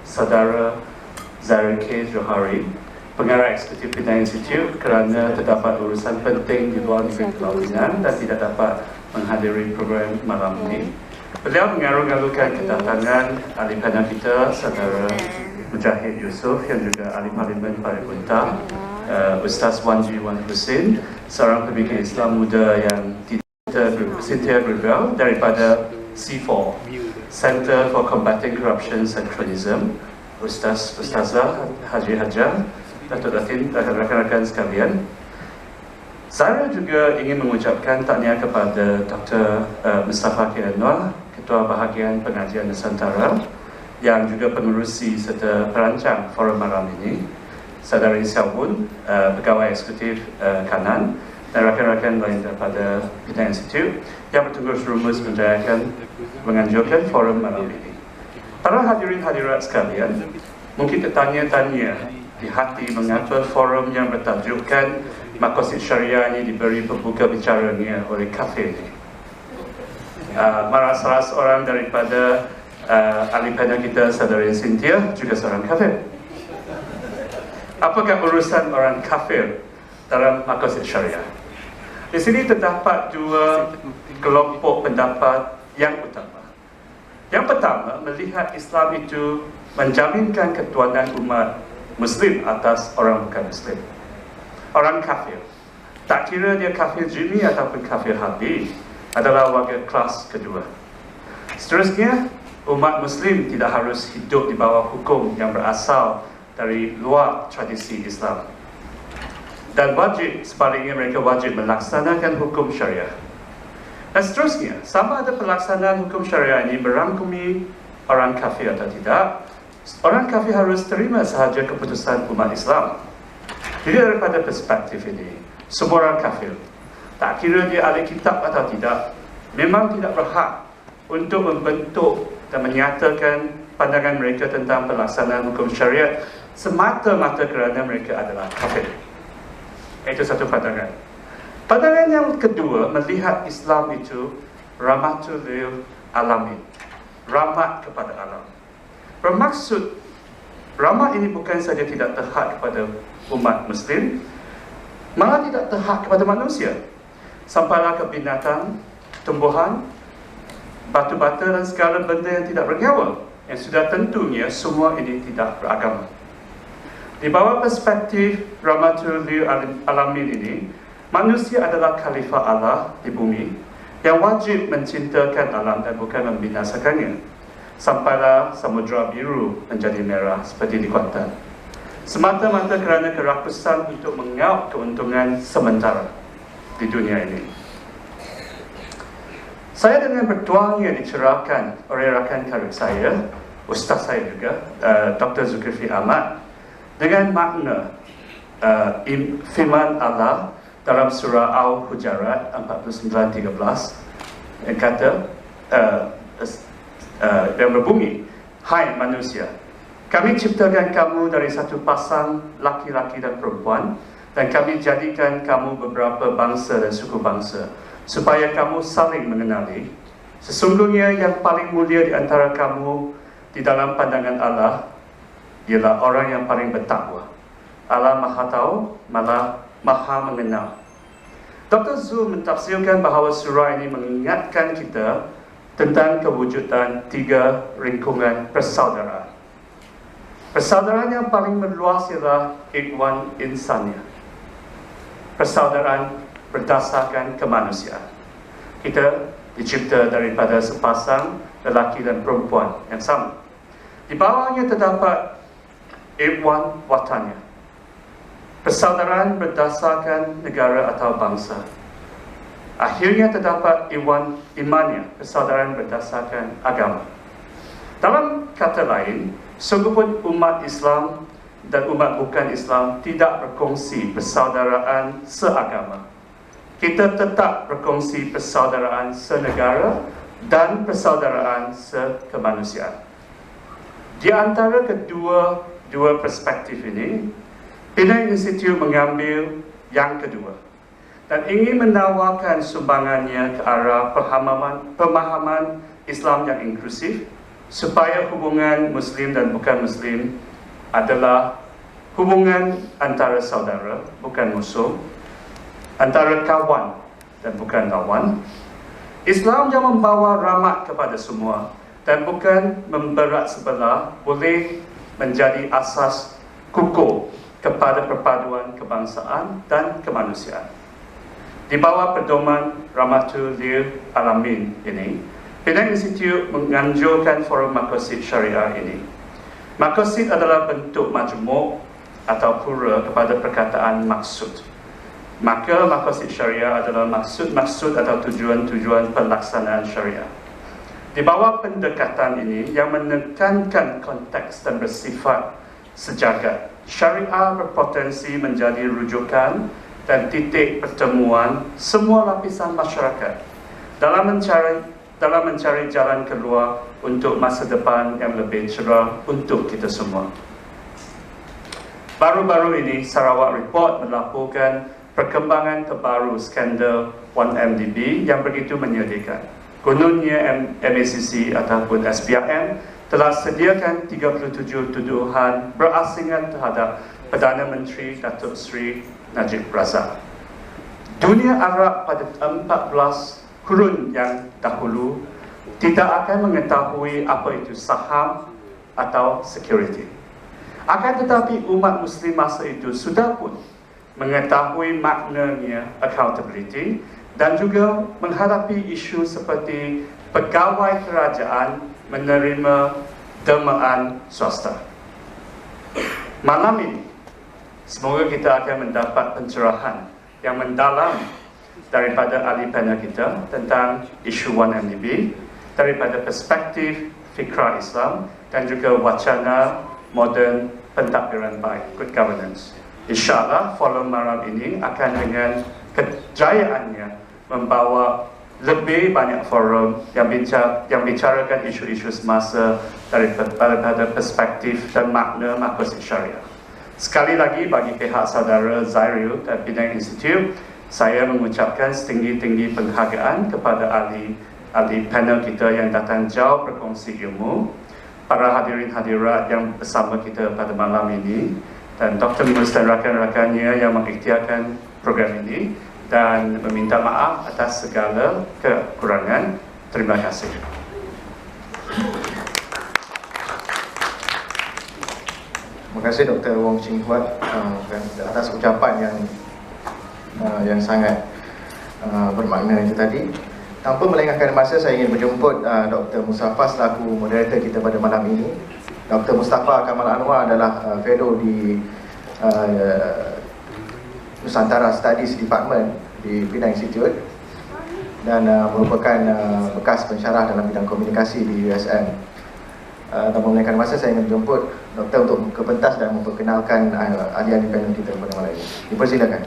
Saudara Zahir K. Johari, Pengarah Eksekutif Penang Institute, kerana terdapat urusan penting di luar negeri Pulau Pinang dan tidak dapat menghadiri program malam ini. Beliau mengalu-alukan kedatangan ahli panel kita, Saudara Mujahid Yusof, yang juga ahli Parlimen Paribunta, Ustaz Wanji Wan Husin, seorang pemikir Islam muda yang Cynthia Gribel daripada C4, Center for Combating Corruption and Cronyism, Ustazah Haji Hajar, Datuk Datin, rakan-rakan sekalian. Saya juga ingin mengucapkan tahniah kepada Dr. Mustafa K. Anwar, Ketua Bahagian Pengajian Nusantara, yang juga pengerusi serta perancang forum malam ini, Saudara Siawun, Pegawai Eksekutif Kanan, dan rakan-rakan lain daripada Penang Institute yang bertugas rumus menganjurkan forum malam ini. Para hadirin hadirat sekalian, mungkin tertanya-tanya di hati mengapa forum yang bertajukkan Maqasid Syariah ini diberi pembuka bicaranya oleh kafir ini. Salah seorang daripada ahli panel kita, Saudara Cynthia, juga seorang kafir. Apakah urusan orang kafir dalam Maqasid Syariah? Di sini terdapat dua kelompok pendapat yang utama. Yang pertama, melihat Islam itu menjaminkan ketuanan umat Muslim atas orang bukan Muslim, orang kafir. Tak kira dia kafir jimi ataupun kafir harbi, adalah warga kelas kedua. Seterusnya, umat Muslim tidak harus hidup di bawah hukum yang berasal dari luar tradisi Islam. Dan wajib, sebaliknya mereka wajib melaksanakan hukum syariah. Dan seterusnya, sama ada pelaksanaan hukum syariah ini merangkumi orang kafir atau tidak, orang kafir harus terima sahaja keputusan umat Islam. Jadi daripada perspektif ini, semua orang kafir, tak kira dia ahli kitab atau tidak, memang tidak berhak untuk membentuk dan menyatakan pandangan mereka tentang pelaksanaan hukum syariat semata-mata kerana mereka adalah kafir. Itu satu pandangan. Pandangan yang kedua, melihat Islam itu rahmatul lil alamin, rahmat kepada alam. Bermaksud, rahmat ini bukan saja tidak terhad kepada umat Muslim, malah tidak terhad kepada manusia. Sampailah ke binatang, tumbuhan, batu-bata dan segala benda yang tidak bernyawa, yang sudah tentunya semua ini tidak beragama. Di bawah perspektif rahmatul lil alamin ini, manusia adalah khalifah Allah di bumi yang wajib mencintakan alam dan bukan membinasakannya. Sampailah samudra biru menjadi merah seperti di Kuantan, semata-mata kerana kerakusan untuk mengaut keuntungan sementara di dunia ini. Saya dengan bertuangnya dicerahkan oleh rakan karib saya, ustaz saya juga, Dr. Zulkifli Ahmad, dengan makna firman Allah dalam surah Al-Hujarat 49:13 yang kata yang berbunyi, hai manusia, kami ciptakan kamu dari satu pasang laki-laki dan perempuan, dan kami jadikan kamu beberapa bangsa dan suku bangsa supaya kamu saling mengenali. Sesungguhnya yang paling mulia di antara kamu di dalam pandangan Allah ialah orang yang paling bertakwa. Allah Maha Tahu, Maha Mengenal. Dr. Zul mentafsirkan bahawa surah ini mengingatkan kita tentang kewujudan tiga lingkungan persaudaraan. Persaudaraan yang paling meluas ialah ikhwan insaniyah, persaudaraan berdasarkan kemanusiaan. Kita dicipta daripada sepasang lelaki dan perempuan yang sama. Di bawahnya terdapat ikhwan wataniyah, persaudaraan berdasarkan negara atau bangsa. Akhirnya terdapat ikhwan imaniyah, persaudaraan berdasarkan agama. Dalam kata lain, sungguh pun umat Islam dan umat bukan Islam tidak berkongsi persaudaraan seagama. Kita tetap berkongsi persaudaraan senegara dan persaudaraan sekemanusiaan. Di antara kedua perspektif ini, Penang Institute mengambil yang kedua dan ingin menawarkan sumbangannya ke arah pemahaman Islam yang inklusif, supaya hubungan Muslim dan bukan Muslim adalah hubungan antara saudara, bukan musuh, antara kawan dan bukan lawan. Islam yang membawa rahmat kepada semua dan bukan memberat sebelah boleh menjadi asas kukuh kepada perpaduan kebangsaan dan kemanusiaan. Di bawah pedoman Rahmatul Lil Alamin ini, Penang Institute menganjurkan forum maqasid syariah ini. Maqasid adalah bentuk majmuk atau pura kepada perkataan maksud. Maka maqasid syariah adalah maksud-maksud atau tujuan-tujuan pelaksanaan syariah. Di bawah pendekatan ini yang menekankan konteks dan bersifat sejagat, syariah berpotensi menjadi rujukan dan titik pertemuan semua lapisan masyarakat dalam mencari jalan keluar untuk masa depan yang lebih cerah untuk kita semua. Baru-baru ini, Sarawak Report melaporkan perkembangan terbaru skandal 1MDB yang begitu menyedihkan. Kononnya MACC ataupun SPRM telah sediakan 37 tuduhan berasingan terhadap Perdana Menteri Datuk Seri Najib Razak. Dunia Arab pada 14 kurun yang dahulu tidak akan mengetahui apa itu saham atau security. Akan tetapi umat Muslim masa itu sudah pun mengetahui maknanya accountability dan juga menghadapi isu seperti pegawai kerajaan menerima dermaan swasta. Malam ini, semoga kita akan mendapat pencerahan yang mendalam daripada ahli panel kita tentang isu 1MDB daripada perspektif fikrah Islam dan juga wacana moden pentadbiran baik, good governance. InsyaAllah forum malam ini akan dengan kejayaannya membawa lebih banyak forum yang bicarakan isu-isu semasa daripada perspektif dan makna maqasid syariah. Sekali lagi bagi pihak saudara Zairil dan Penang Institute, saya mengucapkan setinggi-tinggi penghargaan kepada ahli panel kita yang datang jauh berkongsi ilmu, para hadirin hadirat yang bersama kita pada malam ini, dan Dr. Mus dan rakan-rakannya yang mengikhtiarkan program ini, dan meminta maaf atas segala kekurangan. Terima kasih. Terima kasih Dr. Wong Ching Huat atas ucapan yang sangat bermakna itu tadi. Tanpa melengahkan masa, saya ingin menjemput Dr. Mustafa selaku moderator kita pada malam ini. Dr. Mustafa Kamal Anwar adalah fellow di Nusantara Studies Department di Penang Institute dan merupakan bekas pensyarah dalam bidang komunikasi di USM. Tanpa melengahkan masa, saya ingin menjemput Doktor untuk ke pentas dan memperkenalkan ahli-ahli panel kita pada malam ini. Dipersilakan.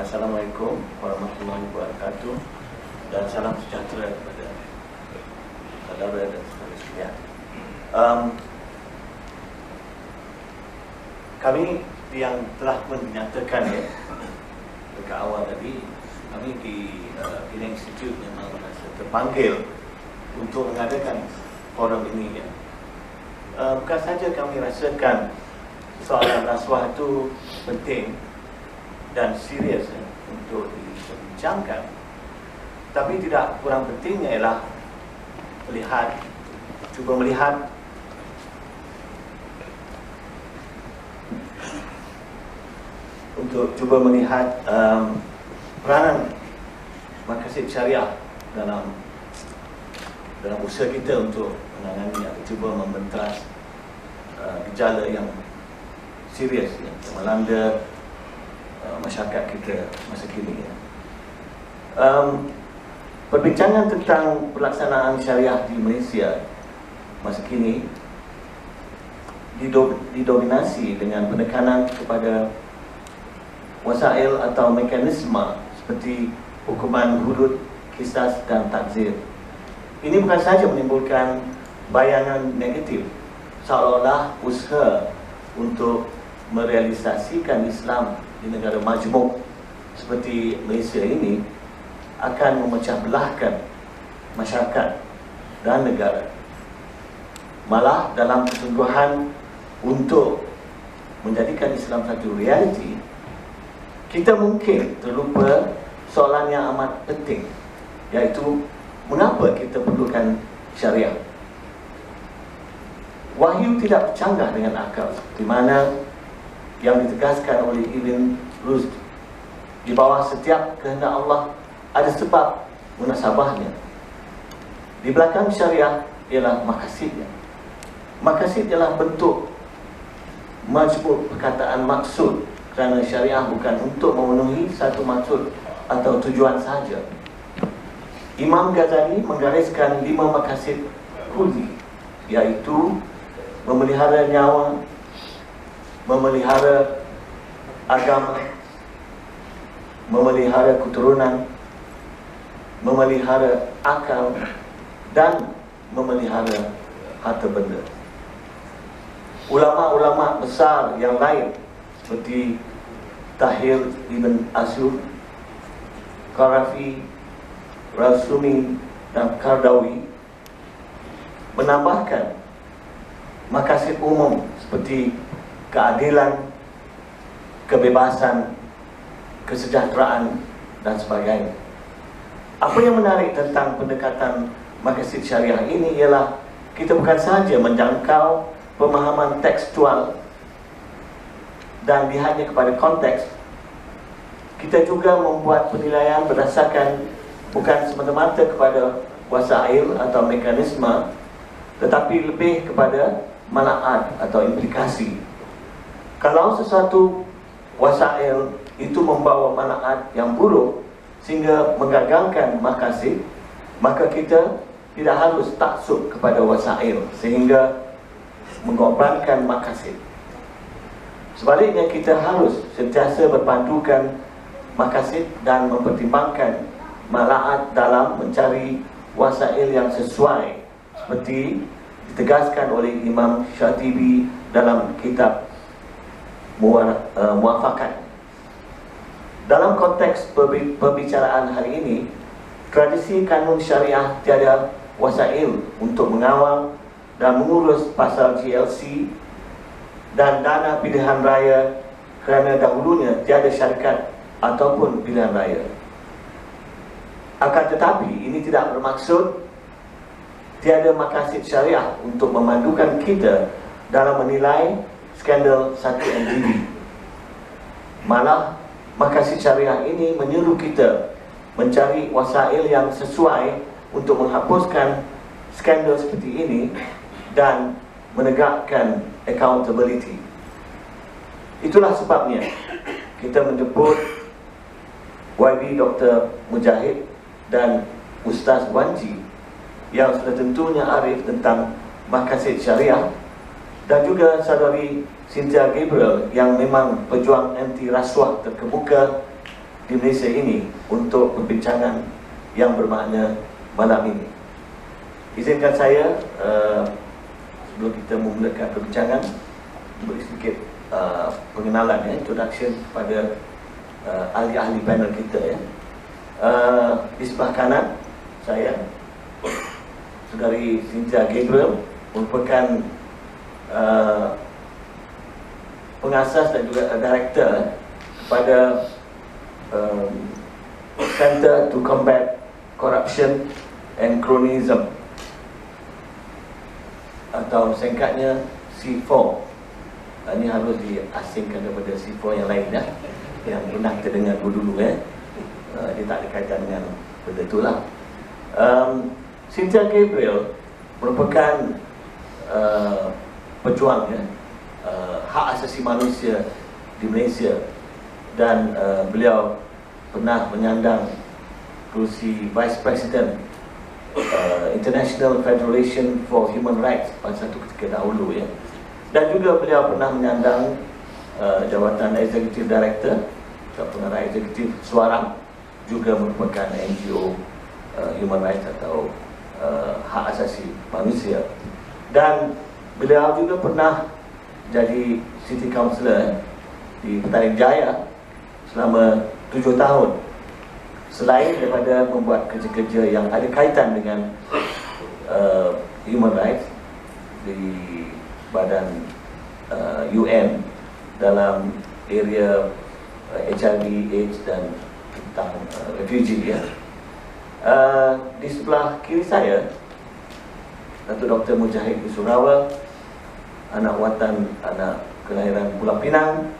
Assalamualaikum warahmatullahi wabarakatuh dan salam sejahtera kepada saudara dan saudara sekalian. Kami yang telah menyatakan dekat awal tadi, kami di Penang Institute memang merasa terpanggil untuk mengadakan forum ini. Bukan saja kami rasakan soalan rasuah itu penting dan serius untuk dibincangkan, tapi tidak kurang pentingnya ialah melihat cuba melihat peranan maqasid syariah dalam usaha kita untuk menangani atau cuba membentas gejala yang serius yang melanda masyarakat kita masa kini. Perbincangan tentang pelaksanaan syariah di Malaysia masa kini didominasi dengan penekanan kepada wasail atau mekanisme seperti hukuman hudud, qisas dan takzir. Ini bukan sahaja menimbulkan bayangan negatif seolah-olah usaha untuk merealisasikan Islam di negara majmuk seperti Malaysia ini akan memecah belahkan masyarakat dan negara. Malah dalam kesungguhan untuk menjadikan Islam satu realiti, kita mungkin terlupa soalan yang amat penting, iaitu mengapa kita perlukan syariah. Wahyu tidak bercanggah dengan akal, di mana yang ditegaskan oleh Ibn Rushd, di bawah setiap kehendak Allah ada sebab munasabahnya. Di belakang syariah ialah maqasidnya. Maqasid ialah bentuk majmuk perkataan maksud, kerana syariah bukan untuk memenuhi satu maksud atau tujuan sahaja. Imam Ghazali menggariskan 5 maqasid kulli, iaitu memelihara nyawa, memelihara agama, memelihara keturunan, memelihara akal, dan memelihara harta benda. Ulama-ulama besar yang lain seperti Tahir Ibn Asyur, Qarafi, Rasumi dan Qardawi menambahkan maqasid umum seperti keadilan, kebebasan, kesejahteraan dan sebagainya. Apa yang menarik tentang pendekatan maqasid syariah ini ialah kita bukan sahaja menjangkau pemahaman tekstual dan lihatnya kepada konteks, kita juga membuat penilaian berdasarkan bukan semata-mata kepada wasail atau mekanisme, tetapi lebih kepada manfaat atau implikasi. Kalau sesuatu wasail itu membawa manfaat yang buruk sehingga menggagalkan maqasid, maka kita tidak harus taksub kepada wasail sehingga mengorbankan maqasid. Sebaliknya, kita harus sentiasa berpandukan maqasid dan mempertimbangkan manfaat dalam mencari wasail yang sesuai, seperti ditegaskan oleh Imam Syatibi dalam kitab Muafakat. Dalam konteks perbicaraan hari ini, tradisi kanun syariah tiada wasail untuk mengawal dan mengurus pasal GLC dan dana pilihan raya, kerana dahulunya tiada syarikat ataupun pilihan raya. Akan tetapi ini tidak bermaksud tiada maqasid syariah untuk memandukan kita dalam menilai skandal 1MDB. Malah maqasid syariah ini menyuruh kita mencari wasail yang sesuai untuk menghapuskan skandal seperti ini dan menegakkan accountability. Itulah sebabnya kita menjemput YB Dr. Mujahid dan Ustaz Wanji yang sudah tentunya arif tentang maqasid syariah, dan juga saudari Cynthia Gabriel yang memang pejuang anti rasuah terkemuka di Malaysia ini untuk perbincangan yang bermakna malam ini. Izinkan saya sebelum kita memulakan perbincangan beri sedikit pengenalan, introduction kepada ahli-ahli panel kita. Di sebelah kanan saya saudari Cynthia Gabriel, merupakan pengasas dan juga director kepada Center to Combat Corruption and Cronyism. atau singkatnya C4. Ini harus diasingkan daripada C4 yang lain ya, yang pernah kita dengar dulu dia tak ada kaitan dengan benda itulah. Cynthia Gabriel merupakan pejuang ya, hak asasi manusia di Malaysia, dan beliau pernah menyandang kerusi Vice President International Federation for Human Rights pada satu ketika dahulu ya. Dan juga beliau pernah menyandang jawatan Executive Director atau pengarah eksekutif Suara, juga merupakan NGO Human Rights atau hak asasi manusia. Dan beliau juga pernah jadi City Councillor di Petaling Jaya selama 7 tahun. Selain daripada membuat kerja-kerja yang ada kaitan dengan human rights di badan UN dalam area HIV, AIDS dan tentang refugee ya. Di sebelah kiri saya, Datuk Dr. Mujahid Yusof, anak watan, anak kelahiran Pulau Pinang,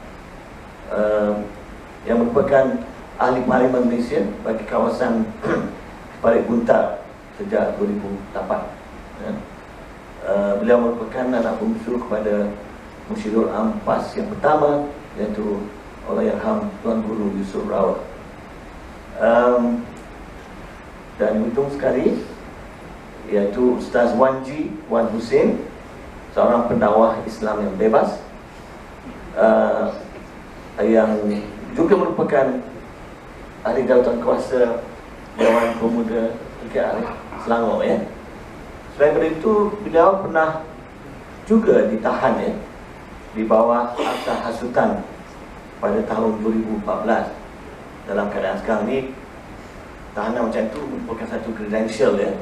yang merupakan ahli Parlimen Malaysia bagi kawasan Parit Buntar sejak 2008 ya. Beliau merupakan anak bungsu kepada Musyirul Ampas yang pertama, iaitu Allahyarham Tuan Guru Yusof Rawat. Dan hitung sekali, iaitu Ustaz Wan Hussein, seorang pendakwah Islam yang bebas, yang juga merupakan ahli jawatan kuasa Dewan Pemuda Negara Selangor ya. Selain daripada itu, beliau pernah juga ditahan ya, di bawah Akta Hasutan pada tahun 2014. Dalam keadaan sekarang ni, tahanan macam tu merupakan satu credential ya,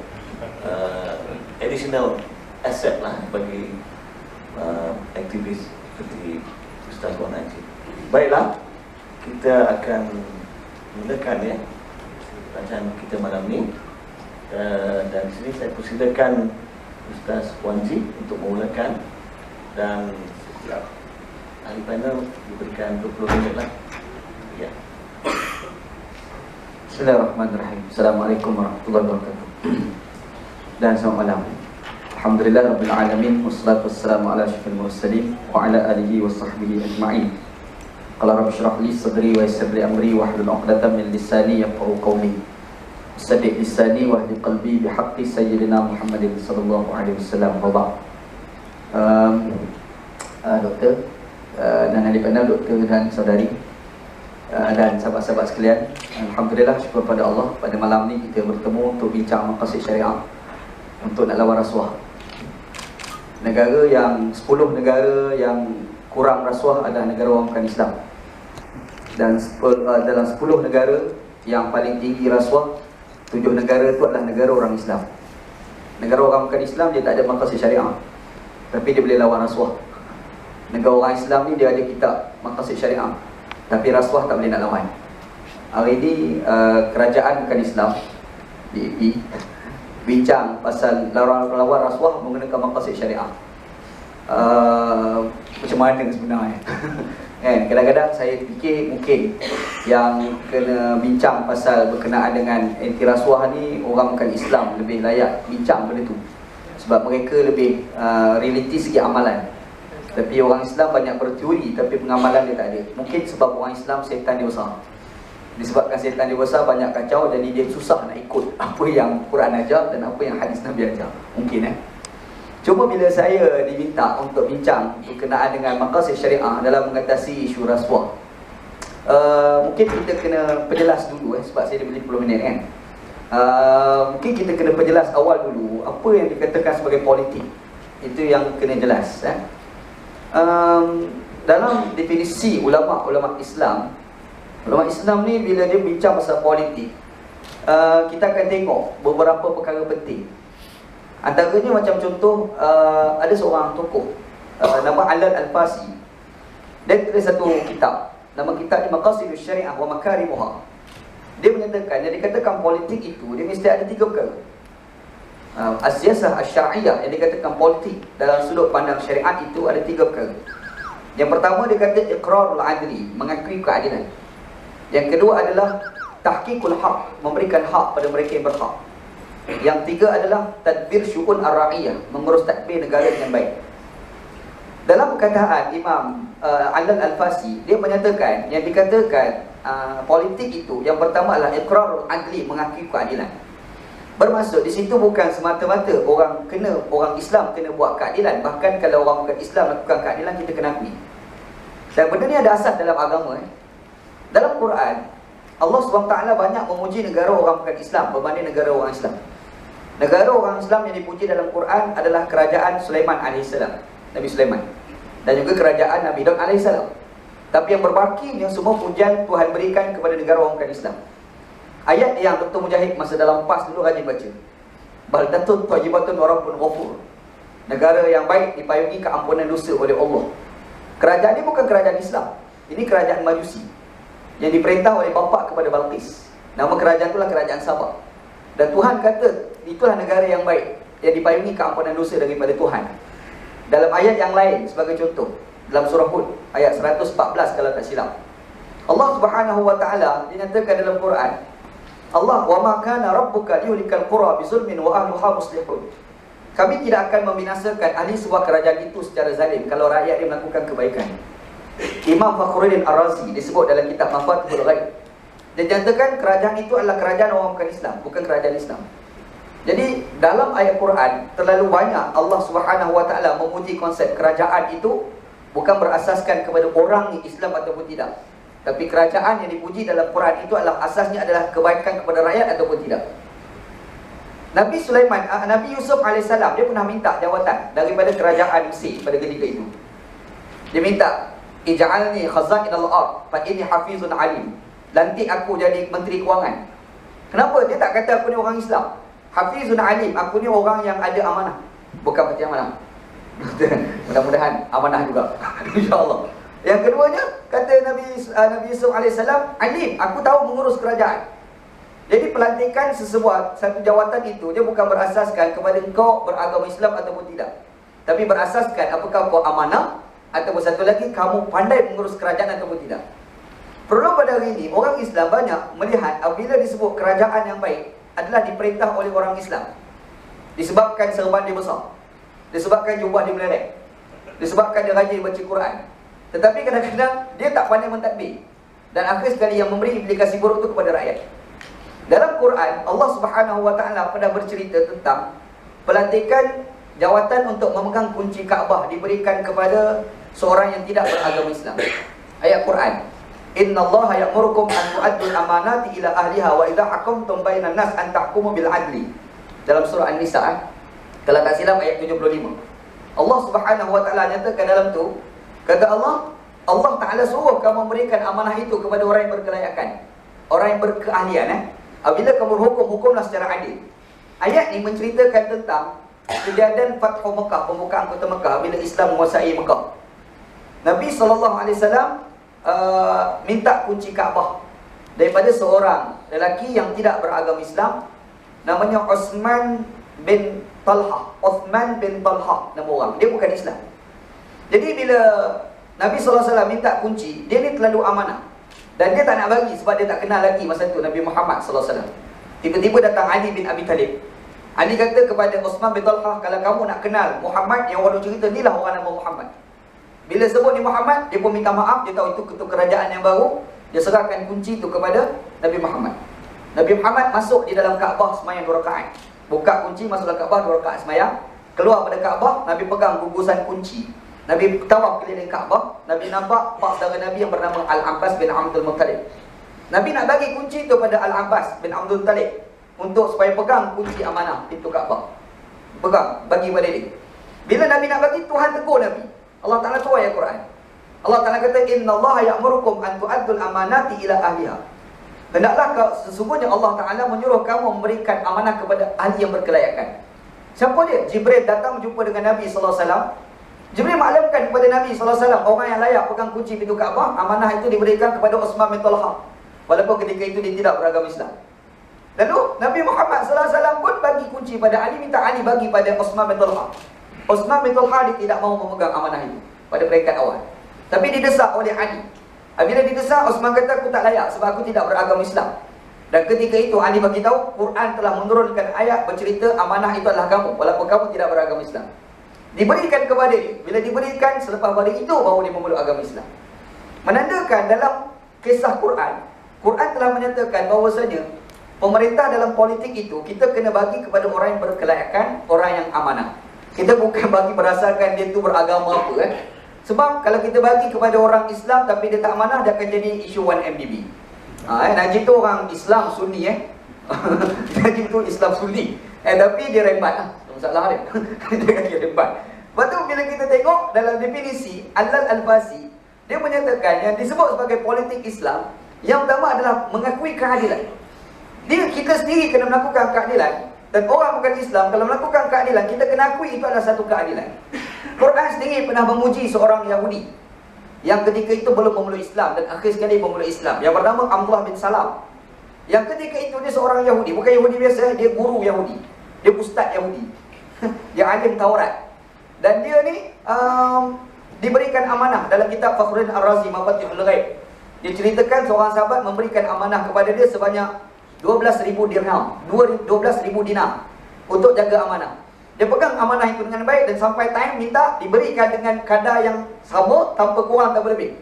additional asset lah bagi aktivis seperti Ustaz Wan Najib. Baiklah, kita akan mulakan ya bacaan kita malam ni. Dan di sini saya persilakan Ustaz Wanji untuk memulakan, dan setiap ahli panel diberikan 20 minit lah ya. Bismillahirrahmanirrahim. Assalamualaikum warahmatullahi wabarakatuh. Dan selamat malam. Alhamdulillah rabbil alamin, wassalatu wassalamu ala asyrafil mursalin wa ala alihi wa sahbihi ajma'in. Qala rabbi shrah li sadri wa yassir li amri wahlul 'uqdatam min lisani yafqahu qawli. Saddiq lisani wa hdi qalbi bihaqqi sayyidina Muhammadin sallallahu alaihi wasallam. Doktor dan ahli panel, doktor dan saudari, dan sahabat-sahabat sekalian, alhamdulillah, syukur pada Allah, pada malam ni kita bertemu untuk bincang maqasid syariah untuk nak lawan rasuah. Negara yang 10 negara yang kurang rasuah adalah negara orang bukan Islam. Dan dalam 10 negara yang paling tinggi rasuah, 7 negara itu adalah negara orang Islam. Negara orang bukan Islam, dia tak ada maqasid syariah, tapi dia boleh lawan rasuah. Negara orang Islam ni dia ada kitab maqasid syariah, tapi rasuah tak boleh nak lawan. Hari ini kerajaan bukan Islam, DAP, bincang pasal lawan rasuah menggunakan maqasid syariah. Macam mana sebenarnya? Kan, kadang-kadang saya fikir mungkin yang kena bincang pasal berkenaan dengan anti rasuah ni orang bukan Islam lebih layak bincang benda tu, sebab mereka lebih realiti segi amalan. Tapi orang Islam banyak berteori tapi pengamalan dia tak ada. Mungkin sebab orang Islam syaitan dia besar. Disebabkan syaitan dia besar, banyak kacau, jadi dia susah nak ikut apa yang Quran ajar dan apa yang hadis Nabi ajar. Mungkin cuma bila saya diminta untuk bincang berkenaan dengan maqasid syariah dalam mengatasi isu rasuah, mungkin kita kena perjelas dulu sebab saya diberi 10 minit kan. Mungkin kita kena perjelas awal dulu apa yang dikatakan sebagai politik. Itu yang kena jelas. Dalam definisi ulama Islam ni bila dia bincang pasal politik, kita akan tengok beberapa perkara penting. Antaranya macam contoh, ada seorang tokoh nama Alad Al-Fasi. Dia tulis satu kitab, nama kitab Maqasidus Syariah wa Makarimuha. Dia menyatakan, yang dikatakan politik itu dia mesti ada 3 perkara. As-siyasah asy-syar'iyyah yang dikatakan politik dalam sudut pandang syariat itu ada 3 perkara. Yang pertama dia kata iqrarul adli, mengakui keadilan. Yang kedua adalah tahqiqul haq, memberikan hak pada mereka yang berhak. Yang tiga adalah tadbir syu'un ar-ra'iyah, mengurus tadbir negara dengan baik. Dalam perkataan Imam Allal Al-Fasi, dia menyatakan yang dikatakan politik itu yang pertama adalah iqrarul adli, mengakui keadilan. Bermaksud di situ bukan semata-mata orang Islam kena buat keadilan, bahkan kalau orang bukan Islam lakukan keadilan kita kena akui. Dan benda ni ada asas dalam agama. Dalam Quran, Allah SWT banyak memuji negara orang bukan Islam berbanding negara orang Islam. Negara orang Islam yang dipuji dalam Quran adalah kerajaan Sulaiman AS, Nabi Sulaiman, dan juga kerajaan Nabi Daud AS. Tapi yang berbaki yang semua pujian Tuhan berikan kepada negara orang bukan Islam. Ayat yang Dr. Mujahid masa dalam PAS dulu rajin baca, baldatun thayyibatun wa rabbun ghafur, negara yang baik dipayungi keampunan dosa oleh Allah. Kerajaan ini bukan kerajaan Islam, ini kerajaan Majusi yang diperintah oleh bapa kepada Balqis. Nama kerajaan itulah kerajaan Sabah. Dan Tuhan kata itulah negara yang baik yang dipayungi keampunan dosa daripada Tuhan. Dalam ayat yang lain sebagai contoh, dalam surah Hud ayat 114 kalau tak silap, Allah Subhanahu wa taala dinyatakan dalam Quran, Allah wa ma kana rabbuka liyuhlikal qura bizulmin wa ahliha muslihun. Kami tidak akan membinasakan ahli sebuah kerajaan itu secara zalim kalau rakyat dia melakukan kebaikan. Imam Fakhruddin Ar-Razi disebut dalam kitab Mafatihul Ghaib, dia nyatakan kerajaan itu adalah kerajaan orang bukan Islam, bukan kerajaan Islam. Jadi dalam ayat Quran terlalu banyak Allah Subhanahu wa taala memuji konsep kerajaan itu bukan berasaskan kepada orang Islam ataupun tidak. Tapi kerajaan yang dipuji dalam Quran itu adalah asasnya adalah kebaikan kepada rakyat ataupun tidak. Nabi Sulaiman, Nabi Yusuf AS, dia pernah minta jawatan daripada kerajaan Mesir pada ketika itu. Dia minta, ij'alni khazainal ard fa inni hafizun alim. Lantik aku jadi menteri kewangan. Kenapa? Dia tak kata aku ni orang Islam. Hafizun alim, aku ni orang yang ada amanah. Bukan peti amanah. Mudah-mudahan amanah juga. InsyaAllah. Yang keduanya, kata Nabi Yusuf AS, alim, aku tahu mengurus kerajaan. Jadi pelantikan satu jawatan itu dia bukan berasaskan kepada kau beragama Islam ataupun tidak, tapi berasaskan apakah kau amanah ataupun satu lagi kamu pandai mengurus kerajaan ataupun tidak. Perlu pada hari ini orang Islam banyak melihat apabila disebut kerajaan yang baik adalah diperintah oleh orang Islam, disebabkan serban dia besar, disebabkan jubah dia melerek, disebabkan dia rajin baca Quran. Tetapi kadang-kadang dia tak pandai mentadbir, dan akhir sekali yang memberi implikasi buruk itu kepada rakyat. Dalam Quran, Allah Subhanahu wa taala pernah bercerita tentang pelantikan jawatan untuk memegang kunci Kaabah diberikan kepada seorang yang tidak beragama Islam. Ayat Quran, innallaha ya'murukum an tu'addul amanati ila ahliha wa idza hakamtum bainan nas an tahkumu bil adli. Dalam surah An-Nisa, kalau tak silap ayat 75. Allah Subhanahu wa taala nyatakan dalam tu, kata Allah Taala suruh kamu memberikan amanah itu kepada orang yang berkelayakan, orang yang berkeahlian. Apabila kamu berhukum, hukumlah secara adil. Ayat ini menceritakan tentang kejadian Fathu Mekah, pembukaan kota Mekah bila Islam menguasai Mekah. Nabi SAW minta kunci Kaabah daripada seorang lelaki yang tidak beragama Islam, namanya Uthman bin Talha. Nama orang, dia bukan Islam. Jadi bila Nabi SAW minta kunci, dia ni terlalu amanah dan dia tak nak bagi sebab dia tak kenal lagi masa tu Nabi Muhammad SAW. Tiba-tiba datang Ali bin Abi Talib. Ali kata kepada Uthman bin Talha, kalau kamu nak kenal Muhammad yang orang cerita, inilah orang nama Muhammad. Bila sebut ni Muhammad, dia pun minta maaf, dia tahu itu ketua kerajaan yang baru. Dia serahkan kunci itu kepada Nabi Muhammad. Nabi Muhammad masuk di dalam Kaabah semayang 2 rakaat. Buka kunci, masuk dalam Kaabah 2 rakaat semayang. Keluar pada Kaabah, Nabi pegang gugusan kunci. Nabi tawaf keliling Kaabah. Nabi nampak pak saudara Nabi yang bernama Al-Abbas bin Abdul Muttalib. Nabi nak bagi kunci itu pada Al-Abbas bin Abdul Muttalib untuk supaya pegang kunci amanah pintu Kaabah. Pegang, bagi pada dia. Bila Nabi nak bagi, Tuhan tegur Nabi. Allah Ta'ala tu ayat Quran. Allah Ta'ala kata, innallaha ya'murukum an tu'addul amanati ila ahliha. Hendaklah sesungguhnya Allah Ta'ala menyuruh kamu memberikan amanah kepada ahli yang berkelayakan. Siapa dia? Jibril datang berjumpa dengan Nabi SAW. Jibril maklumkan kepada Nabi SAW, orang yang layak pegang kunci pintu Kaabah, amanah itu diberikan kepada Uthman bin Talha, walaupun ketika itu dia tidak beragama Islam. Lalu Nabi Muhammad SAW pun bagi kunci pada Ali, minta Ali bagi pada Uthman bin Talha. Uthman bin Talha dia tidak mahu memegang amanah itu pada peringkat awal. Tapi didesak oleh Ali. Bila didesak, Uthman kata, aku tak layak sebab aku tidak beragama Islam. Dan ketika itu Ali bagi tahu Quran telah menurunkan ayat bercerita amanah itu adalah kamu, walaupun kamu tidak beragama Islam. Diberikan kepada dia. Bila diberikan, selepas pada itu baru dia memeluk agama Islam. Menandakan dalam kisah Quran, Quran telah menyatakan bahawasanya pemerintah dalam politik itu kita kena bagi kepada orang yang berkelayakan, orang yang amanah. Kita bukan bagi berdasarkan dia tu beragama apa Sebab kalau kita bagi kepada orang Islam tapi dia tak amanah, dia akan jadi isu 1MDB. Najib tu orang Islam Sunni Najib tu Islam Sunni tapi dia rembat lah, masalah dia. Dia kata rembat. Lepas tu bila kita tengok dalam definisi Al-Alfasi, dia menyatakan yang disebut sebagai politik Islam, yang pertama adalah mengakui keadilan. Kita sendiri kena melakukan keadilan. Dan orang bukan Islam, kalau melakukan keadilan, kita kena akui itu adalah satu keadilan. Quran sendiri pernah memuji seorang Yahudi yang ketika itu belum memeluk Islam dan akhir sekali memeluk Islam. Yang pertama Abdullah bin Salam. Yang ketika itu dia seorang Yahudi, bukan Yahudi biasa, dia guru Yahudi. Dia ustaz Yahudi. Dia alim Taurat. Dan dia ni diberikan amanah dalam kitab Fakhruddin Ar-Razi Mafatihul Ghaib. Dia ceritakan seorang sahabat memberikan amanah kepada dia sebanyak 12,000 dirham, 12,000 dinar untuk jaga amanah. Dia pegang amanah itu dengan baik dan sampai time minta diberikan dengan kadar yang sama, tanpa kurang, tanpa lebih.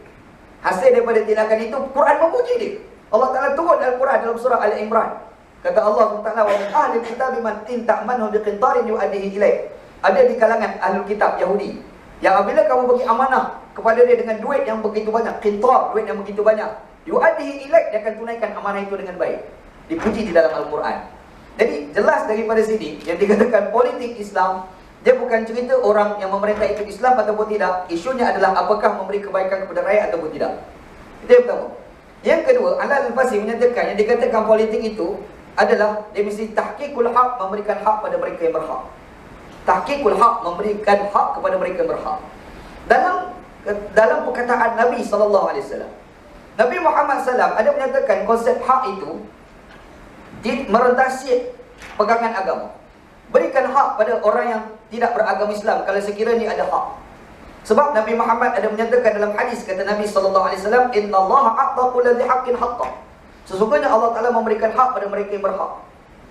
Hasil daripada tindakan itu, Quran memuji dia. Allah Ta'ala turun Al-Quran dalam surah Al-Imran. Kata Allah Ta'ala, wa min ahli kitab man in ta'manhu biqintarin yu'addihi ilaik. Ada di kalangan ahli kitab Yahudi yang apabila kamu bagi amanah kepada dia dengan duit yang begitu banyak, qintar, duit yang begitu banyak, yu'addihi ilaik, dia akan tunaikan amanah itu dengan baik. Dipuji di dalam Al-Quran. Jadi jelas daripada sini yang dikatakan politik Islam, dia bukan cerita orang yang memerintah itu Islam ataupun tidak. Isunya adalah apakah memberi kebaikan kepada rakyat ataupun tidak. Itu yang pertama. Yang kedua, Al-Alfasi menyatakan yang dikatakan politik itu adalah dia mesti tahqiqul haq, memberikan hak pada mereka yang berhak. Tahqiqul haq, memberikan hak kepada mereka yang berhak. Dalam perkataan Nabi SAW, Nabi Muhammad SAW ada menyatakan konsep hak itu merentasi pegangan agama. Berikan hak pada orang yang tidak beragama Islam kalau sekiranya ada hak. Sebab Nabi Muhammad ada menyatakan dalam hadis, kata Nabi SAW, innallaha a'ta kulli dhi haqqin haqqah. Sesungguhnya Allah Ta'ala memberikan hak pada mereka yang berhak.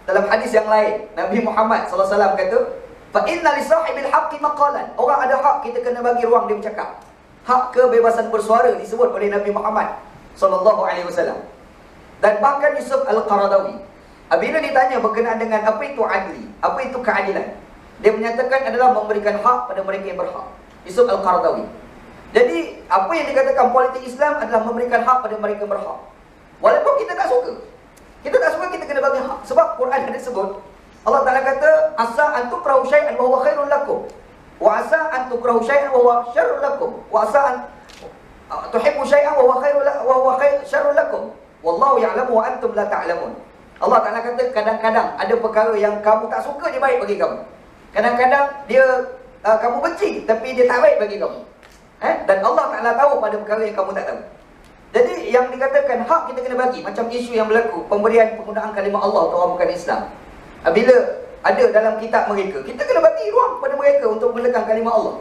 Dalam hadis yang lain, Nabi Muhammad SAW kata, fa inna li sahibil haqqi maqalan. Orang ada hak, kita kena bagi ruang dia bercakap. Hak kebebasan bersuara disebut oleh Nabi Muhammad SAW. Dan bahkan Yusuf Al-Qaradawi, apabila ditanya berkenaan dengan apa itu adli, apa itu keadilan, dia menyatakan adalah memberikan hak pada mereka yang berhak. Yusuf Al-Qaradawi. Jadi apa yang dikatakan politik Islam adalah memberikan hak pada mereka yang berhak. Walaupun kita tak suka, kita kena bagi hak. Sebab Quran ada sebut, Allah Ta'ala kata, asa an tukrahu syai'an wa huwa khairun lakum, wa asa an tukrahu syai'an wa huwa syarrun lakum, wa asa an tuhibbu syai'an wa huwa syarrun lakum, wallahu ya'lamu wa antum la ta'lamun. Allah Ta'ala kata kadang-kadang ada perkara yang kamu tak suka, dia baik bagi kamu. Kadang-kadang dia kamu benci, tapi dia tak baik bagi kamu. Dan Allah Ta'ala tahu pada perkara yang kamu tak tahu. Jadi yang dikatakan hak kita kena bagi. Macam isu yang berlaku, pemberian penggunaan kalimah Allah untuk orang bukan Islam. Bila ada dalam kitab mereka, kita kena bagi ruang kepada mereka untuk meletakkan kalimah Allah.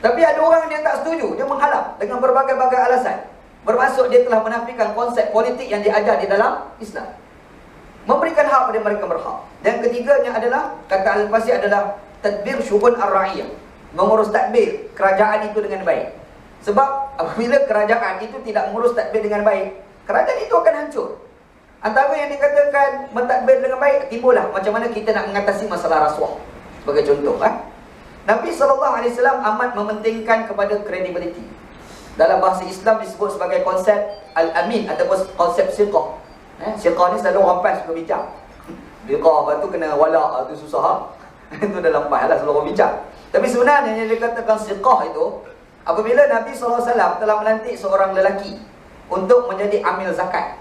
Tapi ada orang yang tak setuju, dia menghalang dengan berbagai-bagai alasan. Bermaksud dia telah menafikan konsep politik yang diajar di dalam Islam. Memberikan hak pada mereka berhak. Dan ketiganya adalah, kata Al-Fasi adalah tadbir syu'un ar-ra'iyah, mengurus tadbir kerajaan itu dengan baik. Sebab apabila kerajaan itu tidak mengurus tadbir dengan baik, kerajaan itu akan hancur. Antara yang dikatakan mentadbir dengan baik, timbullah macam mana kita nak mengatasi masalah rasuah. Sebagai contoh, Nabi SAW amat mementingkan kepada kredibiliti. Dalam bahasa Islam disebut sebagai konsep al-amin ataupun konsep siqah. Siqah ni selalu orang PAS suka bincang. Siqah, lepas tu kena wala', tu susah. Itu dalam PAS lah selalu orang bincang. Tapi sebenarnya yang dikatakan siqah itu, apabila Nabi SAW telah melantik seorang lelaki untuk menjadi amil zakat.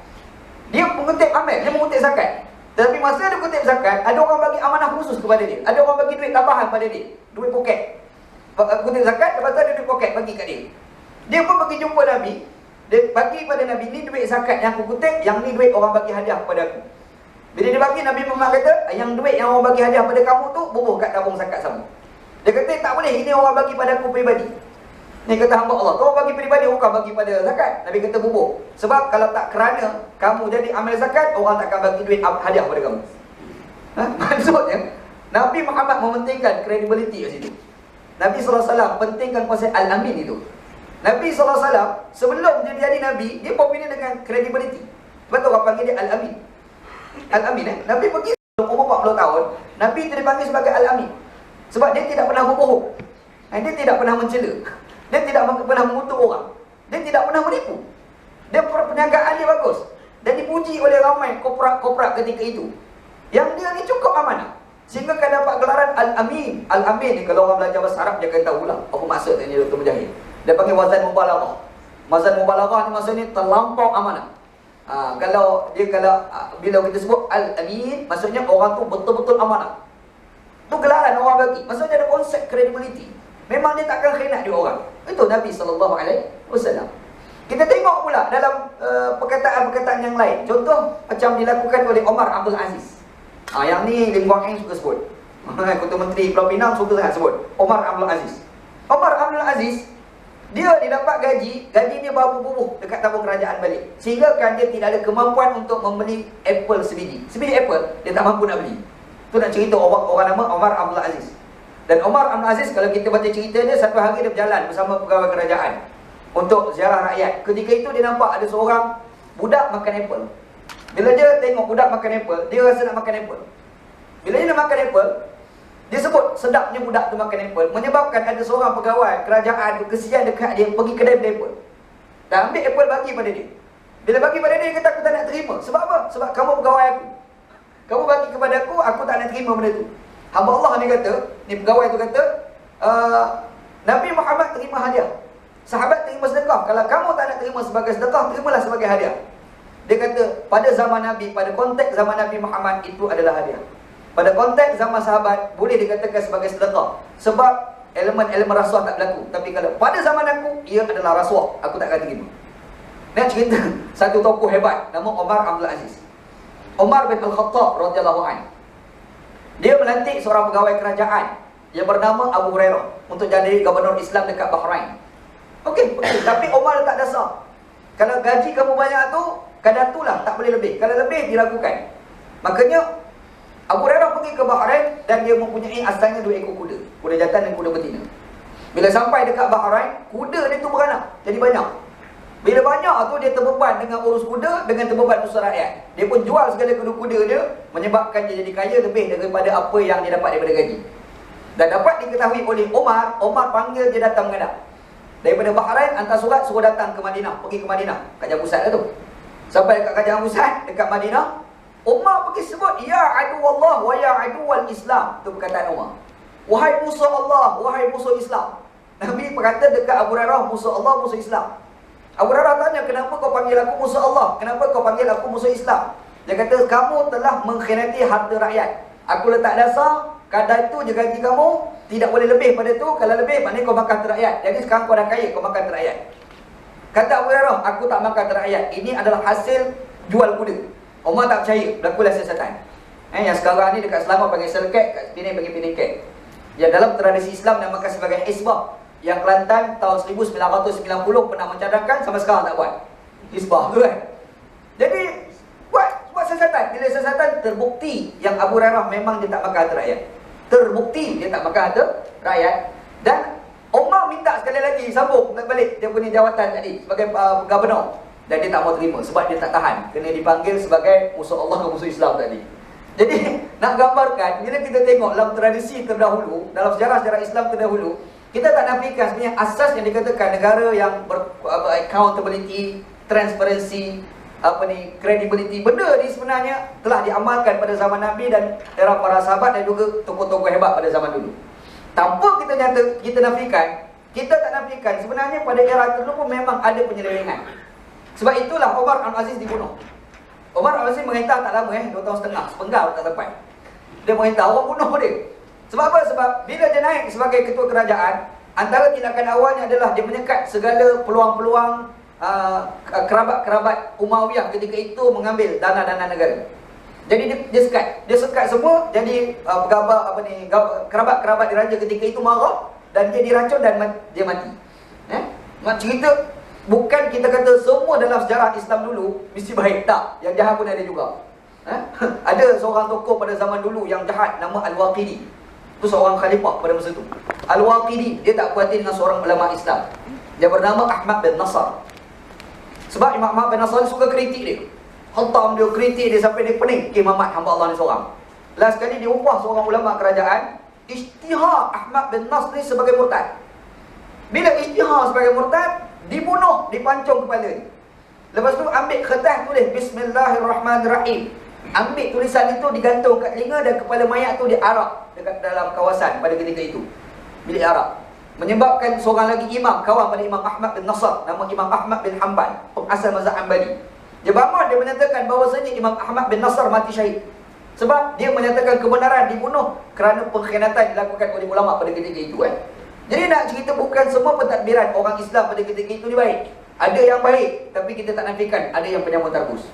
Dia mengutip amal, dia mengutip zakat. Tapi masa dia kutip zakat, ada orang bagi amanah khusus kepada dia. Ada orang bagi duit tambahan pada dia, duit poket. Kutip zakat, lepas tu ada duit poket bagi kat dia. Dia pun pergi jumpa Nabi. Dia bagi pada Nabi, ni duit zakat yang aku kutip, yang ni duit orang bagi hadiah kepada aku. Bila dia bagi, Nabi Muhammad kata, yang duit yang orang bagi hadiah pada kamu tu, bubuh kat tabung zakat sama. Dia kata, tak boleh, ini orang bagi pada aku peribadi. Ni kata hamba Allah, tu orang bagi peribadi, bukan bagi pada zakat. Nabi kata bubuh. Sebab kalau tak kerana kamu jadi amal zakat, orang tak akan bagi duit hadiah pada kamu. Maksudnya, Nabi Muhammad mementingkan credibility kat situ. Nabi SAW pentingkan konsep Al-Amin itu. Nabi SAW sebelum dia jadi Nabi, dia popular dengan credibility. Sebab tu orang panggil dia Al-Amin. Al-Amin Nabi pergi umur 40 tahun, Nabi itu dipanggil sebagai Al-Amin. Sebab dia tidak pernah berbohong. Dia tidak pernah mencela. Dia tidak pernah mengutuk orang. Dia tidak pernah menipu. Dia perniagaan dia bagus. Dan dipuji oleh ramai korporat ketika itu. Yang dia ni cukup amanah. Sehingga kan dapat gelaran Al-Amin. Al-Amin ni kalau orang belajar bahasa Arab dia akan tahulah apa maksud ni Dr. Mujahid. Dia panggil wazan mubalaghah. Wazan mubalaghah ni maksudnya terlampau amanah. Bila kita sebut Al-Amin, maksudnya orang tu betul-betul amanah. Tu gelaran orang bagi. Maksudnya ada konsep credibility. Memang dia takkan khianat dia orang. Itu Nabi SAW. Kita tengok pula dalam perkataan-perkataan yang lain. Contoh macam dilakukan oleh Omar Abdul Aziz. Yang ni Lim Guang Eng suka sebut. Ketua Menteri Pulau Pinang suka sangat sebut Omar Abdul Aziz. Omar Abdul Aziz, dia dapat gaji dia berbubuh dekat tabung kerajaan balik. Sehingga kan dia tidak ada kemampuan untuk membeli apple sebiji. Sebiji apple dia tak mampu nak beli. Tu nak cerita orang nama Omar Abdul Aziz. Dan Omar Abdul Aziz, kalau kita baca cerita dia, satu hari dia berjalan bersama pegawai kerajaan untuk ziarah rakyat. Ketika itu dia nampak ada seorang budak makan apple. Bila dia tengok budak makan apple, dia rasa nak makan apple. Bila dia nak makan apple, dia sebut sedapnya budak tu makan apple, menyebabkan ada seorang pegawai kerajaan kesian dekat dia, pergi kedai beli apple dan ambil apple bagi pada dia. Bila bagi pada dia, dia kata aku tak nak terima. Sebab apa? Sebab kamu pegawai aku. Kamu bagi kepada aku tak nak terima benda tu. Hamba Allah ni kata, ni pegawai tu kata, Nabi Muhammad terima hadiah, sahabat terima sedekah. Kalau kamu tak nak terima sebagai sedekah, terimalah sebagai hadiah. Dia kata, pada zaman Nabi, pada konteks zaman Nabi Muhammad, itu adalah hadiah. Pada konteks zaman sahabat, boleh dikatakan sebagai sedekah. Sebab elemen-elemen rasuah tak berlaku. Tapi kalau pada zaman aku, ia adalah rasuah. Aku tak akan terima. Nak cerita satu tokoh hebat, nama Omar Abdul Aziz. Omar bin Al-Khattab radhiyallahu anhu. Dia melantik seorang pegawai kerajaan yang bernama Abu Hurairah untuk jadi gubernur Islam dekat Bahrain. Okey, tapi Omar letak dasar. Kalau gaji kamu banyak tu, kadar itulah, tak boleh lebih. Kalau lebih, diragukan. Makanya Abu Hurairah pergi ke Bahrain dan dia mempunyai asalnya 2 ekor kuda. Kuda jantan dan kuda betina. Bila sampai dekat Bahrain, kuda dia tu beranak, jadi banyak. Bila banyak tu, dia terbeban dengan urus kuda, dengan terbeban usaha rakyat. Dia pun jual segala kuda-kuda dia, menyebabkan dia jadi kaya lebih daripada apa yang dia dapat daripada gaji. Dan dapat diketahui oleh Omar, Omar panggil dia datang menghadap. Daripada Bahrain, hantar surat suruh datang ke Madinah, pergi ke Madinah, kerajaan pusat lah tu. Sampai dekat kerajaan pusat, dekat Madinah, Umar pergi sebut, ya adu Allah wa ya adu wal Islam. Itu perkataan Umar. Wahai musuh Allah, wahai musuh Islam. Nabi berkata dekat Abu Hurairah, musuh Allah, musuh Islam. Abu Hurairah tanya, kenapa kau panggil aku musuh Allah? Kenapa kau panggil aku musuh Islam? Dia kata, kamu telah mengkhianati harta rakyat. Aku letak dasar, kadar itu je gaji kamu, tidak boleh lebih pada tu. Kalau lebih, maknanya kau makan rakyat. Jadi sekarang kau dah kaya, kau makan rakyat. Kata Abu Hurairah, aku tak makan rakyat. Ini adalah hasil jual kuda. Umar tak percaya, berlakulah siasatan. Yang sekarang ni dekat Selangor panggil selket, kat Penang panggil Penangket. Yang dalam tradisi Islam namakan sebagai Hizbah. Yang Kelantan tahun 1990 pernah mencadangkan, sampai sekarang tak buat. Hizbah tu kan. Jadi buat siasatan. Bila siasatan terbukti yang Abu Hurairah memang dia tak makan harta rakyat. Terbukti dia tak makan harta rakyat. Dan Umar minta sekali lagi sambung balik dia punya jawatan tadi sebagai gubernur. Dan dia tak mau terima sebab dia tak tahan, kena dipanggil sebagai musuh Allah ke musuh Islam tadi. Jadi nak gambarkan, bila kita tengok dalam tradisi terdahulu, dalam sejarah-sejarah Islam terdahulu, kita tak nafikan sebenarnya asas yang dikatakan negara yang accountability, transparency, credibility, benda ni sebenarnya telah diamalkan pada zaman Nabi dan era para sahabat dan juga tokoh-tokoh hebat pada zaman dulu. Tanpa kita nafikan, kita tak nafikan sebenarnya pada era terdahulu pun memang ada penyelewengan. Sebab itulah Omar Al-Aziz dibunuh. Omar Al-Aziz mengerintah tak lama 2 tahun setengah, sepenggal tak sampai. Dia mengerintah, orang bunuh dia. Sebab apa? Sebab bila dia naik sebagai ketua kerajaan, antara tindakan awalnya adalah dia menyekat segala peluang-peluang kerabat-kerabat Umayyah ketika itu mengambil dana-dana negara. Jadi dia sekat semua. Jadi kerabat-kerabat diraja ketika itu marah dan dia diracun dan dia mati. Mak cerita, bukan kita kata semua dalam sejarah Islam dulu mesti baik, tak. Yang jahat pun ada juga. Ada seorang tokoh pada zaman dulu yang jahat, nama Al-Waqidi. Itu seorang khalifah pada masa itu. Al-Waqidi, dia tak puas hati dengan seorang ulama Islam. Dia bernama Ahmad bin Nasr. Sebab Imam Ahmad bin Nasr suka kritik dia. Hantam dia, kritik dia sampai dia pening. Muhammad hamba Allah ni seorang. Last kali dia upah seorang ulama kerajaan, isytihar Ahmad bin Nasr ni sebagai murtad. Bila isytihar sebagai murtad, dibunuh, dipancung kepala dia. Lepas tu ambil kertas tulis Bismillahirrahmanirrahim. Ambil tulisan itu digantung kat telinga dan kepala mayat tu diarak dekat dalam kawasan pada ketika itu. Bilik arak. Menyebabkan seorang lagi imam, kawan pada Imam Ahmad bin Nasr, nama Imam Ahmad bin Hanbal, asal mazhab Hanbali. Dia beramal, dia menyatakan bahawasanya Imam Ahmad bin Nasr mati syahid. Sebab dia menyatakan kebenaran, dibunuh kerana pengkhianatan dilakukan oleh ulama pada ketika itu kan. Jadi nak cerita bukan semua pentadbiran orang Islam pada ketika itu ni baik. Ada yang baik, tapi kita tak nafikan ada yang penyambut tarbus.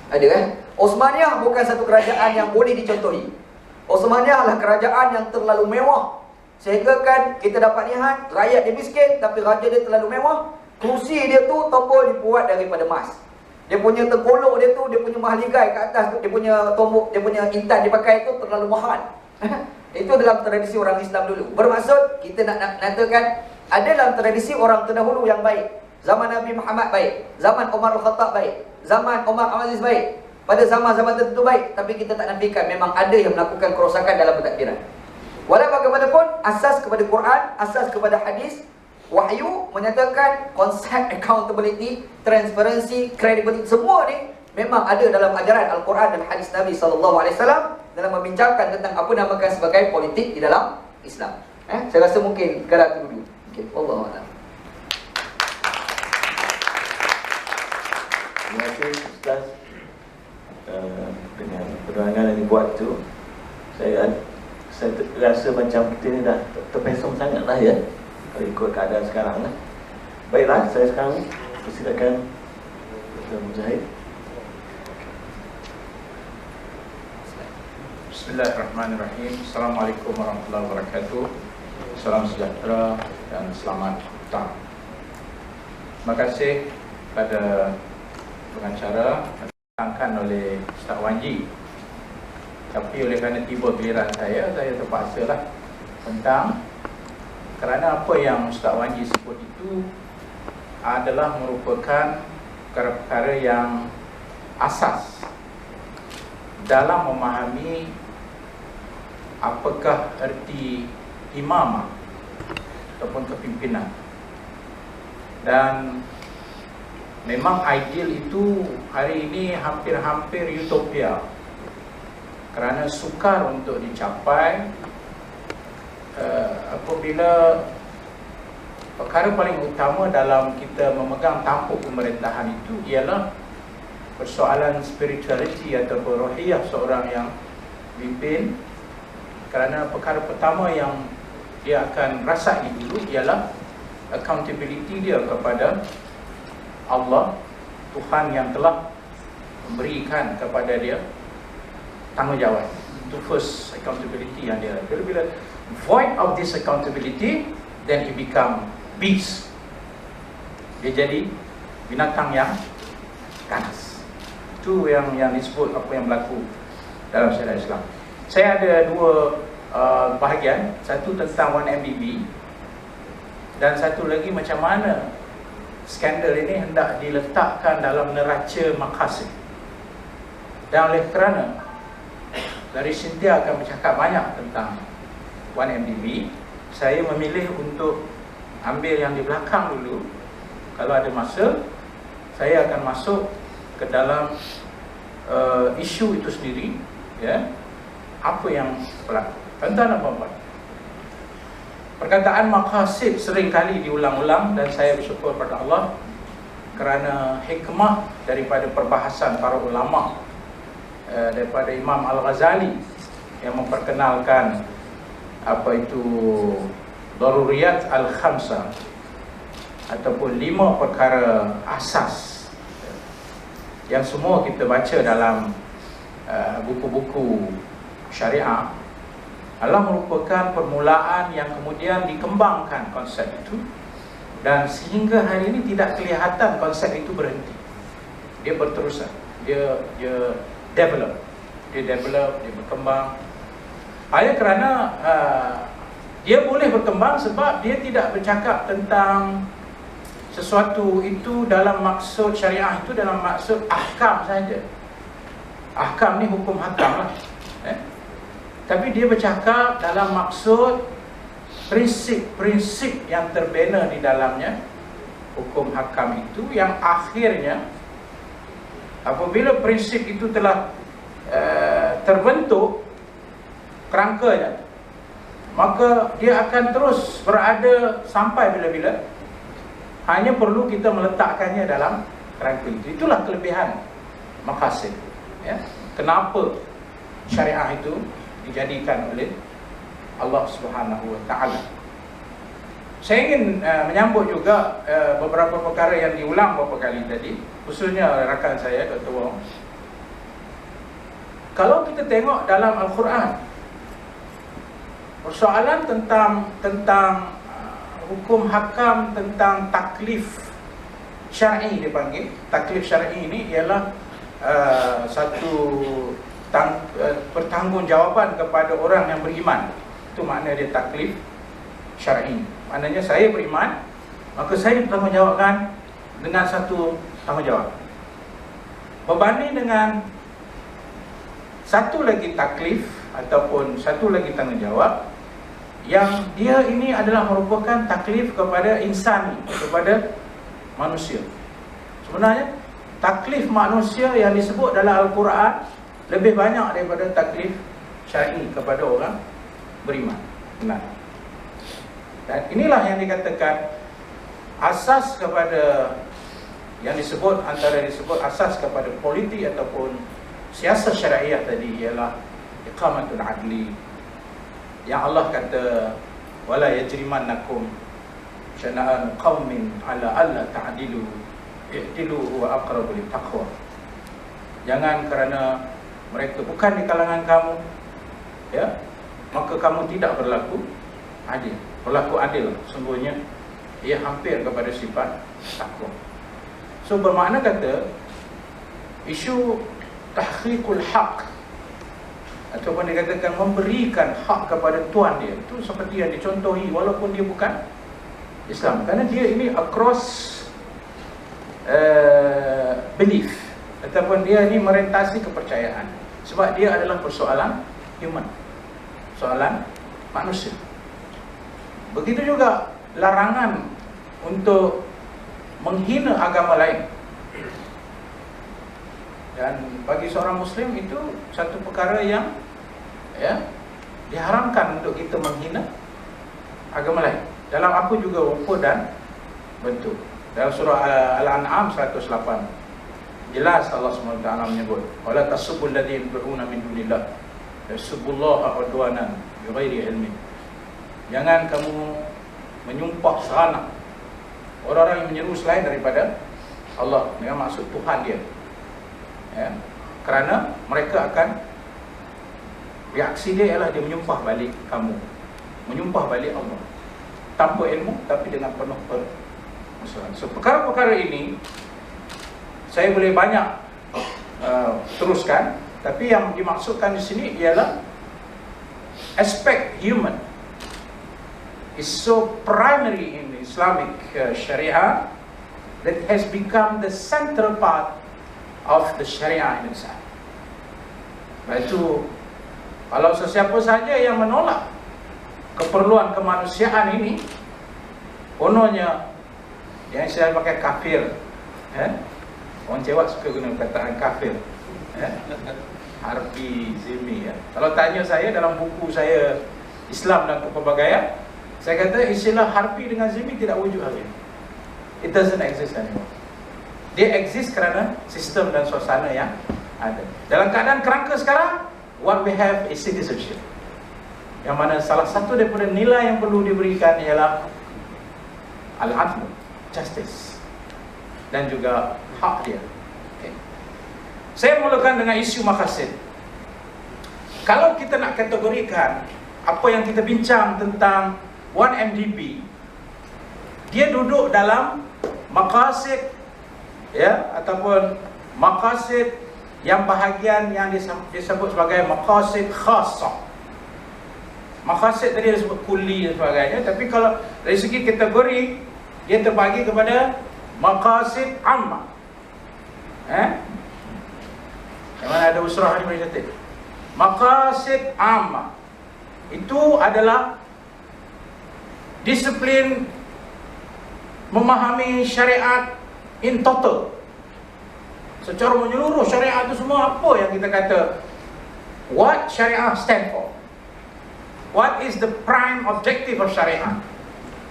Ada kan? Osmaniyah bukan satu kerajaan yang boleh dicontohi. Osmaniyah adalah kerajaan yang terlalu mewah. Sehingga kan kita dapat lihat rakyat dia miskin tapi raja dia terlalu mewah. Kerusi dia tu tombol dibuat daripada emas. Dia punya tengkolok dia tu, dia punya mahligai kat atas tu, dia punya tombok, dia punya intan dipakai tu terlalu mahal. Itu dalam tradisi orang Islam dulu. Bermaksud kita nak nyatakan ada dalam tradisi orang terdahulu yang baik. Zaman Nabi Muhammad baik, zaman Umar Al-Khattab baik, zaman Umar Al-Aziz baik. Pada zaman-zaman tertentu baik, tapi kita tak nafikan memang ada yang melakukan kerosakan dalam pentadbiran. Walau bagaimanapun, asas kepada Quran, asas kepada hadis, wahyu menyatakan konsep accountability, transparency, credibility, semua ni memang ada dalam ajaran Al-Quran dan hadis Nabi SAW dalam membincangkan tentang apa namakan sebagai politik di dalam Islam. Saya rasa mungkin sekadar itu dulu. Okay, Wallahualam. Terima kasih Ustaz. Dengan penerangan yang dibuat tu, saya rasa macam kita ni dah terpesong sangat lah ya, kalau ikut keadaan sekarang lah. Baiklah, saya sekarang persilakan Dr. Mujahid. Bismillahirrahmanirrahim. Assalamualaikum warahmatullahi wabarakatuh. Salam sejahtera dan selamat petang. Terima kasih pada pengacara yang ditangkan oleh Ustaz Wanji. Tapi oleh kerana tiba giliran saya terpaksalah tentang kerana apa yang Ustaz Wanji sebut itu adalah merupakan perkara-perkara yang asas dalam memahami apakah erti imamah ataupun kepimpinan. Dan memang ideal itu hari ini hampir-hampir utopia, kerana sukar untuk dicapai apabila perkara paling utama dalam kita memegang tampuk pemerintahan itu ialah persoalan spirituality atau rohiyah seorang yang pimpin. Kerana perkara pertama yang dia akan rasai dulu ialah accountability dia kepada Allah, Tuhan yang telah memberikan kepada dia tanggungjawab. Itu first accountability yang dia. Bila void of this accountability, then he become beast. Dia jadi binatang yang ganas. Itu yang disebut apa yang berlaku dalam syariat Islam. Saya ada dua bahagian. Satu tentang 1MDB dan satu lagi macam mana skandal ini hendak diletakkan dalam neraca maqasid. Dan oleh kerana dari Cynthia akan bercakap banyak tentang 1MDB, saya memilih untuk ambil yang di belakang dulu. Kalau ada masa, saya akan masuk ke dalam isu itu sendiri, ya. Apa yang berlaku. Tuan-tuan dan puan-puan, perkataan maqasid sering kali diulang-ulang dan saya bersyukur pada Allah kerana hikmah daripada perbahasan para ulama, daripada Imam Al-Ghazali yang memperkenalkan apa itu daruriyat al-khamsah ataupun 5 perkara asas yang semua kita baca dalam buku-buku syariah adalah merupakan permulaan yang kemudian dikembangkan konsep itu, dan sehingga hari ini tidak kelihatan konsep itu berhenti. Dia berterusan, dia develop, dia berkembang. Kerana dia boleh berkembang sebab dia tidak bercakap tentang sesuatu itu dalam maksud syariah itu dalam maksud ahkam saja. Ahkam ni hukum hakam lah. Tapi dia bercakap dalam maksud prinsip-prinsip yang terbina di dalamnya hukum hakam itu, yang akhirnya apabila prinsip itu telah terbentuk kerangkanya, maka dia akan terus berada sampai bila-bila. Hanya perlu kita meletakkannya dalam kerangka itu. Itulah kelebihan maqasid, ya. Kenapa syariah itu dijadikan oleh Allah Subhanahu Wa Taala. Saya ingin menyambut juga beberapa perkara yang diulang beberapa kali tadi, khususnya rakan saya Dr. Wong. Kalau kita tengok dalam Al-Quran, persoalan tentang hukum hakam, tentang taklif syar'i dipanggil. Taklif syar'i ini ialah satu pertanggungjawaban kepada orang yang beriman. Itu makna dia taklif syar'i. Maknanya saya beriman, maka saya bertanggungjawabkan dengan satu tanggungjawab. Berbanding dengan satu lagi taklif ataupun satu lagi tanggungjawab yang dia ini adalah merupakan taklif kepada insani, kepada manusia. Sebenarnya taklif manusia yang disebut dalam Al-Quran lebih banyak daripada taklif syar'i kepada orang beriman. Benar. Dan inilah yang dikatakan asas kepada yang disebut, antara disebut asas kepada politik ataupun siasat syariah tadi ialah iqamatul adli. Yang Allah kata wala yajrimannakum syana'an qaumin ala alla ta'dilu i'dilu huwa aqrabu littaqwa. Jangan kerana mereka bukan di kalangan kamu, ya, maka kamu tidak berlaku adil. Berlaku adil sungguhnya ia hampir kepada sifat takwa. So bermakna kata isu tahqiqul haq ataupun dikatakan memberikan hak kepada tuan dia, itu seperti yang dicontohi walaupun dia bukan Islam, kerana dia ini across belief ataupun dia ini merentasi kepercayaan, sebab dia adalah persoalan human, soalan manusia. Begitu juga larangan untuk menghina agama lain. Dan bagi seorang Muslim itu satu perkara yang, ya, diharamkan untuk kita menghina agama lain dalam apa juga rupa dan bentuk. Dalam surah Al-An'am 108 jelas Allah SWT menyebut wala tasubbul ladzina yad'una min dunillah yasubbullaha udwanan bighairi ilmin. Jangan kamu menyumpah serana orang-orang yang menyeru selain daripada Allah dengan maksud Tuhan dia, ya, kerana mereka akan reaksi dia ialah dia menyumpah balik kamu, menyumpah balik Allah tanpa ilmu tapi dengan penuh permusuhan. So perkara-perkara ini saya boleh banyak teruskan, tapi yang dimaksudkan di sini ialah aspek human is so primary in Islamic Sharia that has become the central part of the Sharia in itself. Itu kalau sesiapa saja yang menolak keperluan kemanusiaan ini, kononnya yang saya pakai kafir, orang Jawa suka guna perkataan kafir, harfi, zimmi, ya. Kalau tanya saya dalam buku saya Islam dan Kepelbagaian, saya kata istilah harfi dengan zimmi tidak wujud lagi. It doesn't exist anymore. Dia exist kerana sistem dan suasana yang ada. Dalam keadaan kerangka sekarang, what we have is citizenship, yang mana salah satu daripada nilai yang perlu diberikan ialah al-adl, justice, dan juga hak dia. Okay. Saya mulakan dengan isu maqasid. Kalau kita nak kategorikan apa yang kita bincang tentang 1MDB, dia duduk dalam maqasid, ya, ataupun maqasid yang bahagian yang disebut sebagai maqasid khassah. Maqasid tadi disebut kulli dan sebagainya, tapi kalau dari segi kategori dia terbagi kepada maqasid ammah. Yang mana ada usrah ni boleh catat. Maqasid ammah itu adalah disiplin memahami syariat in total, secara menyeluruh. Syariat itu semua apa yang kita kata, what syariah stand for, what is the prime objective of syariah.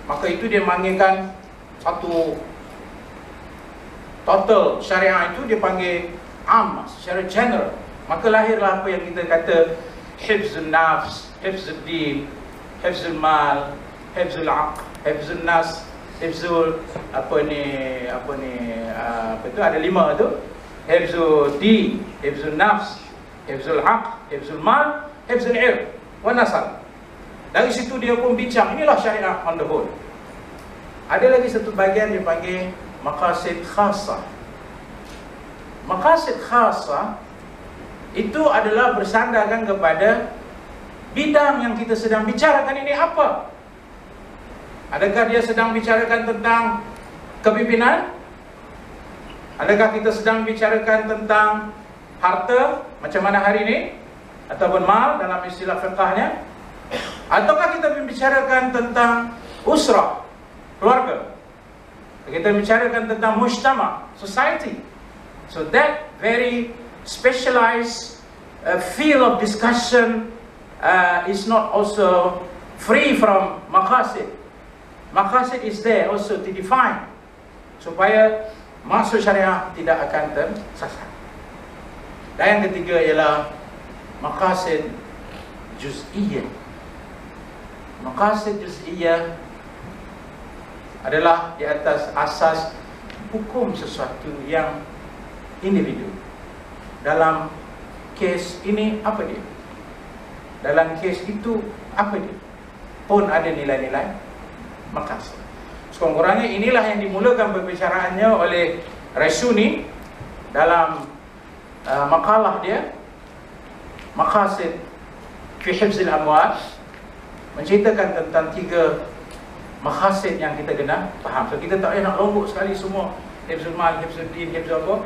Maka itu dia panggilkan satu total. Syariah itu dia panggil am, secara general. Maka lahirlah apa yang kita kata hifzul nafs, hifzul din, hifzul mal, hifzul aql, hifzul nas, hifzul apa itu ada 5 tu. Hifzul din, hifzul nafs, hifzul aql, hifzul mal, hifzul ilm wa nasab. Dari situ dia pun bincang, inilah syariah on the whole. Ada lagi satu bahagian dia panggil maqasid khassah. Maqasid khassah itu adalah bersandarkan kepada bidang yang kita sedang bicarakan ini apa. Adakah dia sedang bicarakan tentang kepimpinan? Adakah kita sedang bicarakan tentang harta macam mana hari ini, ataupun mal dalam istilah fiqahnya? Ataukah kita membicarakan tentang usrah, keluarga? Kita bicarakan tentang mujtama, society. So that very specialized field of discussion is not also free from maqasid. Maqasid is there also to define, supaya maksud syariah tidak akan tersasar. Dan yang ketiga ialah maqasid juz'iyah. Maqasid juz'iyah adalah di atas asas hukum sesuatu yang individu. Dalam kes ini apa dia? Dalam kes itu apa dia? Pun ada nilai-nilai maqasid. Sekurang-kurangnya inilah yang dimulakan perbicaraannya oleh Raisuni dalam makalah dia Maqasid fi Hifzil Amwal, menceritakan tentang 3 maqasid yang kita kena faham. So kita tak payah nak lombok sekali semua Hifzul Mal, Hifzul Din, Hifzul apa.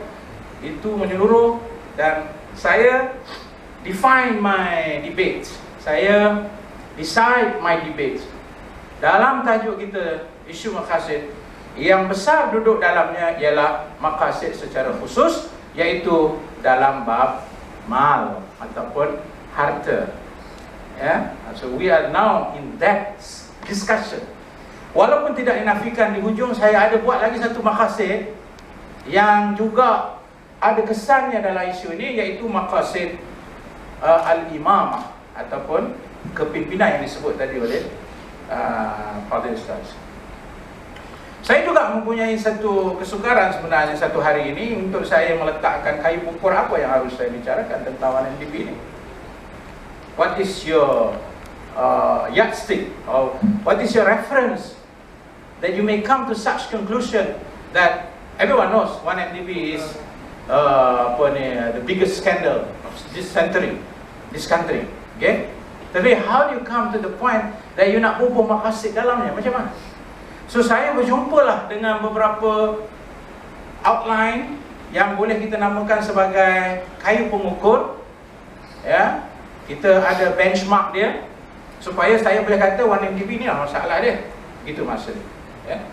Itu menyeluruh. Dan saya define my debate, saya decide my debate dalam tajuk kita isu maqasid. Yang besar duduk dalamnya ialah maqasid secara khusus, iaitu dalam bab mal ataupun harta. So we are now in that discussion. Walaupun tidak dinafikan, di hujung saya ada buat lagi satu maqasid yang juga ada kesannya dalam isu ini, iaitu maqasid al-imamah ataupun kepimpinan yang disebut tadi oleh Fadil Ustaz. Saya juga mempunyai satu kesukaran sebenarnya satu hari ini untuk saya meletakkan kayu ukur apa yang harus saya bicarakan tentang 1MDB ini. What is your yardstick, or what is your reference that you may come to such conclusion that everyone knows 1MDB is the biggest scandal of this century, this country. Okay? Tapi how do you come to the point that you nak bubuh maqasid dalamnya? Macam mana? So saya berjumpalah dengan beberapa outline yang boleh kita namakan sebagai kayu pengukur. Ya, kita ada benchmark dia supaya saya boleh kata 1MDB ni lah masalah dia. Gitu maksudnya. Ya.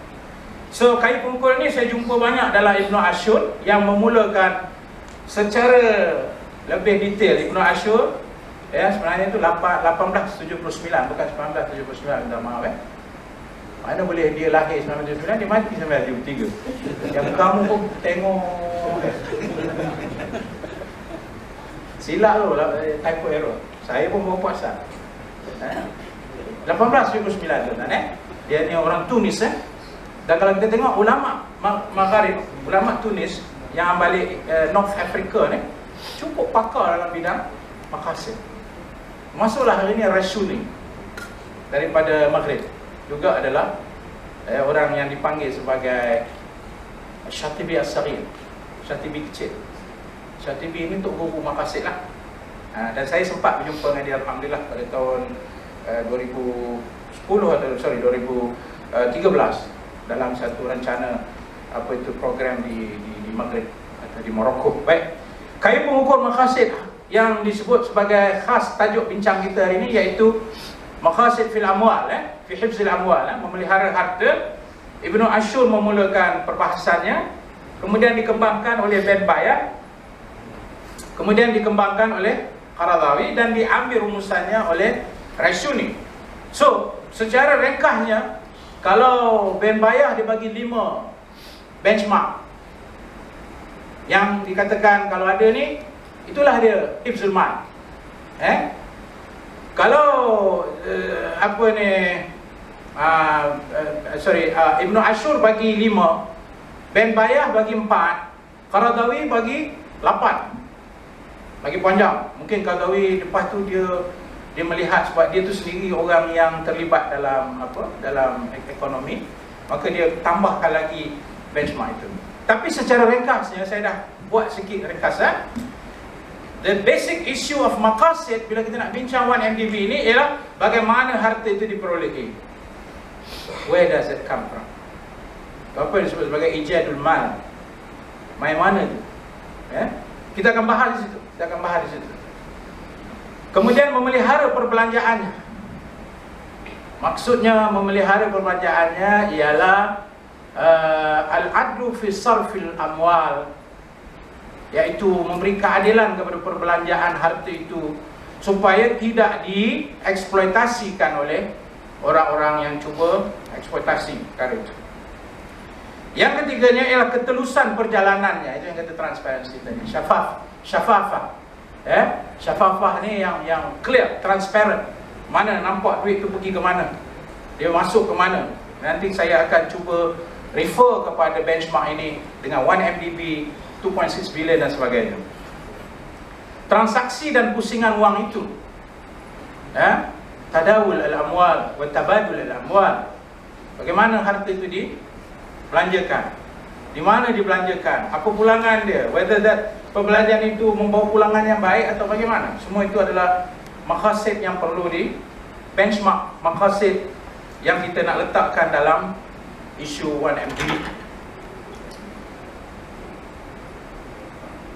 So kayu pengukur ni saya jumpa banyak dalam Ibn Ashur yang memulakan secara lebih detail. Ibn Ashur, ya, sebenarnya itu 1879 bukan 1979, minta maaf. Mana boleh dia lahir 1979, dia mati 1973. Yang kamu pun tengok silap tu, typo error. Saya pun bawa puasa 1879 tu kan, dia ni orang Tunis. Dan kalau kita tengok ulama Maghrib, ulama Tunis yang balik North Africa ni, cukup pakar dalam bidang maqasid. Masuklah hari ini Rashuni daripada Maghrib, juga adalah orang yang dipanggil sebagai Syatibi As-Saghir, Syatibi kecil. Syatibi ini untuk guru maqasid lah. Dan saya sempat berjumpa dengan dia alhamdulillah pada tahun 2013 dalam satu rencana program di Maghrib atau di Morocco. Baik. Kayu pengukur maqasid yang disebut sebagai khas tajuk bincang kita hari ini, iaitu maqasid fil amwal, fi hifzil amwal, memelihara harta. Ibnu Ashur memulakan perbahasannya, kemudian dikembangkan oleh Ben Bayah, kemudian dikembangkan oleh Qaradawi, dan diambil rumusannya oleh Rashuni. So, secara ringkasnya, kalau Ben Bayah dibagi 5 benchmark yang dikatakan kalau ada ni, itulah dia hifzul mal. Kalau Ibnu Ashur bagi 5, Ben Bayah bagi 4, Qaradawi bagi 8. Lagi panjang. Mungkin Qaradawi lepas tu dia melihat sebab dia tu sendiri orang yang terlibat dalam dalam ekonomi, maka dia tambahkan lagi benchmark itu. Tapi secara ringkasnya, saya dah buat sikit ringkasan. The basic issue of maqasid bila kita nak bincang 1MDB ini ialah bagaimana harta itu diperolehi. Where does it come from? Apa yang disebut sebagai ijadul mal. Main mana tu? Kita akan bahas di situ. Kemudian memelihara perbelanjaannya. Maksudnya memelihara perbelanjaannya ialah al-adlu fi sarfil amwal, iaitu memberi keadilan kepada perbelanjaan harta itu supaya tidak dieksploitasikan oleh orang-orang yang cuba eksploitasi perkara itu. Yang ketiganya ialah ketelusan perjalanannya, itu yang kata transparansi tadi, syafafah. Syafafah ni yang clear, transparent. Mana nampak duit tu pergi ke mana, dia masuk ke mana. Nanti saya akan cuba refer kepada benchmark ini dengan 1MDB, 2.6 bilion dan sebagainya. Transaksi dan pusingan wang itu, tadawul al-amwal wa tabadul al-amwal. Bagaimana harta itu dibelanjakan, di mana dibelanjakan, apa pulangan dia, whether that perbelanjaan itu membawa pulangan yang baik atau bagaimana. Semua itu adalah maqasid yang perlu di benchmark, maqasid yang kita nak letakkan dalam isu 1MDB.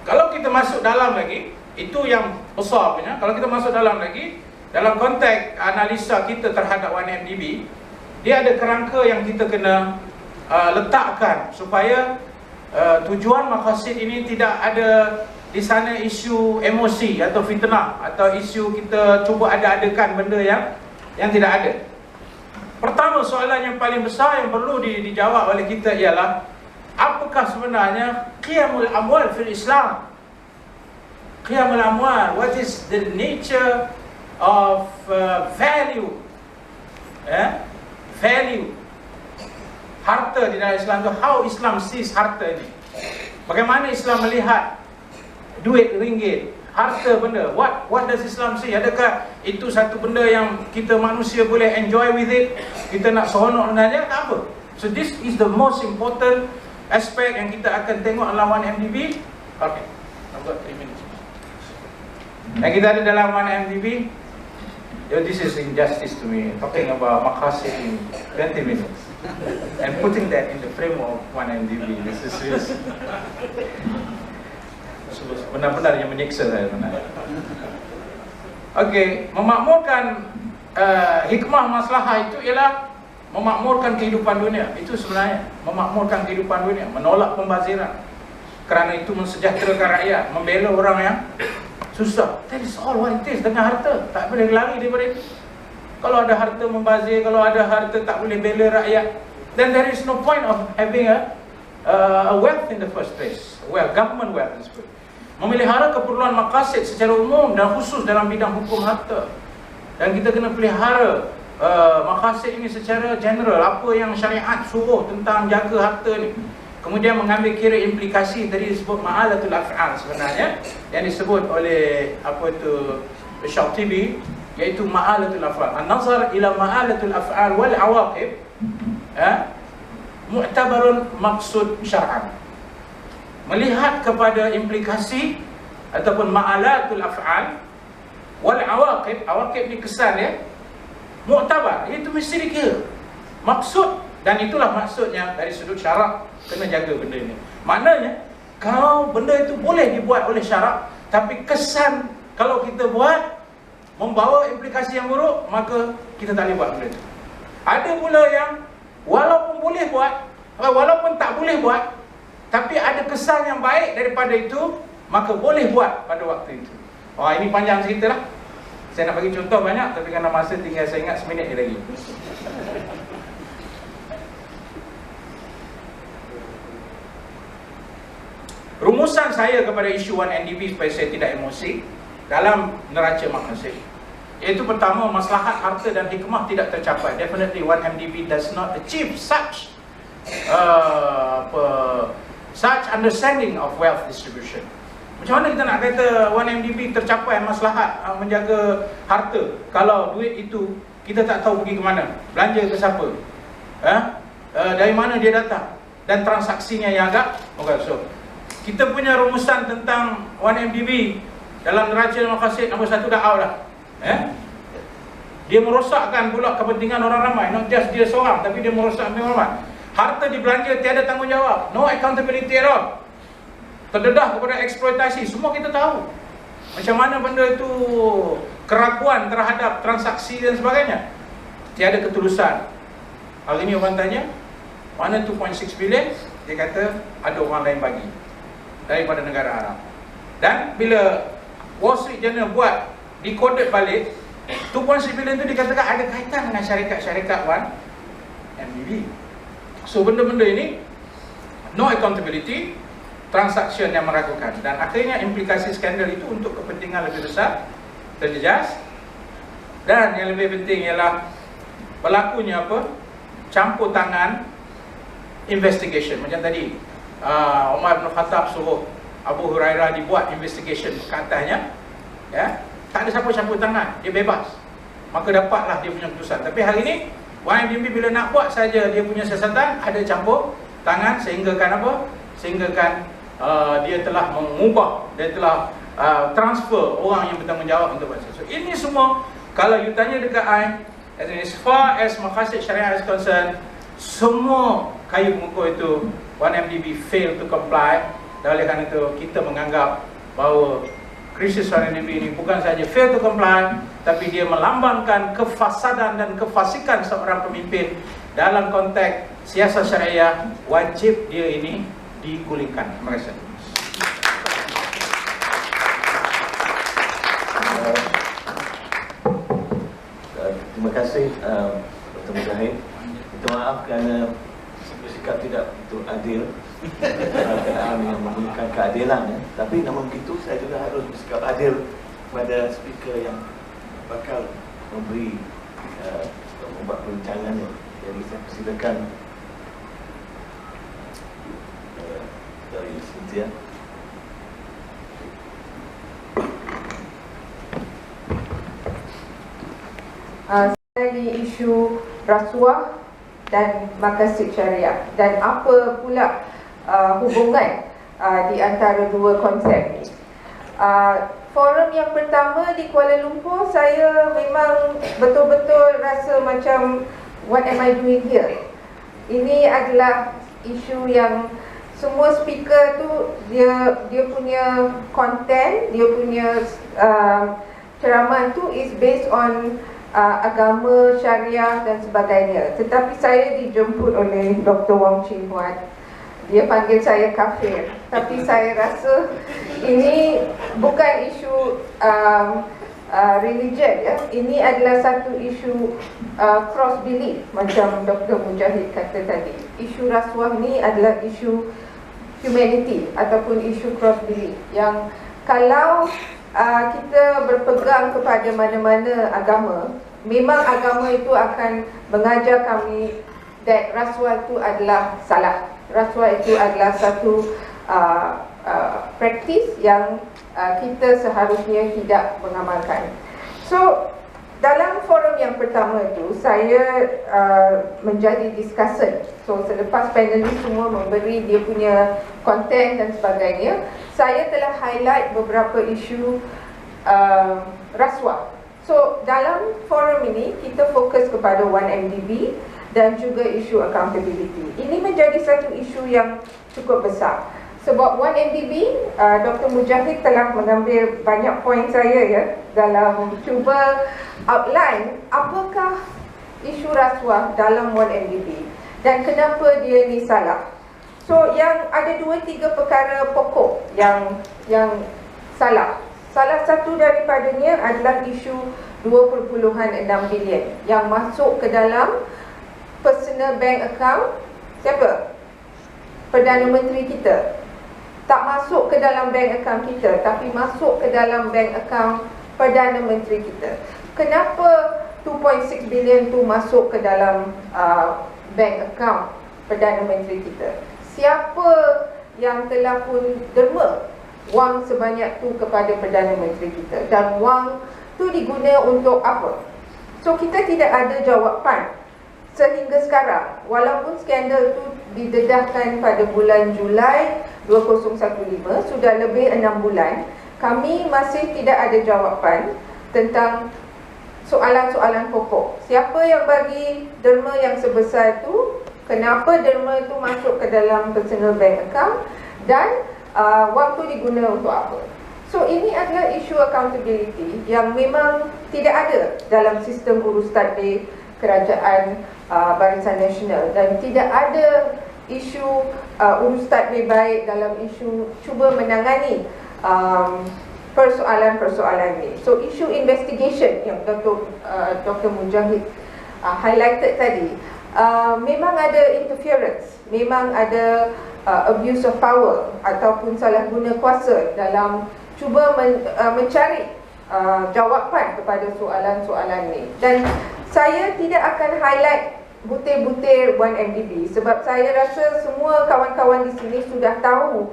Kalau kita masuk dalam lagi, itu yang besar punya. Kalau kita masuk dalam lagi, dalam konteks analisa kita terhadap 1MDB, dia ada kerangka yang kita kena letakkan supaya tujuan maqasid ini tidak ada di sana isu emosi atau fitnah, atau isu kita cuba ada-adakan benda yang tidak ada. Pertama, soalan yang paling besar yang perlu dijawab oleh kita ialah, apakah sebenarnya qiyamul amwal fil Islam? Qiyamul amwal, what is the nature of value? Value harta di dalam Islam tu, how Islam sees harta ini. Bagaimana Islam melihat duit ringgit, harta benda? What does Islam see? Adakah itu satu benda yang kita manusia boleh enjoy with it? Kita nak seronok dengannya? Tak apa. So this is the most important aspect yang kita akan tengok dalam 1MDB. Okay, I've got 3 minutes. Yang kita ada dalam 1MDB, this is injustice to me, talking about maqasid in 20 minutes and putting that in the framework of 1MDB. This is benar-benar yang menyiksa saya. Okey, memakmurkan hikmah maslahah itu ialah memakmurkan kehidupan dunia. Itu sebenarnya memakmurkan kehidupan dunia, menolak pembaziran. Kerana itu mensejahterakan rakyat, membela orang yang susah. That is all what it is. Dengan harta tak boleh lari daripada itu. Kalau ada harta membazir, kalau ada harta tak boleh bela rakyat, then there is no point of having a wealth in the first place. Well, government wealth is good. Memelihara keperluan maqasid secara umum dan khusus dalam bidang hukum harta. Dan kita kena pelihara maqasid ini secara general, apa yang syariat suruh tentang jaga harta ni. Kemudian mengambil kira implikasi tadi disebut ma'alatul af'al sebenarnya, yang disebut oleh Syatibi iaitu ma'alatul af'al. An-nazar ila ma'alatul af'al wal awaqib mu'tabarun maksud syar'an. Melihat kepada implikasi ataupun ma'alatul af'al wal awaqib, awaqib ni kesan ya, mu'tabar, itu mesti dikira maksud, dan itulah maksudnya dari sudut syarak kena jaga benda ni. Maknanya kalau benda itu boleh dibuat oleh syarak, tapi kesan kalau kita buat membawa implikasi yang buruk, maka kita tak boleh buat benda itu. Ada pula yang walaupun boleh buat, walaupun tak boleh buat, tapi ada kesan yang baik daripada itu, maka boleh buat pada waktu itu. Wah, ini panjang cerita lah. Saya nak bagi contoh banyak, tapi kerana masa tinggal saya ingat seminit je lagi. Rumusan saya kepada isu 1MDB supaya saya tidak emosi dalam neraca maqasid, iaitu pertama, maslahat harta dan hikmah tidak tercapai. Definitely 1MDB does not achieve such such understanding of wealth distribution. Macam mana kita nak kata 1MDB tercapai maslahat menjaga harta kalau duit itu kita tak tahu pergi ke mana, belanja ke siapa, dari mana dia datang, dan transaksinya yang agak so kita punya rumusan tentang 1MDB dalam neraca maqasid nombor 1 dah out dah. Dia merosakkan pula kepentingan orang ramai, not just dia seorang, tapi dia merosakkan orang ramai. Harta dibelanja tiada tanggungjawab, no accountability at all, terdedah kepada eksploitasi. Semua kita tahu macam mana benda itu, keraguan terhadap transaksi dan sebagainya, tiada ketulusan. Hari ni orang tanya mana 2.6 bilion, dia kata ada orang lain bagi daripada negara Arab. Dan bila Wall Street Journal buat decoded balik, 2.6 bilion itu dikatakan ada kaitan dengan syarikat-syarikat 1MDB. So benda-benda ini no accountability, transaction yang meragukan, dan akhirnya implikasi skandal itu untuk kepentingan lebih besar terjejas. Dan yang lebih penting ialah berlakunya apa? Campur tangan investigation. Macam tadi Umar bin Khattab suruh Abu Hurairah dibuat investigation ke atasnya, ya, tak ada siapa campur tangan, dia bebas, maka dapatlah dia punya keputusan. Tapi hari ini 1MDB bila nak buat saja dia punya siasatan, ada campur tangan, sehingga kan apa? Sehingga kan dia telah mengubah, dia telah transfer orang yang bertanggungjawab untuk buat sesuatu. Ini semua kalau you tanya dekat as far as maqasid syariah is concerned, semua kayu pengukur itu 1MDB fail to comply. Dan oleh kerana itu kita menganggap bahawa krisis 1MDB ini bukan sahaja fail to comply, tapi dia melambangkan kefasadan dan kefasikan seorang pemimpin. Dalam konteks siasat syariah, wajib dia ini digulingkan. Terima kasih. Terima kasih Dr. Mujahid. Minta maaf kerana sikap tidak begitu adil keadaan yang memerlukan keadilan, ya. Tapi namun begitu saya juga harus bersikap adil kepada speaker yang bakal memberi membuat perbincangannya. Jadi saya persilakan dari Cynthia. Di isu rasuah dan maqasid syariah, dan apa pula hubungan di antara dua konsep ini. Forum yang pertama di Kuala Lumpur, saya memang betul-betul rasa macam what am I doing here? Ini adalah isu yang semua speaker tu dia punya konten, dia punya ceramah tu is based on agama, syariah dan sebagainya. Tetapi saya dijemput oleh Dr. Wong Chin Huat. Dia panggil saya kafir. Tapi saya rasa ini bukan isu religion, ya. Ini adalah satu isu cross belief, macam Dr. Mujahid kata tadi. Isu rasuah ni adalah isu humanity ataupun isu cross belief, yang kalau kita berpegang kepada mana-mana agama, memang agama itu akan mengajar kami that rasuah itu adalah salah. Rasuah itu adalah satu praktis yang kita seharusnya tidak mengamalkan. So dalam forum yang pertama itu saya menjadi discussant. So selepas panelis semua memberi dia punya konten dan sebagainya, saya telah highlight beberapa isu rasuah. So dalam forum ini kita fokus kepada 1MDB dan juga isu accountability. Ini menjadi satu isu yang cukup besar. Sebab 1MDB, Dr. Mujahid telah mengambil banyak poin saya ya dalam cuba outline apakah isu rasuah dalam 1MDB dan kenapa dia ni salah. So yang ada 2-3 perkara pokok yang salah. Salah satu daripadanya adalah isu 2.6 bilion yang masuk ke dalam personal bank account siapa? Perdana Menteri kita. Tak masuk ke dalam bank account kita, tapi masuk ke dalam bank account Perdana Menteri kita. Kenapa 2.6 bilion tu masuk ke dalam bank account Perdana Menteri kita? Siapa yang telah pun derma wang sebanyak tu kepada Perdana Menteri kita? Dan wang tu diguna untuk apa? So kita tidak ada jawapan sehingga sekarang. Walaupun skandal tu didedahkan pada bulan Julai 2015, sudah lebih 6 bulan, kami masih tidak ada jawapan tentang soalan-soalan pokok. Siapa yang bagi derma yang sebesar itu? Kenapa derma itu masuk ke dalam personal bank account? Dan wang tu diguna untuk apa? So ini adalah isu accountability yang memang tidak ada dalam sistem urus tadbir kerajaan Barisan Nasional, dan tidak ada isu urus tadbir baik dalam isu cuba menangani persoalan-persoalan ini. So isu investigation yang Dr. Mujahid highlighted tadi, memang ada interference, memang ada abuse of power ataupun salah guna kuasa dalam cuba mencari jawapan kepada soalan-soalan ini. Dan saya tidak akan highlight butir-butir 1MDB sebab saya rasa semua kawan-kawan di sini sudah tahu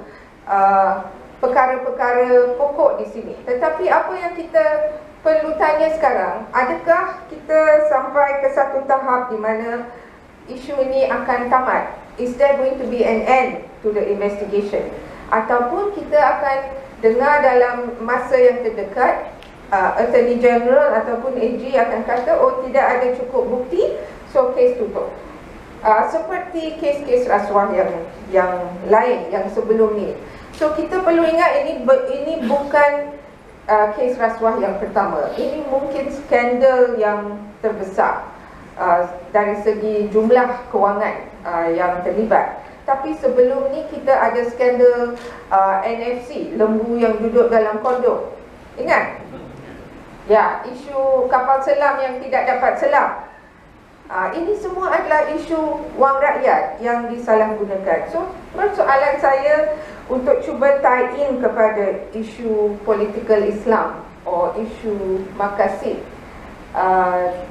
perkara-perkara pokok di sini. Tetapi apa yang kita perlu tanya sekarang, adakah kita sampai ke satu tahap di mana isu ini akan tamat? Is there going to be an end to the investigation? Ataupun kita akan dengar dalam masa yang terdekat Attorney General ataupun AG akan kata, oh tidak ada cukup bukti, so kes tutup. Seperti kes-kes rasuah yang lain yang sebelum ni. So kita perlu ingat ini bukan kes rasuah yang pertama. Ini mungkin skandal yang terbesar dari segi jumlah kewangan yang terlibat. Tapi sebelum ni kita ada skandal NFC, lembu yang duduk dalam kondo. Ingat? Ya, isu kapal selam yang tidak dapat selam. Ini semua adalah isu wang rakyat yang disalahgunakan. So, persoalan saya untuk cuba tie in kepada isu political Islam or isu maqasid.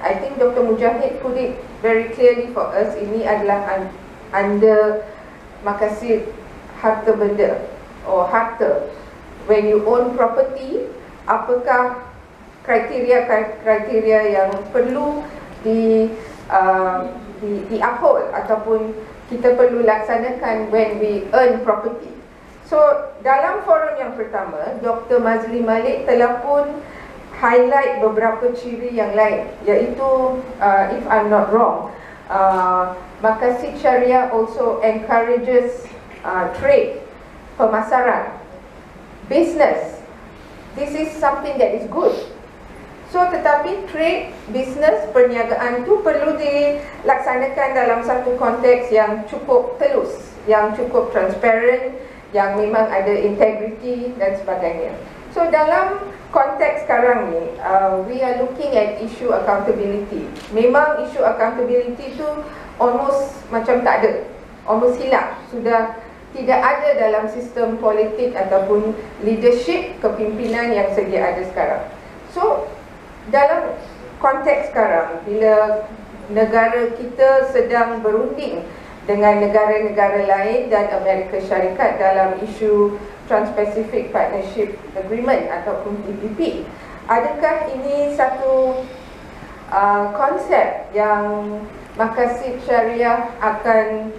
I think Dr. Mujahid put it very clearly for us. Ini adalah under maqasid harta benda or harta. When you own property, apakah kriteria yang perlu di-uphold ataupun kita perlu laksanakan when we earn property. So dalam forum yang pertama, Dr. Mazli Malik telah pun highlight beberapa ciri yang lain, iaitu if I'm not wrong, maqasid syariah also encourages trade, pemasaran, business. This is something that is good. So tetapi trade, business, perniagaan tu perlu dilaksanakan dalam satu konteks yang cukup telus, yang cukup transparent, yang memang ada integrity dan sebagainya. So dalam konteks sekarang ni, we are looking at issue accountability. Memang issue accountability tu almost macam tak ada, almost hilang, sudah tidak ada dalam sistem politik ataupun leadership kepimpinan yang sedia ada sekarang. So dalam konteks sekarang, bila negara kita sedang berunding dengan negara-negara lain dan Amerika Syarikat dalam isu Trans-Pacific Partnership Agreement ataupun TPP, adakah ini satu konsep yang maqasid syariah akan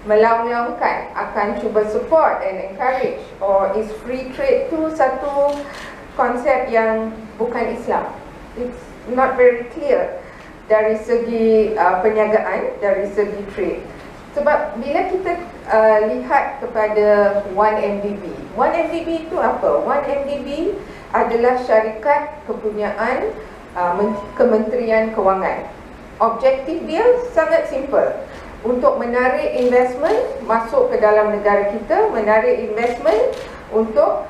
melaung-laungkan, akan cuba support and encourage, or is free trade tu satu konsep yang bukan Islam. It's not very clear dari segi perniagaan, dari segi trade. Sebab bila kita lihat kepada 1MDB, 1MDB itu apa? 1MDB adalah syarikat kepunyaan Kementerian Kewangan. Objektif dia sangat simple, untuk menarik investment masuk ke dalam negara kita, menarik investment untuk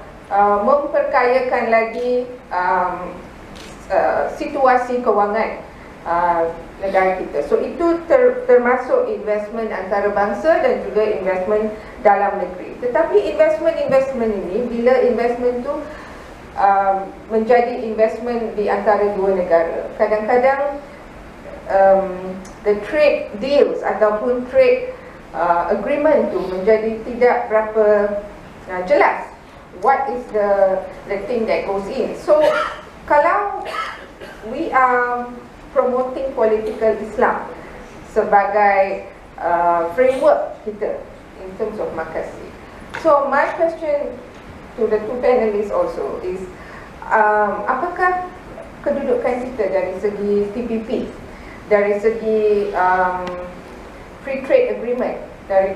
memperkayakan lagi situasi kewangan negara kita. So itu termasuk investment antarabangsa dan juga investment dalam negeri. Tetapi investment ini, bila investment tu menjadi investment di antara dua negara, kadang-kadang the trade deals ataupun trade agreement tu menjadi tidak berapa jelas. What is the thing that goes in? So kalau we are promoting political Islam sebagai framework kita in terms of maqasid. So my question to the two panelists also is, apakah kedudukan kita dari segi TPP, dari segi free trade agreement,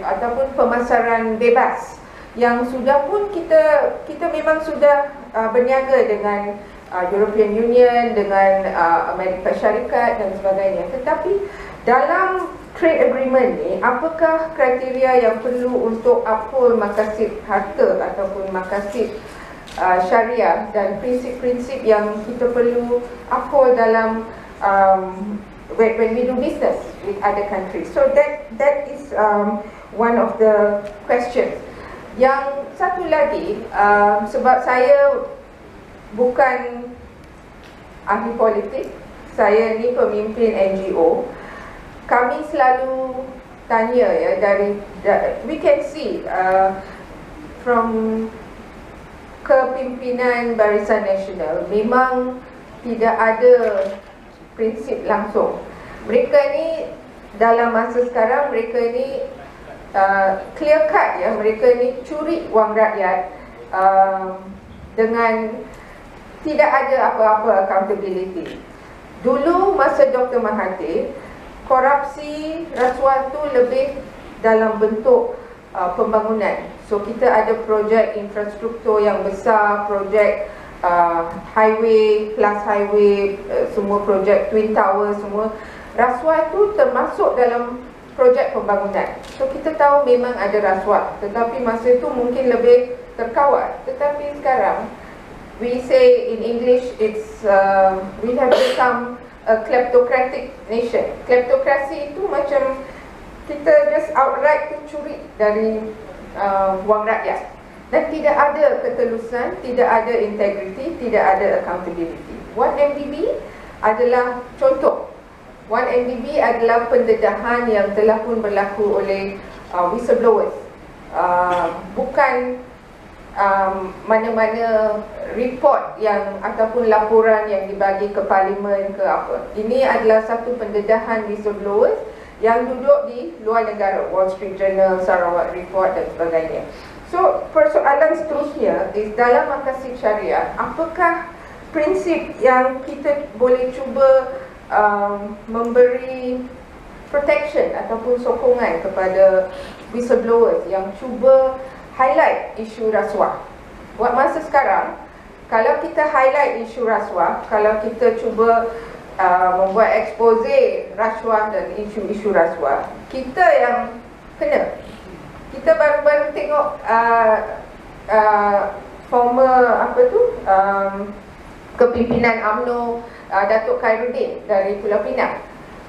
ataupun pemasaran bebas yang sudah pun kita memang sudah berniaga dengan European Union, dengan Amerika Syarikat dan sebagainya. Tetapi dalam trade agreement ni, apakah kriteria yang perlu untuk uphold maqasid harta ataupun maqasid syariah, dan prinsip-prinsip yang kita perlu uphold dalam when we do business with other countries. So that is one of the questions. Yang satu lagi, sebab saya bukan ahli politik, saya ni pemimpin NGO, kami selalu tanya ya, we can see from kepimpinan Barisan Nasional memang tidak ada prinsip langsung. Mereka ni dalam masa sekarang, mereka ni clear cut ya, mereka ni curi wang rakyat dengan tidak ada apa-apa accountability. Dulu masa Dr. Mahathir, korupsi rasuah tu lebih dalam bentuk pembangunan. So kita ada projek infrastruktur yang besar, projek highway, plus highway, semua projek Twin Tower, semua rasuah tu termasuk dalam projek pembangunan. So kita tahu memang ada rasuah, tetapi masa itu mungkin lebih terkawal. Tetapi sekarang, we say in English, it's we have become a kleptocratic nation. Kleptokrasi itu macam kita just outright tu curi dari wang rakyat, dan tidak ada ketelusan, tidak ada integrity, tidak ada accountability. 1MDB adalah contoh. 1MDB adalah pendedahan yang telah pun berlaku oleh whistleblowers. Bukan mana-mana report yang ataupun laporan yang dibagi ke parlimen ke apa. Ini adalah satu pendedahan whistleblowers yang duduk di luar negara, Wall Street Journal, Sarawak Report dan sebagainya. So persoalan seterusnya is, dalam maqasid syariah, apakah prinsip yang kita boleh cuba memberi protection ataupun sokongan kepada whistleblowers yang cuba highlight isu rasuah. Buat masa sekarang, kalau kita highlight isu rasuah, kalau kita cuba membuat expose rasuah dan isu-isu rasuah, kita yang kena. Kita baru-baru tengok former kepimpinan UMNO, Datuk Khairuddin dari Pulau Pinang.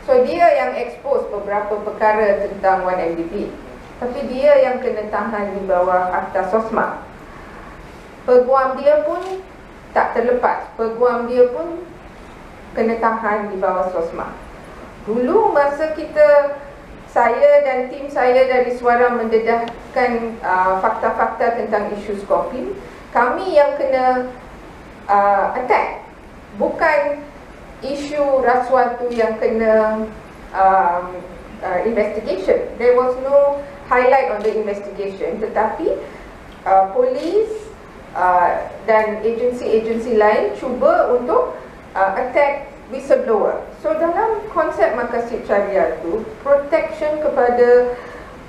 So dia yang expose beberapa perkara tentang 1MDB, tapi dia yang kena tahan di bawah Akta Sosma. Peguam dia pun tak terlepas, peguam dia pun kena tahan di bawah Sosma. Dulu masa saya dan tim saya dari Suara mendedahkan fakta-fakta tentang isu Skopin, kami yang kena attack, bukan isu rasuah tu yang kena investigation. There was no highlight on the investigation, tetapi polis dan agensi-agensi lain cuba untuk attack whistleblower. So dalam konsep maqasid syariah tu, protection kepada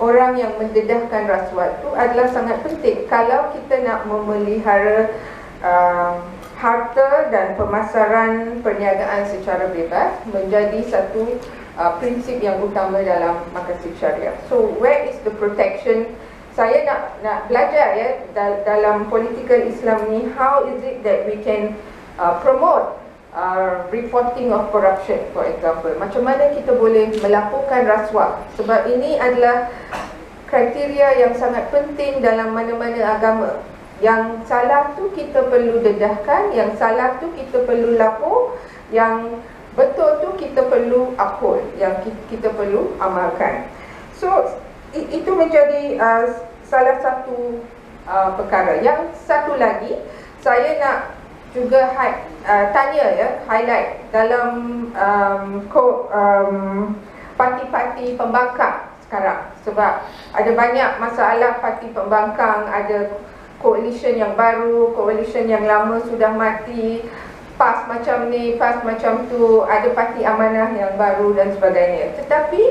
orang yang mendedahkan rasuah tu adalah sangat penting kalau kita nak memelihara harta dan pemasaran perniagaan secara bebas menjadi satu prinsip yang utama dalam maqasid syariah. So where is the protection? Saya nak belajar ya dalam political Islam ni, how is it that we can promote reporting of corruption, for example. Macam mana kita boleh melaporkan rasuah, sebab ini adalah kriteria yang sangat penting dalam mana-mana agama. Yang salah tu kita perlu dedahkan, yang salah tu kita perlu lapor, yang betul tu kita perlu uphold, yang kita perlu amalkan. So itu menjadi salah satu perkara. Yang satu lagi saya nak juga tanya ya, highlight dalam parti-parti pembangkang sekarang, sebab ada banyak masalah parti pembangkang, ada coalition yang baru, coalition yang lama sudah mati, PAS macam ni, PAS macam tu, ada parti amanah yang baru dan sebagainya. Tetapi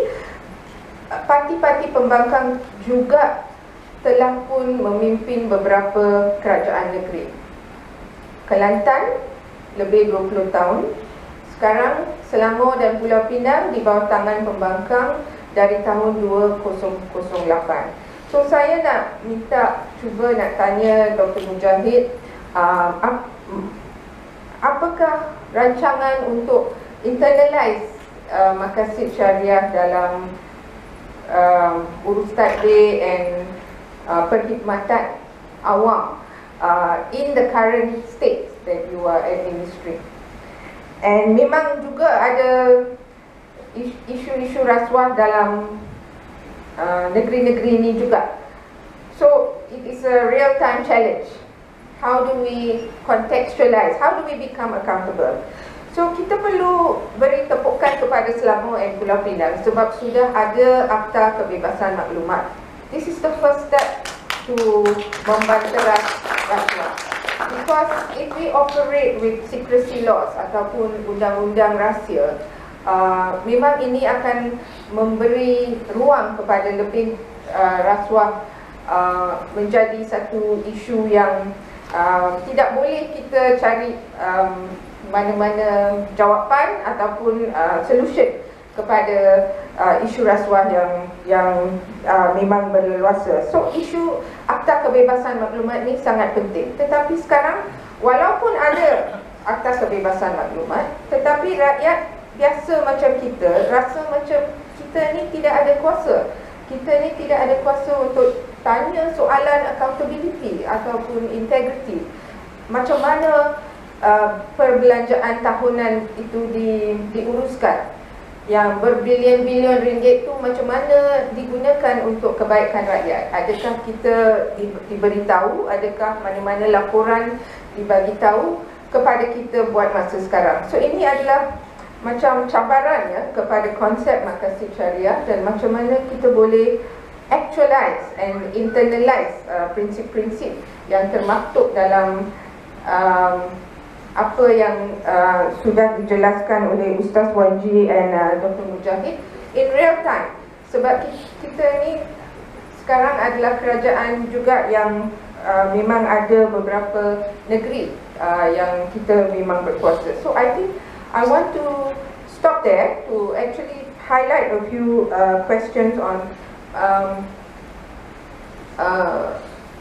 parti-parti pembangkang juga telah pun memimpin beberapa kerajaan negeri. Kelantan lebih 20 tahun. Sekarang Selangor dan Pulau Pinang di bawah tangan pembangkang dari tahun 2008. So saya nak cuba nak tanya Dr. Mujahid, apakah rancangan untuk internalize maqasid syariah dalam urus tadbir and perkhidmatan awam in the current state that you are administering. And memang juga ada isu-isu rasuah dalam negeri-negeri ini juga. So it is a real-time challenge. How do we contextualize? How do we become accountable? So kita perlu beri tepukan kepada Selangor dan Pulau Pinang sebab sudah ada Akta Kebebasan Maklumat. This is the first step to membanteras rasuah. Because if we operate with secrecy laws ataupun undang-undang rahsia, memang ini akan memberi ruang kepada lebih rasuah menjadi satu isu yang tidak boleh kita cari mana-mana jawapan ataupun solution kepada isu rasuah yang memang berleluasa. So isu Akta Kebebasan Maklumat ni sangat penting. Tetapi sekarang walaupun ada Akta Kebebasan Maklumat, tetapi rakyat biasa macam kita rasa macam kita ni tidak ada kuasa. Kita ni tidak ada kuasa untuk tanya soalan accountability ataupun integrity. Macam mana perbelanjaan tahunan itu diuruskan, yang berbilion-bilion ringgit tu macam mana digunakan untuk kebaikan rakyat. Adakah kita diberitahu, adakah mana-mana laporan dibagi tahu kepada kita buat masa sekarang. So ini adalah macam cabaran ya kepada konsep maqasid syariah dan macam mana kita boleh actualize and internalize prinsip-prinsip yang termaktub dalam apa yang sudah dijelaskan oleh Ustaz Wanji dan Dr. Mujahid in real time. Sebab kita ni sekarang adalah kerajaan juga yang memang ada beberapa negeri yang kita memang berkuasa. So I think I want to stop there to actually highlight a few questions on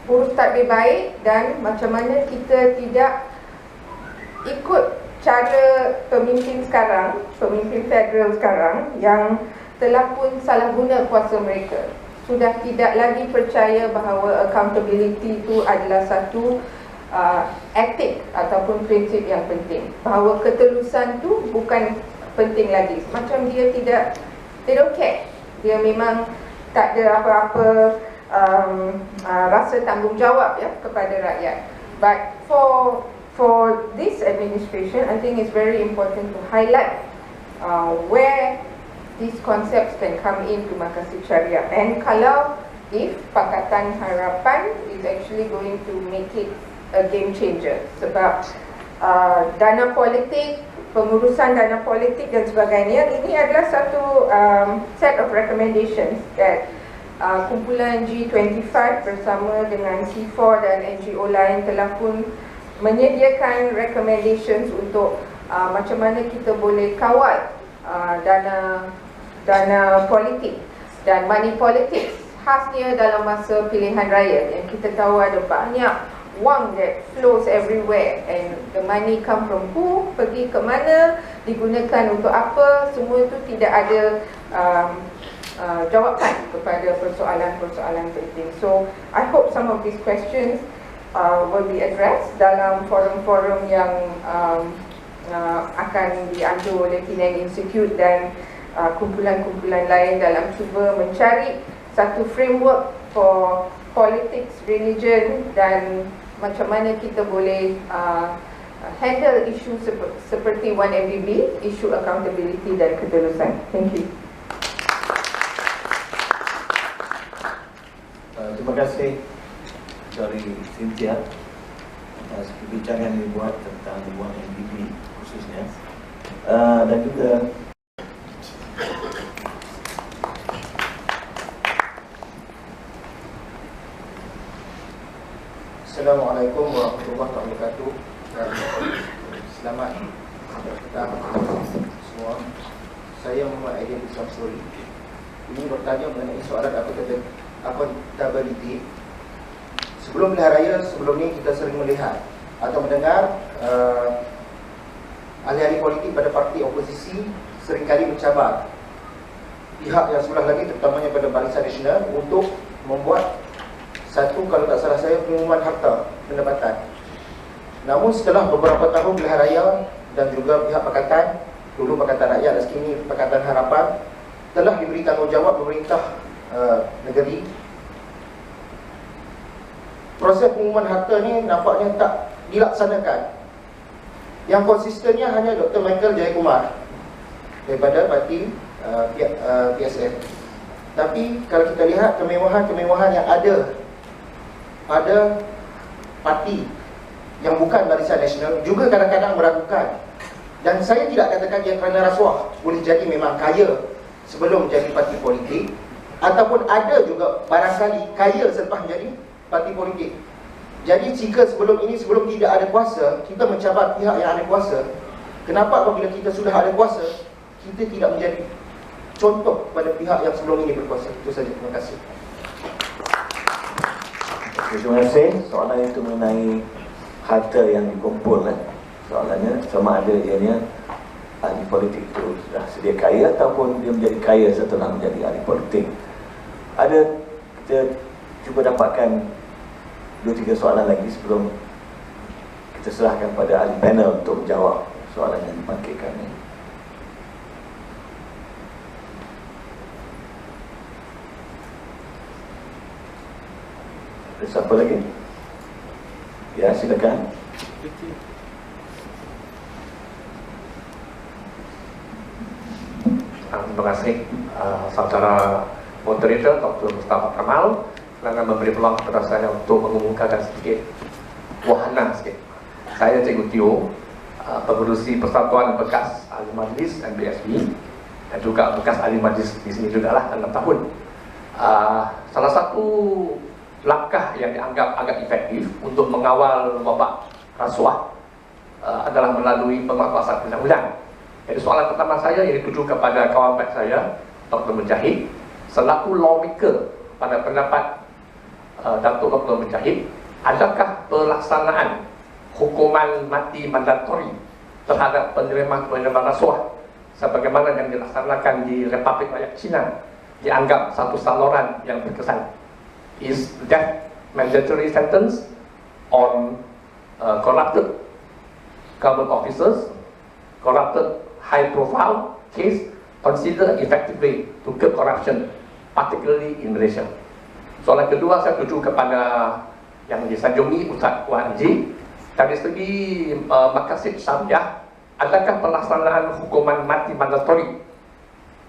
urus tadbir baik dan macam mana kita tidak ikut cara pemimpin sekarang, pemimpin federal sekarang yang telah pun salah guna kuasa mereka. Sudah tidak lagi percaya bahawa accountability itu adalah satu etik ataupun prinsip yang penting. Bahawa ketulusan tu bukan penting lagi. Macam dia tidak, they don't care. Dia memang tak ada apa-apa rasa tanggungjawab ya kepada rakyat. But for for this administration, I think it's very important to highlight where these concepts can come into Maqasid Syariah, and kalau if Pakatan Harapan is actually going to make it a game changer, sebab dana politik, pengurusan dana politik dan sebagainya, ini adalah satu set of recommendations that kumpulan G25 bersama dengan C4 dan NGO lain telah pun menyediakan recommendations untuk macam mana kita boleh kawal dana politik dan money politics, khasnya dalam masa pilihan raya yang kita tahu ada banyak wang that flows everywhere, and the money come from who, pergi ke mana, digunakan untuk apa, semua itu tidak ada jawapan kepada persoalan-persoalan penting. So I hope some of these questions will be addressed dalam forum-forum yang akan diambil oleh Penang Institute dan kumpulan-kumpulan lain dalam cuba mencari satu framework for politics, religion, dan macam mana kita boleh handle isu seperti 1MDB, isu accountability dan ketulusan. Thank you. Terima kasih dari Cynthia atas perbincangan yang dibuat tentang 1MDB khususnya, dan juga Assalamualaikum warahmatullahi wabarakatuh, dan selamat petang semua. Saya Muhammad Aidil Samsuri. Ini bertanya mengenai soalan accountability. Sebelum pilihan raya, sebelum ni kita sering melihat atau mendengar ahli-ahli politik pada parti oposisi seringkali mencabar pihak yang sebelah lagi, terutamanya pada Barisan Nasional, untuk membuat satu, kalau tak salah saya, pengumuman harta pendapatan. Namun setelah beberapa tahun pilihan raya dan juga pihak Pakatan, dulu Pakatan Rakyat dan sekini Pakatan Harapan, telah diberi tanggungjawab pemerintah negeri, proses pengumuman harta ni nampaknya tak dilaksanakan. Yang konsistennya hanya Dr. Michael Jayakumar daripada parti PSN. Tapi kalau kita lihat kemewahan-kemewahan yang ada pada parti yang bukan Barisan Nasional juga kadang-kadang meragukan. Dan saya tidak katakan dia kerana rasuah, boleh jadi memang kaya sebelum menjadi parti politik, ataupun ada juga barangkali kaya selepas menjadi parti politik. Jadi jika sebelum tidak ada kuasa, kita mencabar pihak yang ada kuasa, kenapa apabila kita sudah ada kuasa, kita tidak menjadi contoh pada pihak yang sebelum ini berkuasa? Itu saja, terima kasih. terima kasih. Soalan itu mengenai harta yang dikumpul. Soalannya sama ada ianya ahli politik itu sudah sedia kaya ataupun dia menjadi kaya setelah menjadi ahli politik. Ada, kita cuba dapatkan 2-3 soalan lagi sebelum kita serahkan pada ahli panel untuk menjawab soalan yang dibangkitkan ini. Ada siapa lagi? Ya, silakan. Terima kasih saudara moderator Dr. Mustafa Kamal kerana memberi peluang kepada saya untuk mengumumkan sedikit wahana sikit. Saya Cikgu Tio, pengurusi Persatuan Bekas Ahli Majlis MBSB dan juga bekas Ahli Majlis di sini juga lah 6 tahun. Salah satu langkah yang dianggap agak efektif untuk mengawal wabak rasuah adalah melalui penguatkuasaan undang-undang. Jadi soalan pertama saya yang dituju kepada kawan baik saya, Dr. Mujahid, selaku lawmaker pada pendapat Datuk Dr. Mujahid, adakah pelaksanaan hukuman mati mandatori terhadap penerima rasuah sebagaimana yang dilaksanakan di Republik Rakyat Cina dianggap satu saluran yang berkesan? Is death mandatory sentence on corrupted government officers, corrupted high-profile case considered effective way to curb corruption, particularly in Malaysia? Soalan kedua saya tuju kepada yang disanjungi Ustaz Wan Haji dari segi maqasid syariah, adakah pelaksanaan hukuman mati mandatori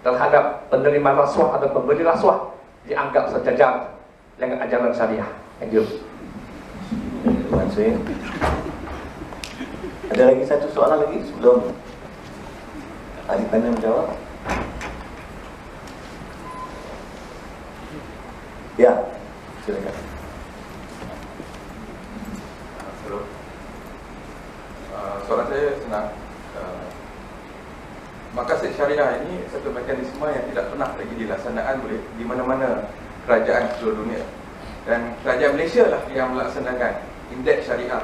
terhadap penerima rasuah atau pemberi rasuah dianggap sejajar dengan ajaran syariah? Thank you. Terima kasih. Ada lagi satu soalan lagi sebelum ahli panel menjawab? Ya, silakan. Hello. Soalan saya senang. Maqasid syariah ini satu mekanisme yang tidak pernah lagi dilaksanakan oleh di mana-mana kerajaan seluruh dunia. Dan kerajaan Malaysia lah yang melaksanakan indeks syariah.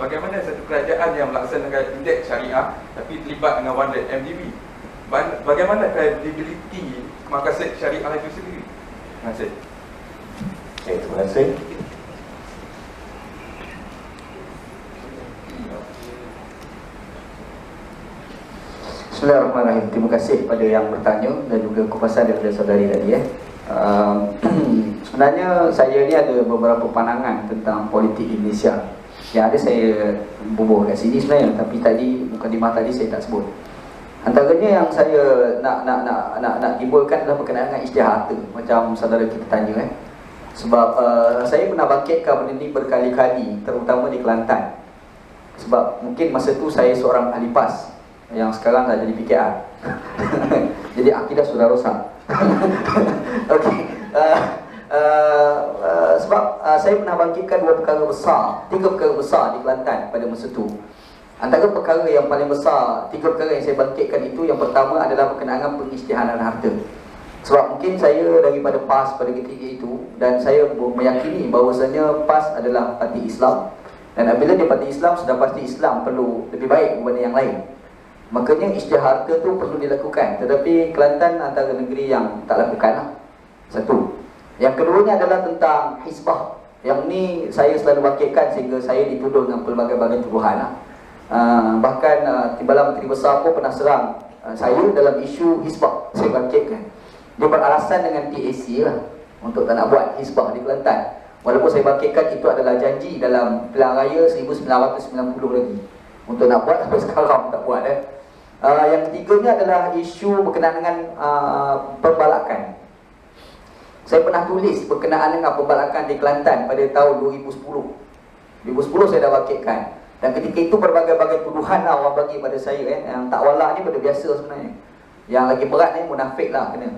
Bagaimana satu kerajaan yang melaksanakan indeks syariah tapi terlibat dengan One Rate MDB? Bagaimana credibility maqasid syariah itu sendiri? Terima kasih. Okay, terima kasih. Bismillahirrahmanirrahim. Terima kasih kepada yang bertanya dan juga kupasan daripada saudari tadi. Sebenarnya saya ni ada beberapa pandangan tentang politik Indonesia. Yang ada saya bubuh kat sini sebenarnya, tapi tadi mukadimah tadi saya tak sebut. Antaranya yang saya nak timbulkan adalah berkenaan dengan isytihad harta, macam saudara kita tanya. Sebab saya pernah bangkitkan benda ni berkali-kali, terutama di Kelantan. Sebab mungkin masa tu saya seorang ahli PAS yang sekarang dah jadi PKR. Jadi akidah sudah rosak. Okey. Sebab saya pernah bangkitkan tiga perkara besar di Kelantan pada masa tu. Antara perkara yang paling besar, tiga perkara yang saya bangkitkan itu, yang pertama adalah berkenaan dengan pengisytihadan harta. Sebab mungkin saya daripada PAS pada ketika itu, dan saya meyakini bahawasanya PAS adalah parti Islam, dan apabila dia parti Islam, sudah pasti Islam perlu lebih baik daripada yang lain. Makanya isytihad harta tu perlu dilakukan. Tetapi Kelantan antara negeri yang tak lakukanlah. Satu. Yang keduanya adalah tentang hizbah. Yang ni saya selalu bangkitkan sehingga saya dituduh dengan pelbagai-bagai tuduhan. Bahkan Timbalan Menteri Besar pun pernah serang saya dalam isu hizbah. Saya bangkitkan. Dia beralasan dengan PAC lah untuk tak nak buat hizbah di Kelantan. Walaupun saya bangkitkan itu adalah janji dalam Pilihan Raya 1990 lagi untuk nak buat, tapi sekarang tak buat. Yang ketiganya adalah isu berkenaan dengan pembalakan. Saya pernah tulis berkenaan dengan pembalakan di Kelantan pada tahun 2010. 2010 saya dah bangkitkan. Dan ketika itu berbagai-bagai tuduhan lah orang bagi pada saya. Yang tak walak ni benda biasa sebenarnya. Yang lagi berat ni munafik lah kena.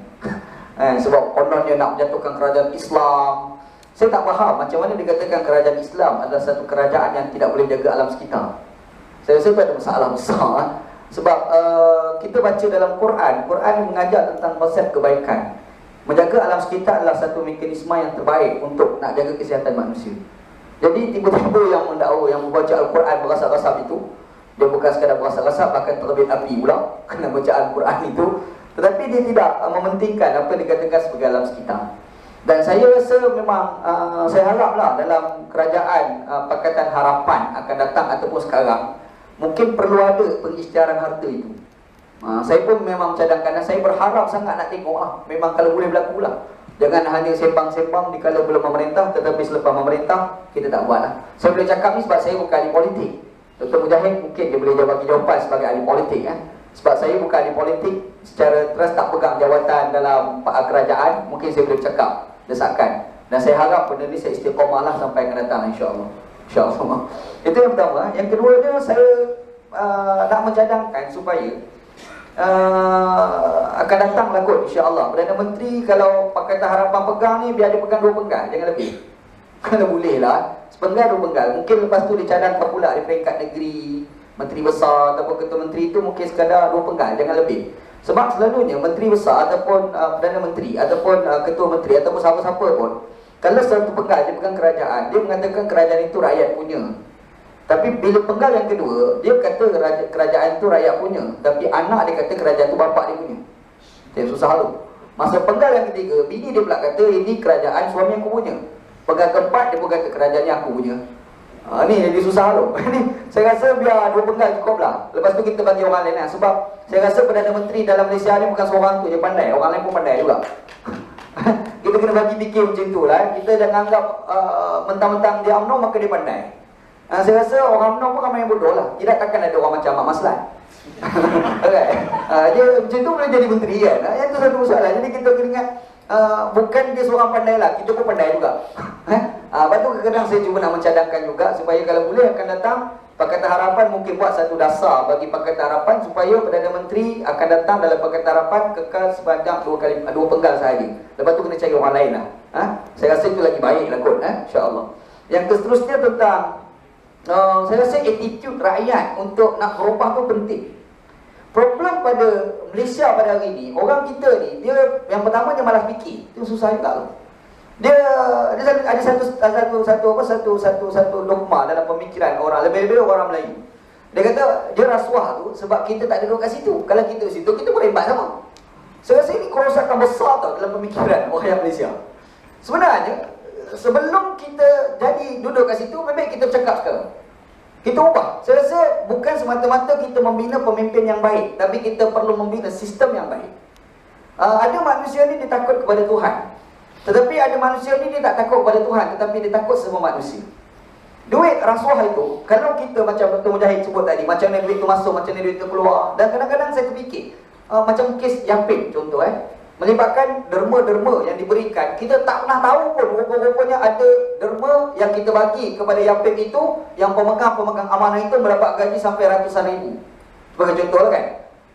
Sebab kononnya nak menjatuhkan kerajaan Islam. Saya tak faham macam mana dikatakan kerajaan Islam adalah satu kerajaan yang tidak boleh jaga alam sekitar. Saya rasa itu ada masalah besar. Sebab kita baca dalam Quran mengajar tentang konsep kebaikan. Menjaga alam sekitar adalah satu mekanisme yang terbaik untuk nak jaga kesihatan manusia. Jadi tiba-tiba yang mendakwa, yang membaca Al-Quran berasap-rasap itu, dia bukan sekadar berasap-rasap, bahkan terbit api pula kena baca Al-Quran itu. Tetapi dia tidak mementingkan apa yang dikatakan sebagai alam sekitar. Dan saya rasa memang saya haraplah dalam kerajaan Pakatan Harapan akan datang ataupun sekarang, mungkin perlu ada pengisytiharan harta itu. Saya pun memang cadangkan dan saya berharap sangat nak tengok memang kalau boleh berlaku lah. Jangan hanya sembang-sembang di kala belum memerintah, tetapi selepas memerintah kita tak buat lah. Saya boleh cakap ni sebab saya bukan ahli politik. Dr. Mujahid mungkin dia boleh bagi jawapan sebagai ahli politik Sebab saya bukan ahli politik, secara terus tak pegang jawatan dalam kerajaan, mungkin saya boleh cakap desakan. Dan saya harap benda ni saya istiqamah lah sampai akan datang, insya-Allah. InsyaAllah. Itu yang pertama. Yang keduanya saya nak mencadangkan supaya akan datang lah kot, insya-Allah. Perdana Menteri kalau Pakatan Harapan pegang ni, biar dia pegang 2 penggal, jangan lebih. Kalau boleh lah, sepenggal 2 penggal. Mungkin lepas tu dicadangkan pula di peringkat negeri, Menteri Besar ataupun Ketua Menteri itu mungkin sekadar 2 penggal, jangan lebih. Sebab selalunya Menteri Besar ataupun Perdana Menteri ataupun Ketua Menteri ataupun siapa-siapa pun, kalau satu penggal dia pegang kerajaan, dia mengatakan kerajaan itu rakyat punya. Tapi bila penggal yang kedua, dia kata kerajaan itu rakyat punya, tapi anak dia kata kerajaan itu bapak dia punya. Dia susah tu. Masa penggal yang ketiga, bini dia pula kata ini kerajaan suami aku punya. Penggal keempat dia pun kata kerajaan ni aku punya. Ni jadi susah tu. Saya rasa biar 2 penggal cukup lah. Lepas tu kita bagi orang lain Sebab saya rasa Perdana Menteri dalam Malaysia ni bukan seorang tu je pandai, orang lain pun pandai juga. Kita kena bagi fikir macam tu lah. Kita jangan anggap mentang-mentang dia UMNO maka dia pandai. Saya rasa orang menang pun ramai yang bodoh lah. Tidak takkan ada orang macam Ahmad Maslan. Okay. Dia macam tu boleh jadi menteri kan. Yang tu satu soalan. Jadi kita kena ingat bukan dia seorang pandai lah, kita pun pandai juga. Lepas tu kadang-kadang saya cuba nak mencadangkan juga supaya kalau boleh akan datang Pakatan Harapan mungkin buat satu dasar bagi Pakatan Harapan supaya Perdana Menteri akan datang dalam Pakatan Harapan kekal sepanjang 2 penggal sahaja. Lepas tu kena cari orang lain lah. Saya rasa itu lagi baik lah kot, insya-Allah. Yang seterusnya tentang saya rasa attitude rakyat untuk nak berubah tu penting. Problem pada Malaysia pada hari ni, orang kita ni, dia yang pertama dia malas fikir. Itu susah juga loh. Dia ada satu dogma dalam pemikiran orang, lebih-lebih orang Melayu. Dia kata dia rasuah tu sebab kita tak duduk kat situ. Kalau kita di situ, kita boleh rembat sama. Saya rasa ini kerosakan besar tau dalam pemikiran orang Malaysia. Sebenarnya sebelum kita jadi duduk kat situ, memang kita bercakap sekarang. Kita ubah. Saya rasa bukan semata-mata kita membina pemimpin yang baik, tapi kita perlu membina sistem yang baik. Ada manusia ni dia takut kepada Tuhan, tetapi ada manusia ni dia tak takut kepada Tuhan, tetapi dia takut semua manusia. Duit rasuah itu, kalau kita macam Dr. Mujahid sebut tadi, macam mana duit tu masuk, macam mana duit tu keluar. Dan kadang-kadang saya terfikir, macam kes Yapin contoh melibatkan derma-derma yang diberikan. Kita tak pernah tahu pun rupa-rupanya ada derma yang kita bagi kepada Yapin itu, yang pemegang-pemegang amanah itu mendapat gaji sampai ratusan ribu. Sebagai contoh kan.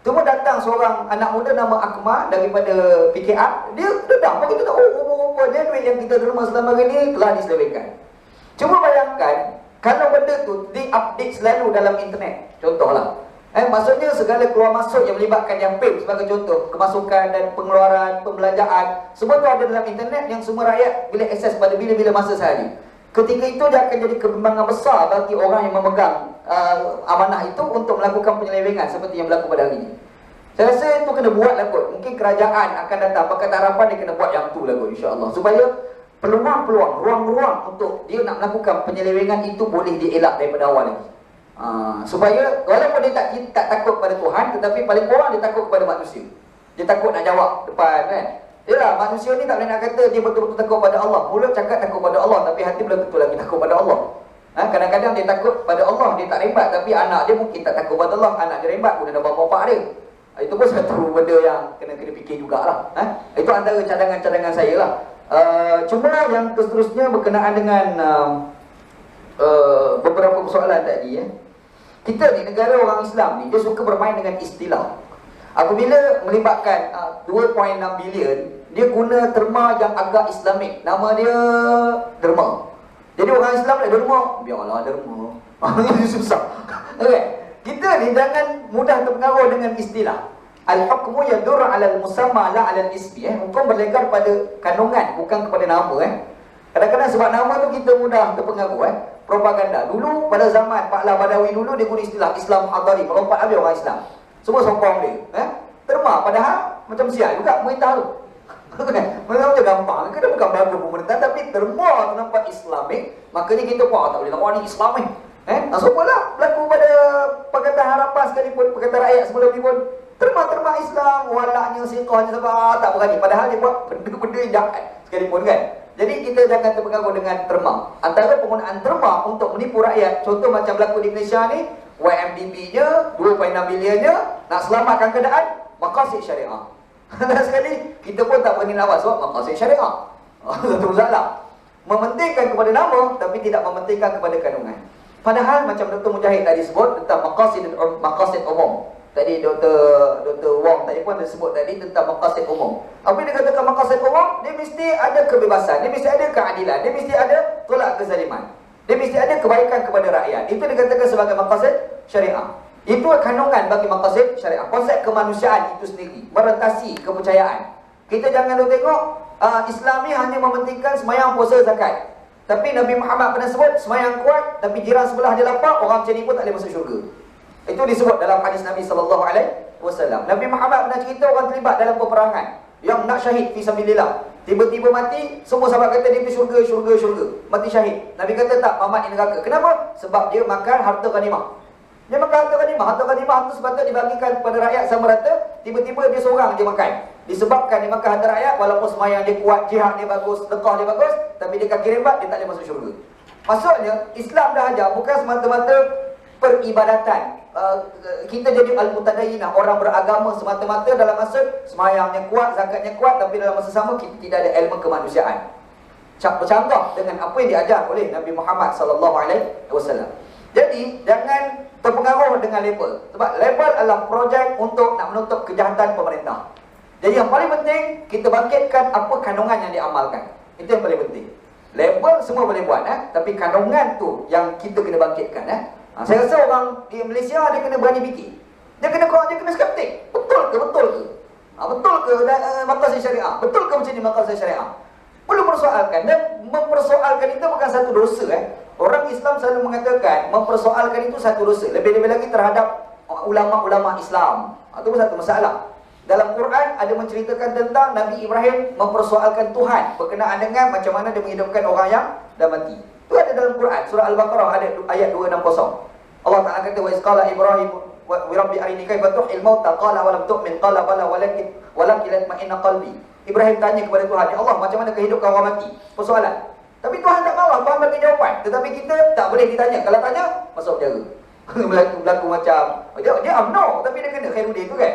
Cuma datang seorang anak muda nama Akmal daripada PKR, dia dedam, kita tahu rupa-rupanya duit yang kita derma selama ini telah diselewengkan. Cuma bayangkan kalau benda tu di-update selalu dalam internet. Contohlah, maksudnya segala keluar masuk yang melibatkan Yapin sebagai contoh, kemasukan dan pengeluaran, pembelanjaan, semua tu ada dalam internet yang semua rakyat boleh akses pada bila-bila masa sehari. Ketika itu dia akan jadi kebimbangan besar bagi orang yang memegang amanah itu untuk melakukan penyelewengan seperti yang berlaku pada hari ini. Saya rasa itu kena buat lah kot. Mungkin kerajaan akan datang, Pakatan Harapan dia kena buat yang tu lah kot, insya-Allah, supaya peluang-peluang, ruang-ruang untuk dia nak melakukan penyelewengan itu boleh dielak daripada awal lagi. Supaya walaupun dia tak takut pada Tuhan, tetapi paling kurang dia takut kepada manusia. Dia takut nak jawab depan kan. Yalah, manusia ni tak boleh nak kata dia betul-betul takut pada Allah. Mulut cakap takut pada Allah, tapi hati belum betul lagi takut pada Allah. Kadang-kadang dia takut pada Allah, dia tak rembat, tapi anak dia mungkin tak takut pada Allah. Anak dia rembat, pun dah bapak dia. Itu pun satu benda yang kena fikir jugalah. Itu antara cadangan-cadangan saya lah. Cuma yang seterusnya berkenaan dengan beberapa persoalan tadi. Kita ni negara orang Islam ni, dia suka bermain dengan istilah. Apabila melibatkan 2.6 bilion, dia guna terma yang agak Islamik. Nama dia derma. Jadi orang Islam nak derma, biarlah derma. Ini susah. Okay. Kita ni jangan mudah terpengaruh dengan istilah. Al-hukmu yadur 'ala al-musamma la 'ala al-ismi. Hukum berlegar pada kandungan, bukan kepada nama. Kadang-kadang sebab nama tu kita mudah terpengaruh. Propaganda. Dulu pada zaman Pak La Badawi dulu dia guna istilah Islam Hadari, melompat habis orang Islam. Semua sokong dia. Terma, padahal macam sial juga pemerintah tu. Macam gampang. Kita bukan belagu pemerintah, tapi terma tu nampak Islamik. Makanya kita tak boleh nak ni Islamik. Semualah berlaku pada Pakatan Harapan sekalipun, Pakatan Rakyat sebelum ni pun terma-terma Islam, walaknya, siqahnya, sebab tak berani. Padahal dia buat benda-benda jahat sekalipun kan. Jadi kita jangan terpengaruh dengan terma. Antara penggunaan terma untuk menipu rakyat, contoh macam berlaku di Malaysia ni, YMDB-nya, 2.6 bilionnya, nak selamatkan keadaan, maqasid syariah. Dan sekali, kita pun tak berani lawan sebab maqasid syariah. Satu masalah. Mementingkan kepada nama, tapi tidak mementingkan kepada kandungan. Padahal macam Dr. Mujahid tadi sebut tentang maqasid umum. Tadi Dr. Wong tadi pun ada sebut tadi tentang maqasid umum. Apa dia katakan maqasid umum? Dia mesti ada kebebasan, dia mesti ada keadilan, dia mesti ada tolak kezaliman. Dia mesti ada kebaikan kepada rakyat. Itu dikatakan sebagai maqasid syariah. Itu kandungan bagi maqasid syariah. Konsep kemanusiaan itu sendiri merentasi kepercayaan. Kita jangan tengok Islam ni hanya mementingkan sembahyang, puasa, zakat. Tapi Nabi Muhammad pernah sebut sembahyang kuat tapi jiran sebelah dia lapar, orang macam ni pun tak boleh masuk syurga. Itu disebut dalam hadis Nabi SAW. Nabi Muhammad pernah cerita orang terlibat dalam peperangan yang nak syahid fi sabilillah. Tiba-tiba mati, semua sahabat kata dia tu syurga. Mati syahid. Nabi kata tak, Muhammad ni neraka. Kenapa? Sebab dia makan harta ghanimah. Dia makan harta ghanimah. Harta ghanimah itu sepatutnya dibagikan kepada rakyat sama rata. Tiba-tiba dia seorang je makan. Disebabkan dia makan harta rakyat, walaupun semayang dia kuat, jihad dia bagus, lekah dia bagus, tapi dia kaki rembat, dia tak boleh masuk syurga. Maksudnya Islam dah ajar bukan semata-mata peribadatan. Kita jadi al-mutadayyinah, orang beragama semata-mata dalam maksud semayangnya kuat, zakatnya kuat, tapi dalam masa sama kita tidak ada ilmu kemanusiaan. Bercanggah dengan apa yang diajar oleh Nabi Muhammad SAW. Jadi jangan terpengaruh dengan label. Sebab label adalah projek untuk nak menutup kejahatan pemerintah. Jadi yang paling penting kita bangkitkan apa kandungan yang diamalkan. Itu yang paling penting. Label semua boleh buat, tapi kandungan tu yang kita kena bangkitkan. Saya rasa orang di Malaysia dia kena berani fikir. Dia kena skeptik. Betul ke? Betul ke maqasid syariah? Betul ke macam ni maqasid syariah? Perlu persoalkan. Dan mempersoalkan itu bukan satu dosa. Orang Islam selalu mengatakan mempersoalkan itu satu dosa. Lebih-lebih lagi terhadap ulama-ulama Islam. Itu pun satu masalah. Dalam Quran ada menceritakan tentang Nabi Ibrahim mempersoalkan Tuhan berkenaan dengan macam mana dia menghidupkan orang yang dah mati. Itu ada dalam Quran, surah Al-Baqarah ayat 260. Allah Ta'ala kata, wa isqala Ibrahim wa rabbi arini kaifa tuhil mauta qala wa lam tu'min qala bala walakin latma'inna qalbi. Ibrahim tanya kepada Tuhan, ya Allah, macam mana kehidupkan orang mati? Persoalan. Tapi Tuhan tak mahu, Tuhan bagi jawapan. Tetapi kita tak boleh ditanya. Kalau tanya, masuk penjara. Berlaku macam dia UMNO tapi dia kena Khairuddin tu kan.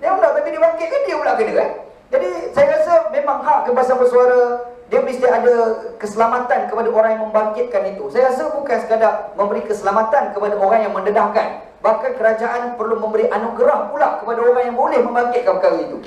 Dia UMNO tapi dia bangkit kan, dia pula kena kan. Jadi saya rasa memang hak kebebasan bersuara, dia mesti ada keselamatan kepada orang yang membangkitkan itu. Saya rasa bukan sekadar memberi keselamatan kepada orang yang mendedahkan, bahkan kerajaan perlu memberi anugerah pula kepada orang yang boleh membangkitkan perkara itu.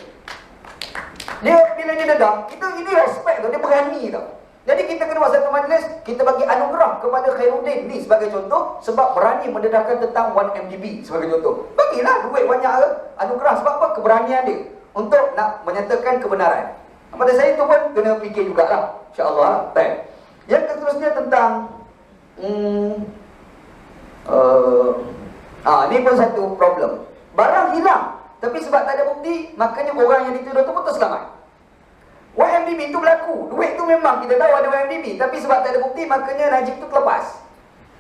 Dia bila dia dedah, kita ini respect tu, dia berani tau. Jadi kita kena buat satu majlis, kita bagi anugerah kepada Khairuddin ni sebagai contoh, sebab berani mendedahkan tentang 1MDB sebagai contoh. Bagilah duit banyak anugerah, sebab apa? Keberanian dia untuk nak menyatakan kebenaran. Pada saya tu pun kena fikir jugalah, insya-Allah. Baik. Yang seterusnya tentang ni pun satu problem. Barang hilang, tapi sebab tak ada bukti, makanya orang yang dituduh tu pun terselamat. 1MDB tu berlaku. Duit tu memang kita tahu ada 1MDB, tapi sebab tak ada bukti, makanya Najib tu terlepas.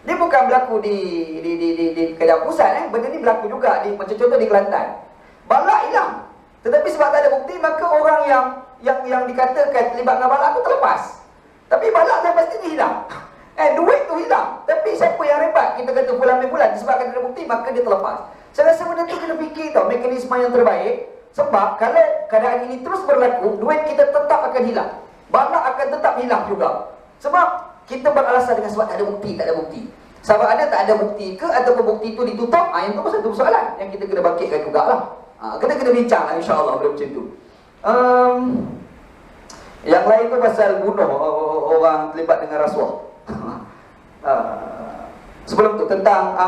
Dia bukan berlaku di Kedah Pusat. Benda ni berlaku juga di, macam contoh di Kelantan. Balak hilang, tetapi sebab tak ada bukti, maka orang yang dikatakan terlibat dengan balak tu terlepas. Tapi balak dah pastinya hilang. Duit tu hilang, tapi siapa yang rebat? Kita kata bulan disebabkan tak ada bukti, maka dia terlepas. Saya rasa benda tu kena fikir tau, mekanisme yang terbaik. Sebab kalau keadaan ini terus berlaku, duit kita tetap akan hilang, balak akan tetap hilang juga. Sebab kita beralasan dengan sebab tak ada bukti. Sebab ada tak ada bukti ke, ataupun bukti itu ditutup, yang tu pun satu persoalan yang kita kena bangkitkan jugalah. Kena bincang lah, insya-Allah benda macam tu. Yang lain tu pasal bunuh orang terlibat dengan rasuah. Sebelum tu tentang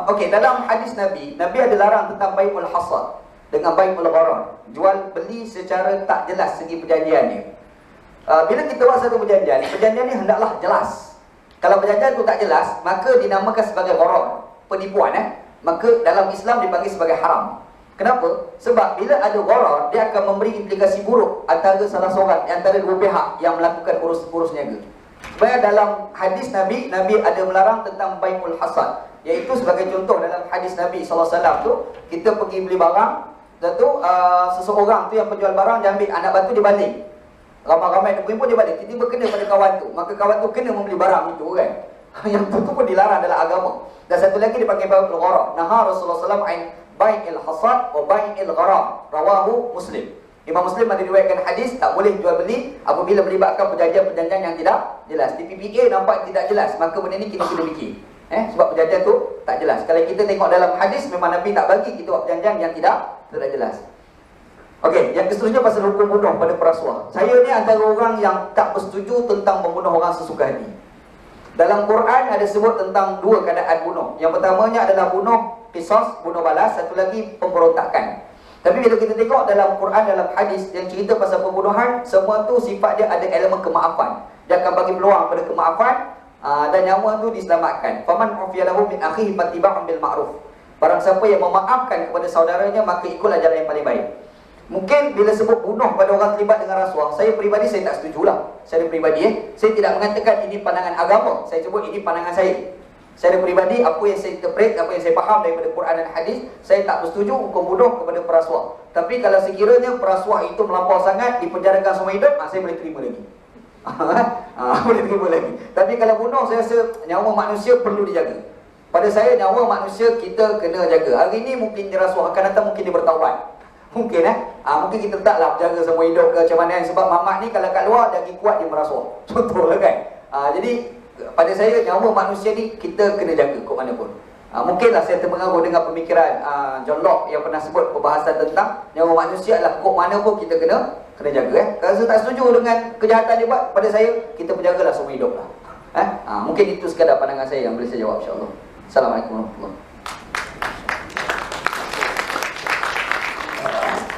dalam hadis Nabi ada larang tentang bai'ul hasad dengan bai'ul gharar, jual beli secara tak jelas segi perjanjiannya. Bila kita buat satu perjanjian ni hendaklah jelas. Kalau perjanjian tu tak jelas, maka dinamakan sebagai gharar, penipuan. Maka dalam Islam dipanggil sebagai haram. Kenapa? Sebab bila ada gharar, dia akan memberi implikasi buruk antara salah seorang, antara dua pihak yang melakukan urus niaga. Sebab dalam hadis Nabi ada melarang tentang bai'ul hasad, iaitu sebagai contoh dalam hadis Nabi SAW tu, kita pergi beli barang, tu seseorang tu yang penjual barang dia ambil anak batu, dia balik. Ramai-ramai dia pun dia balik, tiba-tiba kena pada kawan tu, maka kawan tu kena membeli barang itu kan. Yang tu pun dilarang dalam agama. Dan satu lagi dipanggil bai'ul gharar. Naha Rasulullah SAW an bai'il hasad wa bai'il gharar, rawahu Muslim. Imam Muslim ada diriwayatkan hadis tak boleh jual beli apabila melibatkan perjanjian yang tidak jelas. Di PPA nampak tidak jelas, maka benda ni kita kena fikir. Sebab perjanjian tu tak jelas. Kalau kita tengok dalam hadis, memang Nabi tak bagi kita buat perjanjian yang tidak jelas. Okey, yang seterusnya pasal hukum bunuh pada perasuah. Saya ni antara orang yang tak bersetuju tentang membunuh orang sesuka hati. Dalam Quran ada sebut tentang dua keadaan bunuh. Yang pertamanya adalah bunuh qisas, bunuh balas, satu lagi pemberontakan. Tapi bila kita tengok dalam Quran, dalam hadis yang cerita pasal pembunuhan, semua tu sifat dia ada elemen kemaafan. Dia akan bagi peluang pada kemaafan dan nyawa tu diselamatkan. Faman ufiya lahu min akhihi fattiba'un bil ma'ruf. Barang siapa yang memaafkan kepada saudaranya, maka ikutlah jalan yang paling baik. Mungkin bila sebut bunuh pada orang terlibat dengan rasuah, saya peribadi saya tak setujulah. Saya peribadi saya tidak mengatakan ini pandangan agama. Saya sebut ini pandangan saya. Saya peribadi, apa yang saya interpret, apa yang saya faham daripada Quran dan hadis, saya tak bersetuju hukum bunuh kepada perasuah. Tapi kalau sekiranya perasuah itu melampau sangat, dipenjarakan semua hidup, saya boleh terima lagi. Boleh terima lagi. Tapi kalau bunuh, saya rasa nyawa manusia perlu dijaga. Pada saya, nyawa manusia kita kena jaga. Hari ini mungkin dia rasuah, akan datang mungkin dia bertaubat. Mungkin mungkin kita taklah jaga semua hidup ke macam mana. Sebab mamak ni kalau kat luar dia lagi kuat, dia merasuah. Contohlah kan. Jadi pada saya, nyawa manusia ni kita kena jaga kok mana pun. Mungkinlah saya terpengaruh dengan pemikiran John Locke yang pernah sebut perbahasan tentang nyawa manusia adalah kok mana pun kita kena jaga. Kalau saya tak setuju dengan kejahatan dia buat, pada saya kita penjagalah semua hidup lah. Mungkin itu sekadar pandangan saya yang boleh saya jawab, insya-Allah. Assalamualaikum warahmatullahi wabarakatuh.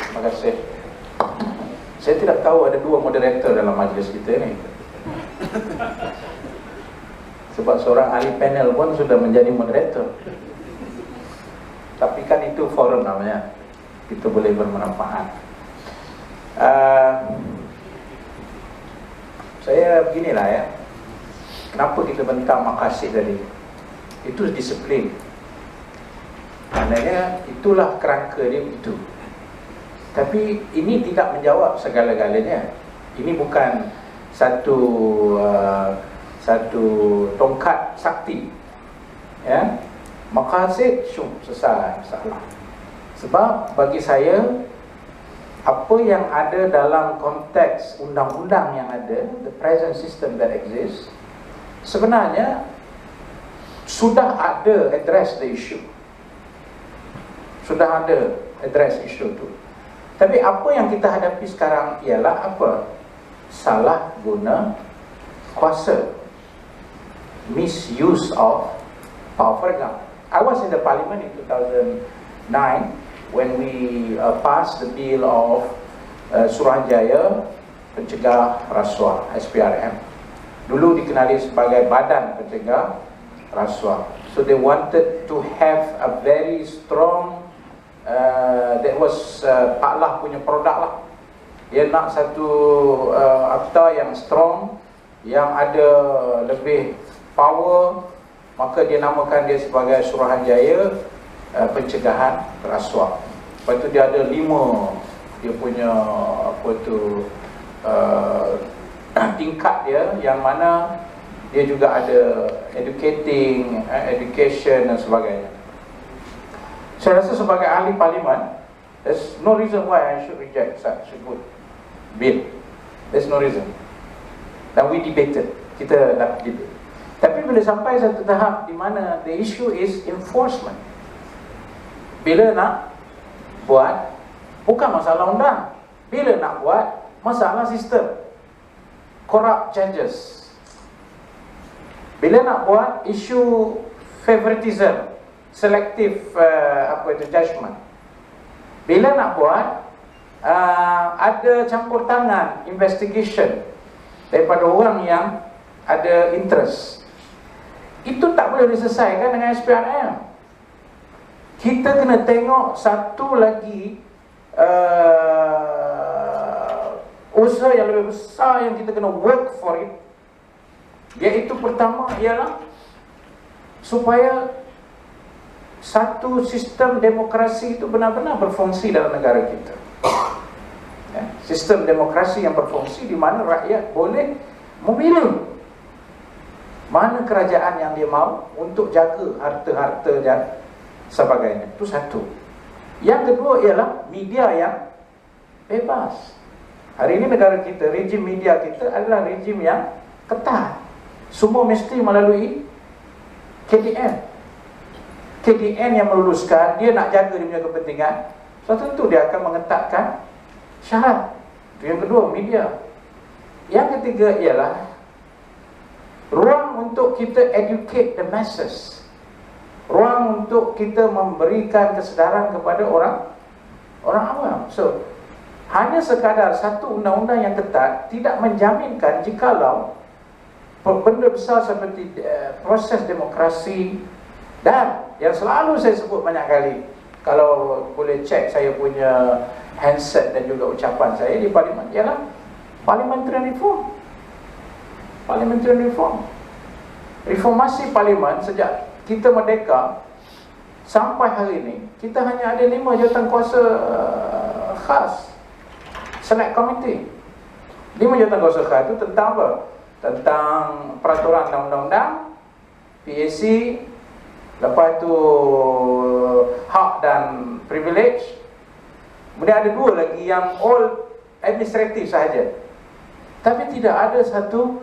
Terima kasih. Saya tidak tahu ada 2 moderator dalam majlis kita ni. Sebab seorang ahli panel pun sudah menjadi moderator. Tapi kan itu forum namanya, kita boleh bermanfaat. Saya beginilah ya, kenapa kita bentang makasih tadi? Itu disiplin. Maknanya itulah kerangka dia itu. Tapi ini tidak menjawab segala-galanya. Ini bukan satu tongkat sakti, ya. Maqasid selesai masalah. Sebab bagi saya, apa yang ada dalam konteks undang-undang yang ada, the present system that exists, sebenarnya sudah ada address the issue. Sudah ada address issue tu. Tapi apa yang kita hadapi sekarang ialah apa? Salah guna kuasa, misuse of power. For example, I was in the parliament in 2009 when we passed the bill of Suruhanjaya Pencegah Rasuah, SPRM. Dulu dikenali sebagai Badan Pencegah Rasuah. So they wanted to have a very strong, that was Pak Lah punya produk lah. Dia nak satu akta yang strong, yang ada lebih power, maka dia namakan dia sebagai Suruhanjaya Pencegahan Rasuah. Lepas tu dia ada 5 dia punya apa tu tingkat dia, yang mana dia juga ada education dan sebagainya. Saya rasa sebagai ahli parlimen, there's no reason why I should reject such a good bill. There's no reason. Dan we debated, kita nak debate. Tapi bila sampai satu tahap di mana the issue is enforcement, bila nak buat, bukan masalah undang, bila nak buat, masalah sistem, corrupt changes. Bila nak buat, isu favoritism, selective judgment. Bila nak buat, ada campur tangan investigation daripada orang yang ada interest. Itu tak boleh diselesaikan dengan SPRM. Kita kena tengok satu lagi usaha yang lebih besar yang kita kena work for it, iaitu pertama ialah supaya satu sistem demokrasi itu benar-benar berfungsi dalam negara kita. Sistem demokrasi yang berfungsi di mana rakyat boleh memilih mana kerajaan yang dia mahu untuk jaga harta-harta dan sebagainya. Itu satu. Yang kedua ialah media yang bebas. Hari ini negara kita, rejim media kita adalah rejim yang ketat. Semua mesti melalui KDN. KDN yang meluluskan, dia nak jaga dia punya kepentingan, so tentu dia akan mengetatkan syarat. Itu yang kedua, media. Yang ketiga ialah ruang untuk kita educate the masses, ruang untuk kita memberikan kesedaran kepada orang awam. So hanya sekadar satu undang-undang yang ketat tidak menjaminkan jikalau benda besar seperti proses demokrasi. Dan yang selalu saya sebut banyak kali, kalau boleh cek saya punya handset dan juga ucapan saya di parlimen, ialah parliamentary reform. Parliamentary reform, reformasi parlimen. Sejak kita merdeka sampai hari ini, kita hanya ada 5 jawatan kuasa khas, select committee. 5 jawatankuasa itu tentang apa? Tentang peraturan undang-undang, PAC, lepas tu hak dan privilege. Kemudian ada 2 lagi yang all administratif sahaja. Tapi tidak ada satu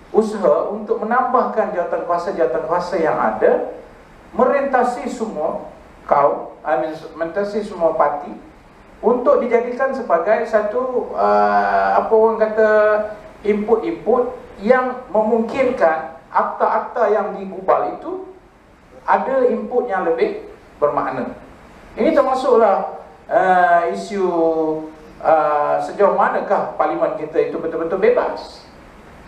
usaha untuk menambahkan jawatan kuasa yang ada, merentasi semua kaum, merentasi semua parti untuk dijadikan sebagai satu apa orang kata input-input yang memungkinkan akta-akta yang digubal itu ada input yang lebih bermakna. Ini termasuklah isu sejauh manakah parlimen kita itu betul-betul bebas.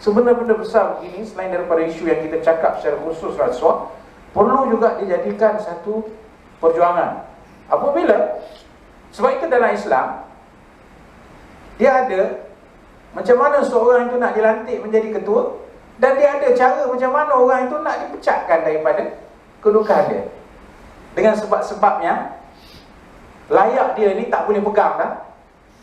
Sebenarnya benda besar begini, selain daripada isu yang kita cakap secara khusus rasuah, perlu juga dijadikan satu perjuangan. Apabila, sebab itu dalam Islam, dia ada macam mana seorang itu nak dilantik menjadi ketua, dan dia ada cara macam mana orang itu nak dipecatkan daripada kedudukan dia, dengan sebab-sebab yang layak dia ni tak boleh pegang dah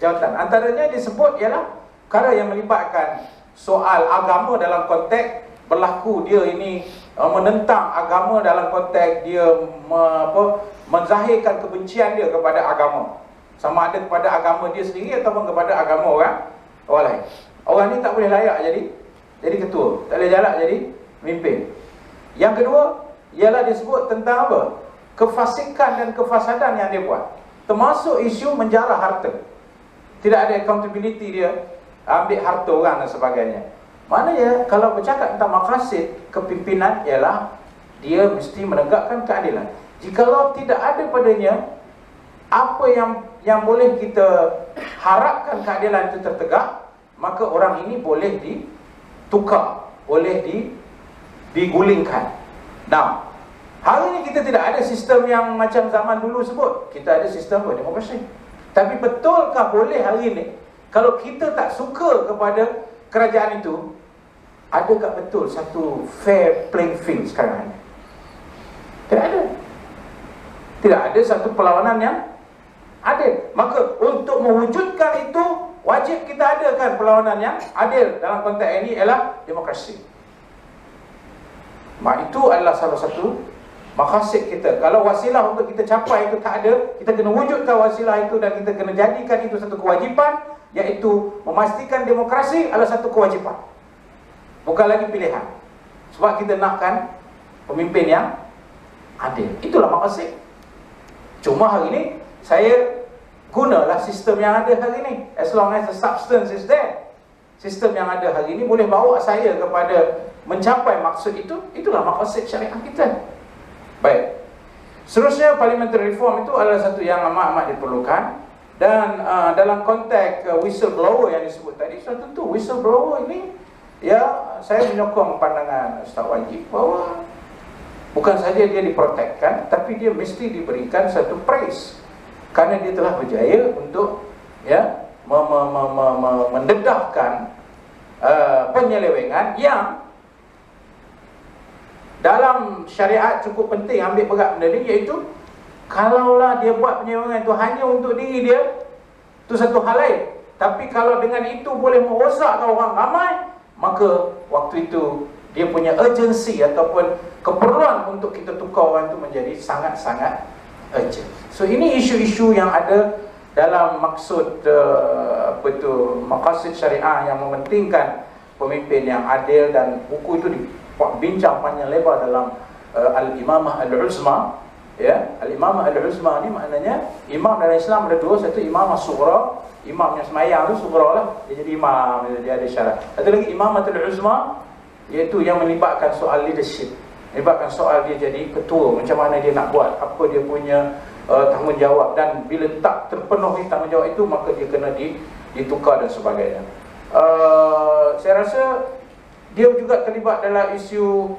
jawatan. Antaranya disebut ialah perkara yang melibatkan soal agama dalam konteks berlaku dia ini menentang agama dalam konteks dia menzahirkan kebencian dia kepada agama, sama ada kepada agama dia sendiri ataupun kepada agama orang lain. Orang ni tak boleh layak jadi ketua, tak boleh jalak jadi pemimpin. Yang kedua ialah disebut tentang apa? Kefasikan dan kefasadan yang dia buat, termasuk isu menjarah harta. Tidak ada accountability dia, ambil harta orang dan sebagainya. Maknanya kalau bercakap tentang maqasid kepimpinan ialah dia mesti menegakkan keadilan. Jikalau tidak ada padanya apa yang boleh kita harapkan keadilan itu tertegak, maka orang ini boleh ditukar, boleh digulingkan. Nah, hari ini kita tidak ada sistem yang macam zaman dulu sebut. Kita ada sistem demokrasi. Tapi betulkah boleh hari ini, kalau kita tak suka kepada kerajaan itu, adakah betul satu fair playing field sekarang ini? Tidak ada. Tidak ada satu perlawanan yang adil. Maka untuk mewujudkan itu, wajib kita adakan perlawanan yang adil. Dalam konteks ini ialah demokrasi. Itu adalah salah satu maqasid kita. Kalau wasilah untuk kita capai itu tak ada, kita kena wujudkan wasilah itu dan kita kena jadikan itu satu kewajipan, iaitu memastikan demokrasi adalah satu kewajipan, bukan lagi pilihan. Sebab kita nakkan pemimpin yang adil. Itulah maqasid. Cuma hari ini saya gunalah sistem yang ada hari ini. As long as the substance is there, sistem yang ada hari ini boleh bawa saya kepada mencapai maksud itu. Itulah maqasid syariah kita. Baik. Seterusnya, parliamentary reform itu adalah satu yang amat-amat diperlukan. Dan dalam konteks whistleblower yang disebut tadi, sudah tentu whistleblower ini, ya, saya menyokong pandangan Ustaz Wajib bahawa bukan saja dia diprotekkan, tapi dia mesti diberikan satu praise, kerana dia telah berjaya untuk mendedahkan penyelewengan yang dalam syariat cukup penting, ambil berat benda ni, iaitu kalaulah dia buat penyelewengan itu hanya untuk diri dia, itu satu hal lain. Tapi kalau dengan itu boleh merosakkan orang ramai, maka waktu itu dia punya urgency ataupun keperluan untuk kita tukar orang itu menjadi sangat-sangat urgent. So ini isu-isu yang ada dalam maksud maqasid syariah yang mementingkan pemimpin yang adil. Dan buku itu bincang panjang lebar dalam Al-Imamah Al-Uzma. Ya, Al-Imamah Al-Uzma ni maknanya imam dalam Islam ada 2, satu Imamah Sughra, imam yang semayang tu Sughra lah, dia jadi imam, dia ada syarat. Satu lagi Imamatul Uzma, iaitu yang melibatkan soal leadership, melibatkan soal dia jadi ketua, macam mana dia nak buat, apa dia punya tanggungjawab, dan bila tak terpenuhi tanggungjawab itu, maka dia kena ditukar dan sebagainya. Saya rasa dia juga terlibat dalam isu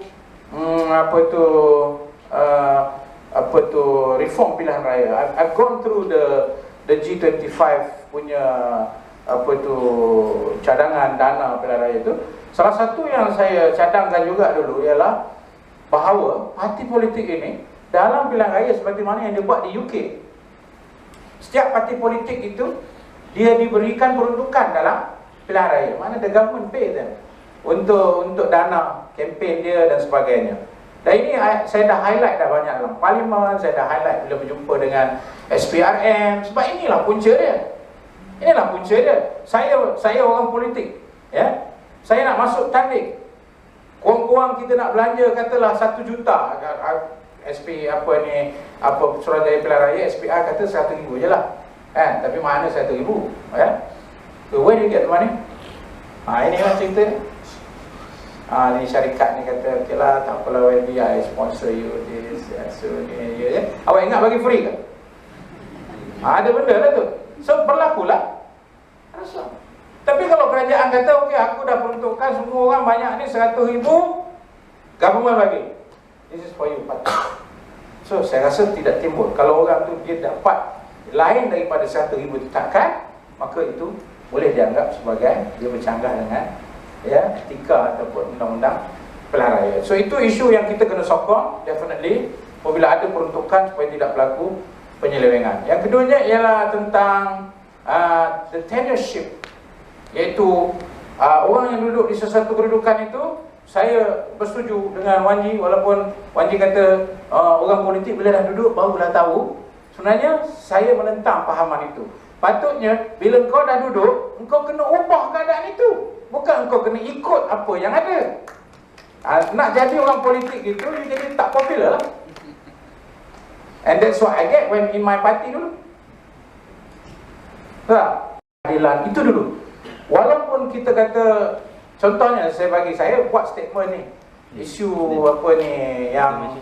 reform pilihan raya. I've gone through the G25 punya cadangan dana pilihan raya itu. Salah satu yang saya cadangkan juga dulu ialah bahawa parti politik ini dalam pilihan raya seperti mana yang dibuat di UK, setiap parti politik itu dia diberikan peruntukan dalam pilihan raya. Mana the government pay them untuk dana kempen dia dan sebagainya. Dan ini saya dah highlight dah banyak dalam parlimen, saya dah highlight bila berjumpa dengan SPRM, sebab inilah punca dia. Inilah punca dia. Saya orang politik, ya. Saya nak masuk tanding. Kurang-kurang kita nak belanja katalah 1 juta. Suruhanjaya Pilihan Raya SPR kata 100,000 je lah. Tapi mana 100,000? Ya. So where do you get the money? Inilah cerita. Ni syarikat ni kata, okay lah, tak apalah YBI sponsor you this, so ni, ya. Awak ingat bagi free ke? Ada benda lah tu. So berlakulah. Tapi kalau kerajaan kata, okey, aku dah peruntukkan semua orang banyak ni 100,000, government bagi. This is for you, Pak. So saya rasa tidak timbul. Kalau orang tu dia dapat lain daripada 100,000 tetakan, maka itu boleh dianggap sebagai dia bercanggah dengan etika ataupun undang-undang pilihan raya. So itu isu yang kita kena sokong, definitely, apabila ada peruntukan supaya tidak berlaku penyelewengan. Yang keduanya ialah tentang the tenureship, iaitu orang yang duduk di sesuatu kedudukan itu. Saya bersetuju dengan Wan Ji, walaupun Wan Ji kata orang politik bila dah duduk barulah tahu. Sebenarnya saya menentang fahaman itu. Patutnya bila kau dah duduk, engkau kena ubah keadaan itu, bukan engkau kena ikut apa yang ada. Nak jadi orang politik gitu, dia jadi tak popular lah. And that's what I get when in my party dulu. Tak, keadilan itu dulu. Walaupun kita kata, contohnya saya buat statement ni, isu apa ni yang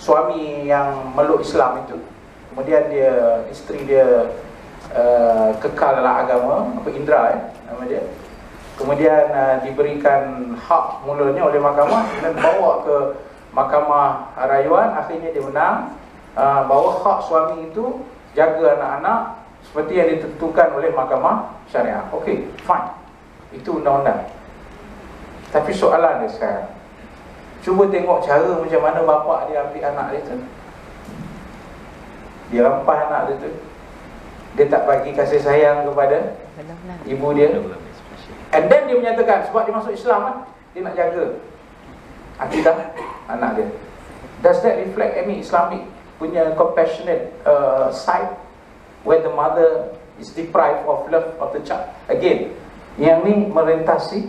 suami yang meluk Islam itu, kemudian isteri dia kekal dalam agama, Indra nama dia, kemudian diberikan hak mulanya oleh mahkamah, kemudian bawa ke mahkamah rayuan, akhirnya dia menang, bahawa hak suami itu jaga anak-anak seperti yang ditentukan oleh mahkamah syariah. Okey, fine, itu undang-undang. Tapi soalan dia sekarang, cuba tengok cara macam mana bapa dia ambil anak dia tu. Dia rampas anak dia tu, dia tak bagi kasih sayang kepada ibu dia. And then dia menyatakan sebab dia masuk Islam, dia nak jaga akidah anak dia. Does that reflect any Islamic punya compassionate side where the mother is deprived of love of the child? Again, yang ni merentasi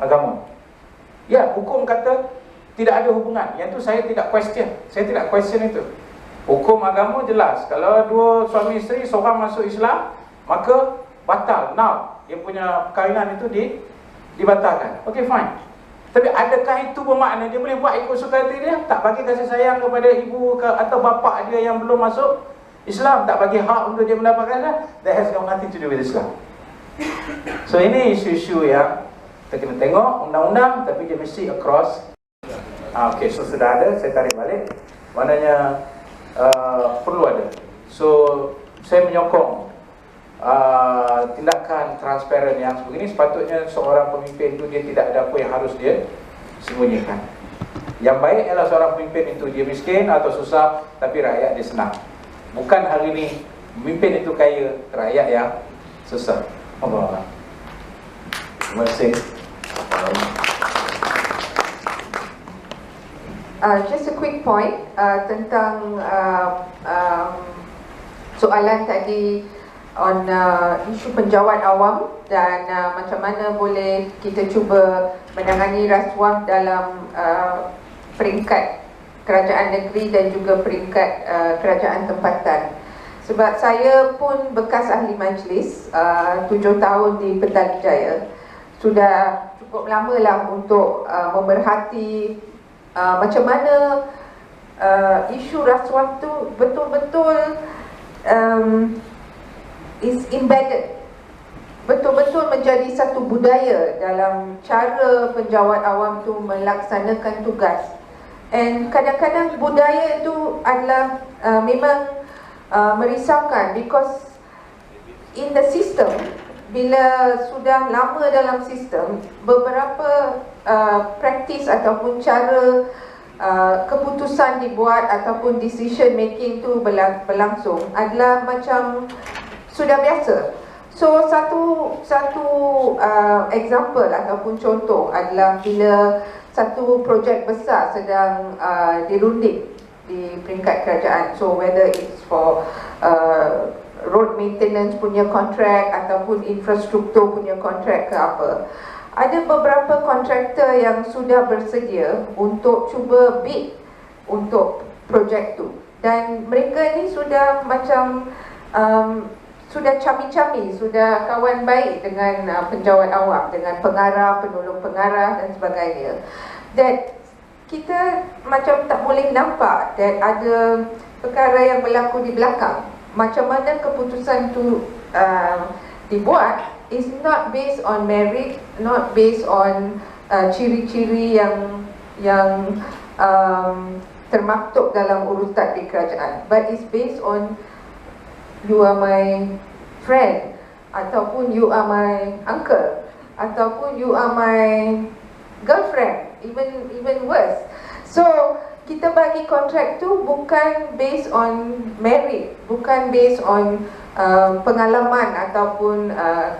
agama. Ya, hukum kata tidak ada hubungan. Yang tu saya tidak question. Saya tidak question itu. Hukum agama jelas, kalau dua suami isteri, seorang masuk Islam, maka batal. Now, dia punya perkahwinan itu dibatalkan. Okay, fine. Tapi adakah itu bermakna dia boleh buat ikut suka hati dia? Tak bagi kasih sayang kepada ibu atau bapa dia yang belum masuk Islam, tak bagi hak untuk dia mendapatkan? That has got nothing to do with Islam. So ini isu-isu yang kita kena tengok undang-undang, tapi dia mesti across. Okay, so sudah ada, saya tarik balik. Maknanya perlu ada. So saya menyokong tindakan transparan yang sebegini. Sepatutnya seorang pemimpin itu dia tidak ada apa yang harus dia sembunyikan. Yang baik ialah seorang pemimpin itu dia miskin atau susah, tapi rakyat dia senang. Bukan hari ini pemimpin itu kaya, rakyat yang susah. Allah. Terima kasih. Just a quick point tentang soalan tadi on isu penjawat awam dan macam mana boleh kita cuba menangani rasuah dalam peringkat kerajaan negeri dan juga peringkat kerajaan tempatan. Sebab saya pun bekas ahli majlis 7 tahun di Petaling Jaya. Sudah cukup lama lah untuk memerhati macam mana isu rasuah tu betul-betul is embedded, betul-betul menjadi satu budaya dalam cara penjawat awam tu melaksanakan tugas. And kadang-kadang budaya itu adalah memang merisaukan, because in the system, bila sudah lama dalam sistem, beberapa praktis ataupun cara keputusan dibuat ataupun decision making tu berlangsung adalah macam sudah biasa. So satu example ataupun contoh adalah bila satu projek besar sedang dirunding di peringkat kerajaan. So whether it's for road maintenance punya kontrak ataupun infrastruktur punya kontrak ke apa, ada beberapa kontraktor yang sudah bersedia untuk cuba bid untuk projek tu, dan mereka ni sudah macam sudah cami-cami, sudah kawan baik dengan penjawat awam, dengan pengarah, penolong pengarah dan sebagainya. That kita macam tak boleh nampak that ada perkara yang berlaku di belakang. Macam mana keputusan tu dibuat is not based on merit, not based on ciri-ciri yang termaktub dalam urutan di kerajaan, but is based on you are my friend, ataupun you are my uncle, ataupun you are my girlfriend, even worse. So kita bagi kontrak tu bukan based on merit, bukan based on pengalaman ataupun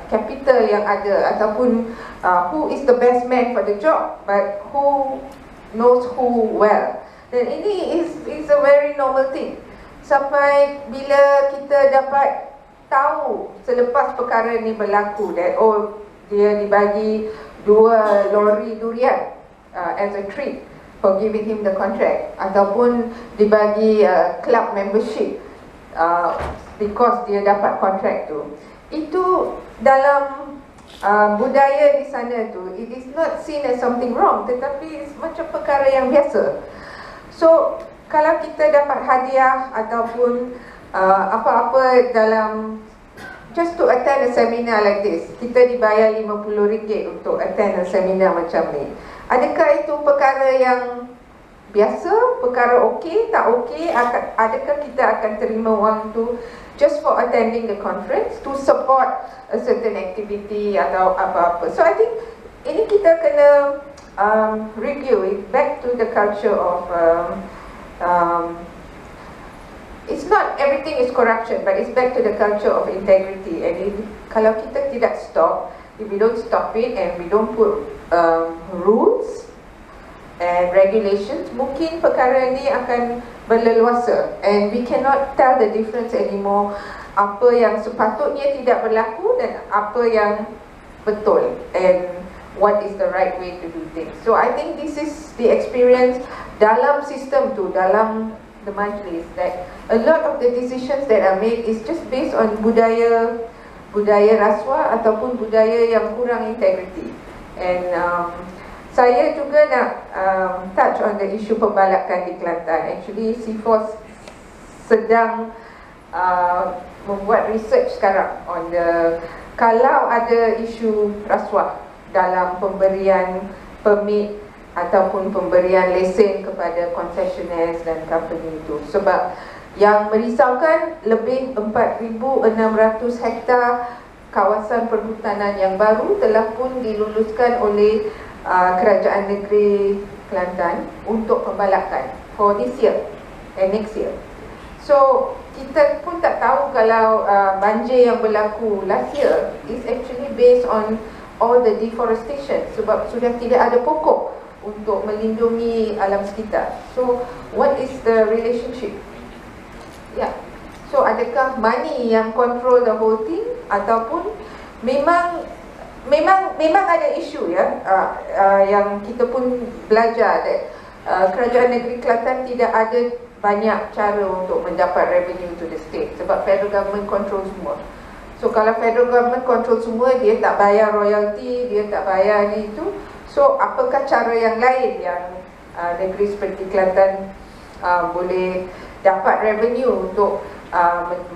capital yang ada, ataupun who is the best man for the job, but who knows who well. Dan ini is a very normal thing. Sampai bila kita dapat tahu selepas perkara ni berlaku that dia dibagi 2 lori durian as a treat for giving him the contract, ataupun dibagi club membership because dia dapat kontrak tu. Itu dalam budaya di sana tu, it is not seen as something wrong, tetapi it's macam perkara yang biasa. So kalau kita dapat hadiah ataupun apa-apa dalam just to attend a seminar like this, kita dibayar RM50 untuk attend a seminar macam ni. Adakah itu perkara yang biasa, perkara okey, tak okey? Adakah kita akan terima wang tu just for attending the conference, to support a certain activity atau apa-apa? So I think ini kita kena review it back to the culture of it's not everything is corruption, but it's back to the culture of integrity. And kalau kita tidak stop, if we don't stop it and we don't put rules and regulations, mungkin perkara ini akan berleluasa, and we cannot tell the difference anymore apa yang sepatutnya tidak berlaku dan apa yang betul, and what is the right way to do things. So I think this is the experience dalam sistem tu, dalam the majlis, that a lot of the decisions that are made is just based on budaya rasuah ataupun budaya yang kurang integrity. And saya juga nak touch on the issue pembalakan di Kelantan. Actually CIFOS sedang membuat research sekarang on the, kalau ada isu rasuah dalam pemberian permit ataupun pemberian lesen kepada concessionaires dan company itu. Sebab yang merisaukan, lebih 4,600 hektar kawasan perhutanan yang baru telah pun diluluskan oleh Kerajaan Negeri Kelantan untuk pembalakan for this year and next year. So kita pun tak tahu kalau banjir yang berlaku last year is actually based on all the deforestation, sebab sudah tidak ada pokok untuk melindungi alam sekitar. So what is the relationship? Yeah. So adakah money yang control the whole thing, ataupun memang ada isu ya yang kita pun belajar that Kerajaan Negeri Kelantan tidak ada banyak cara untuk mendapat revenue to the state, sebab federal government control semua. So kalau federal government control semua, dia tak bayar royalty, dia tak bayar ni itu. So apakah cara yang lain yang negeri seperti Kelantan boleh dapat revenue untuk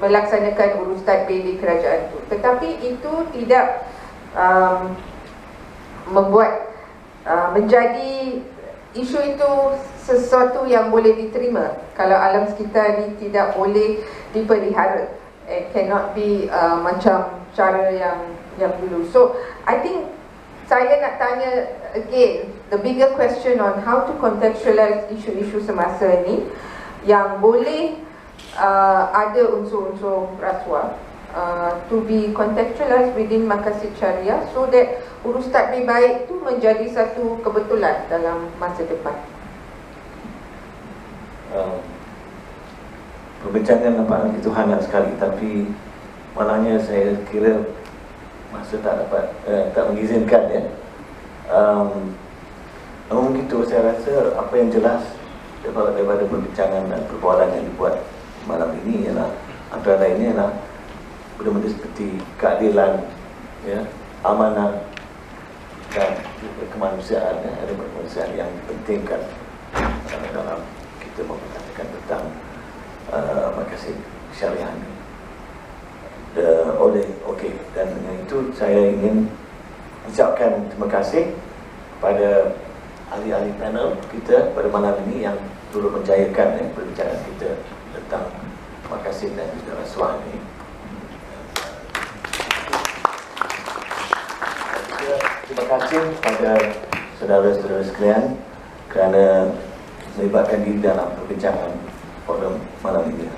melaksanakan urusan beli kerajaan itu? Tetapi itu tidak membuat menjadi isu itu sesuatu yang boleh diterima kalau alam sekitar ni tidak boleh dipelihara, and cannot be macam cara yang dulu. So I think saya nak tanya again, the bigger question on how to contextualize isu-isu semasa ini yang boleh ada unsur-unsur rasuah, to be contextualized within maqasid syariah so that urus takbir baik tu menjadi satu kebetulan dalam masa depan. Perbincangan nampaknya itu hangat sekali, tapi malangnya saya kira masa tak dapat tak mengizinkan ya. Namun begitu saya rasa apa yang jelas daripada perbincangan dan perbualan yang dibuat malam ini ialah antara lainnya ialah benda-benda seperti keadilan, ya, amanah dan juga kemanusiaan, ada kemanusiaan yang dipentingkan dalam kita memperkatakan tentang maqasid syariah ini. Dan dengan itu saya ingin ucapkan terima kasih kepada ahli-ahli panel kita pada malam ini yang turut menjayakan perbincangan kita tentang maqasid dan juga rasuah ini. Terima kasih kepada saudara-saudara sekalian kerana melibatkan diri dalam perbincangan forum malam ini.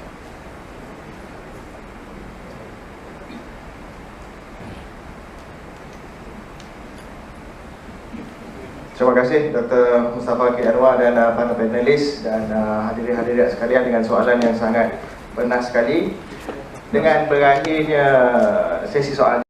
Terima kasih Dr. Mustafa K. Anwar dan para panelis dan hadirin-hadirat sekalian dengan soalan yang sangat benar sekali. Dengan berakhirnya sesi soalan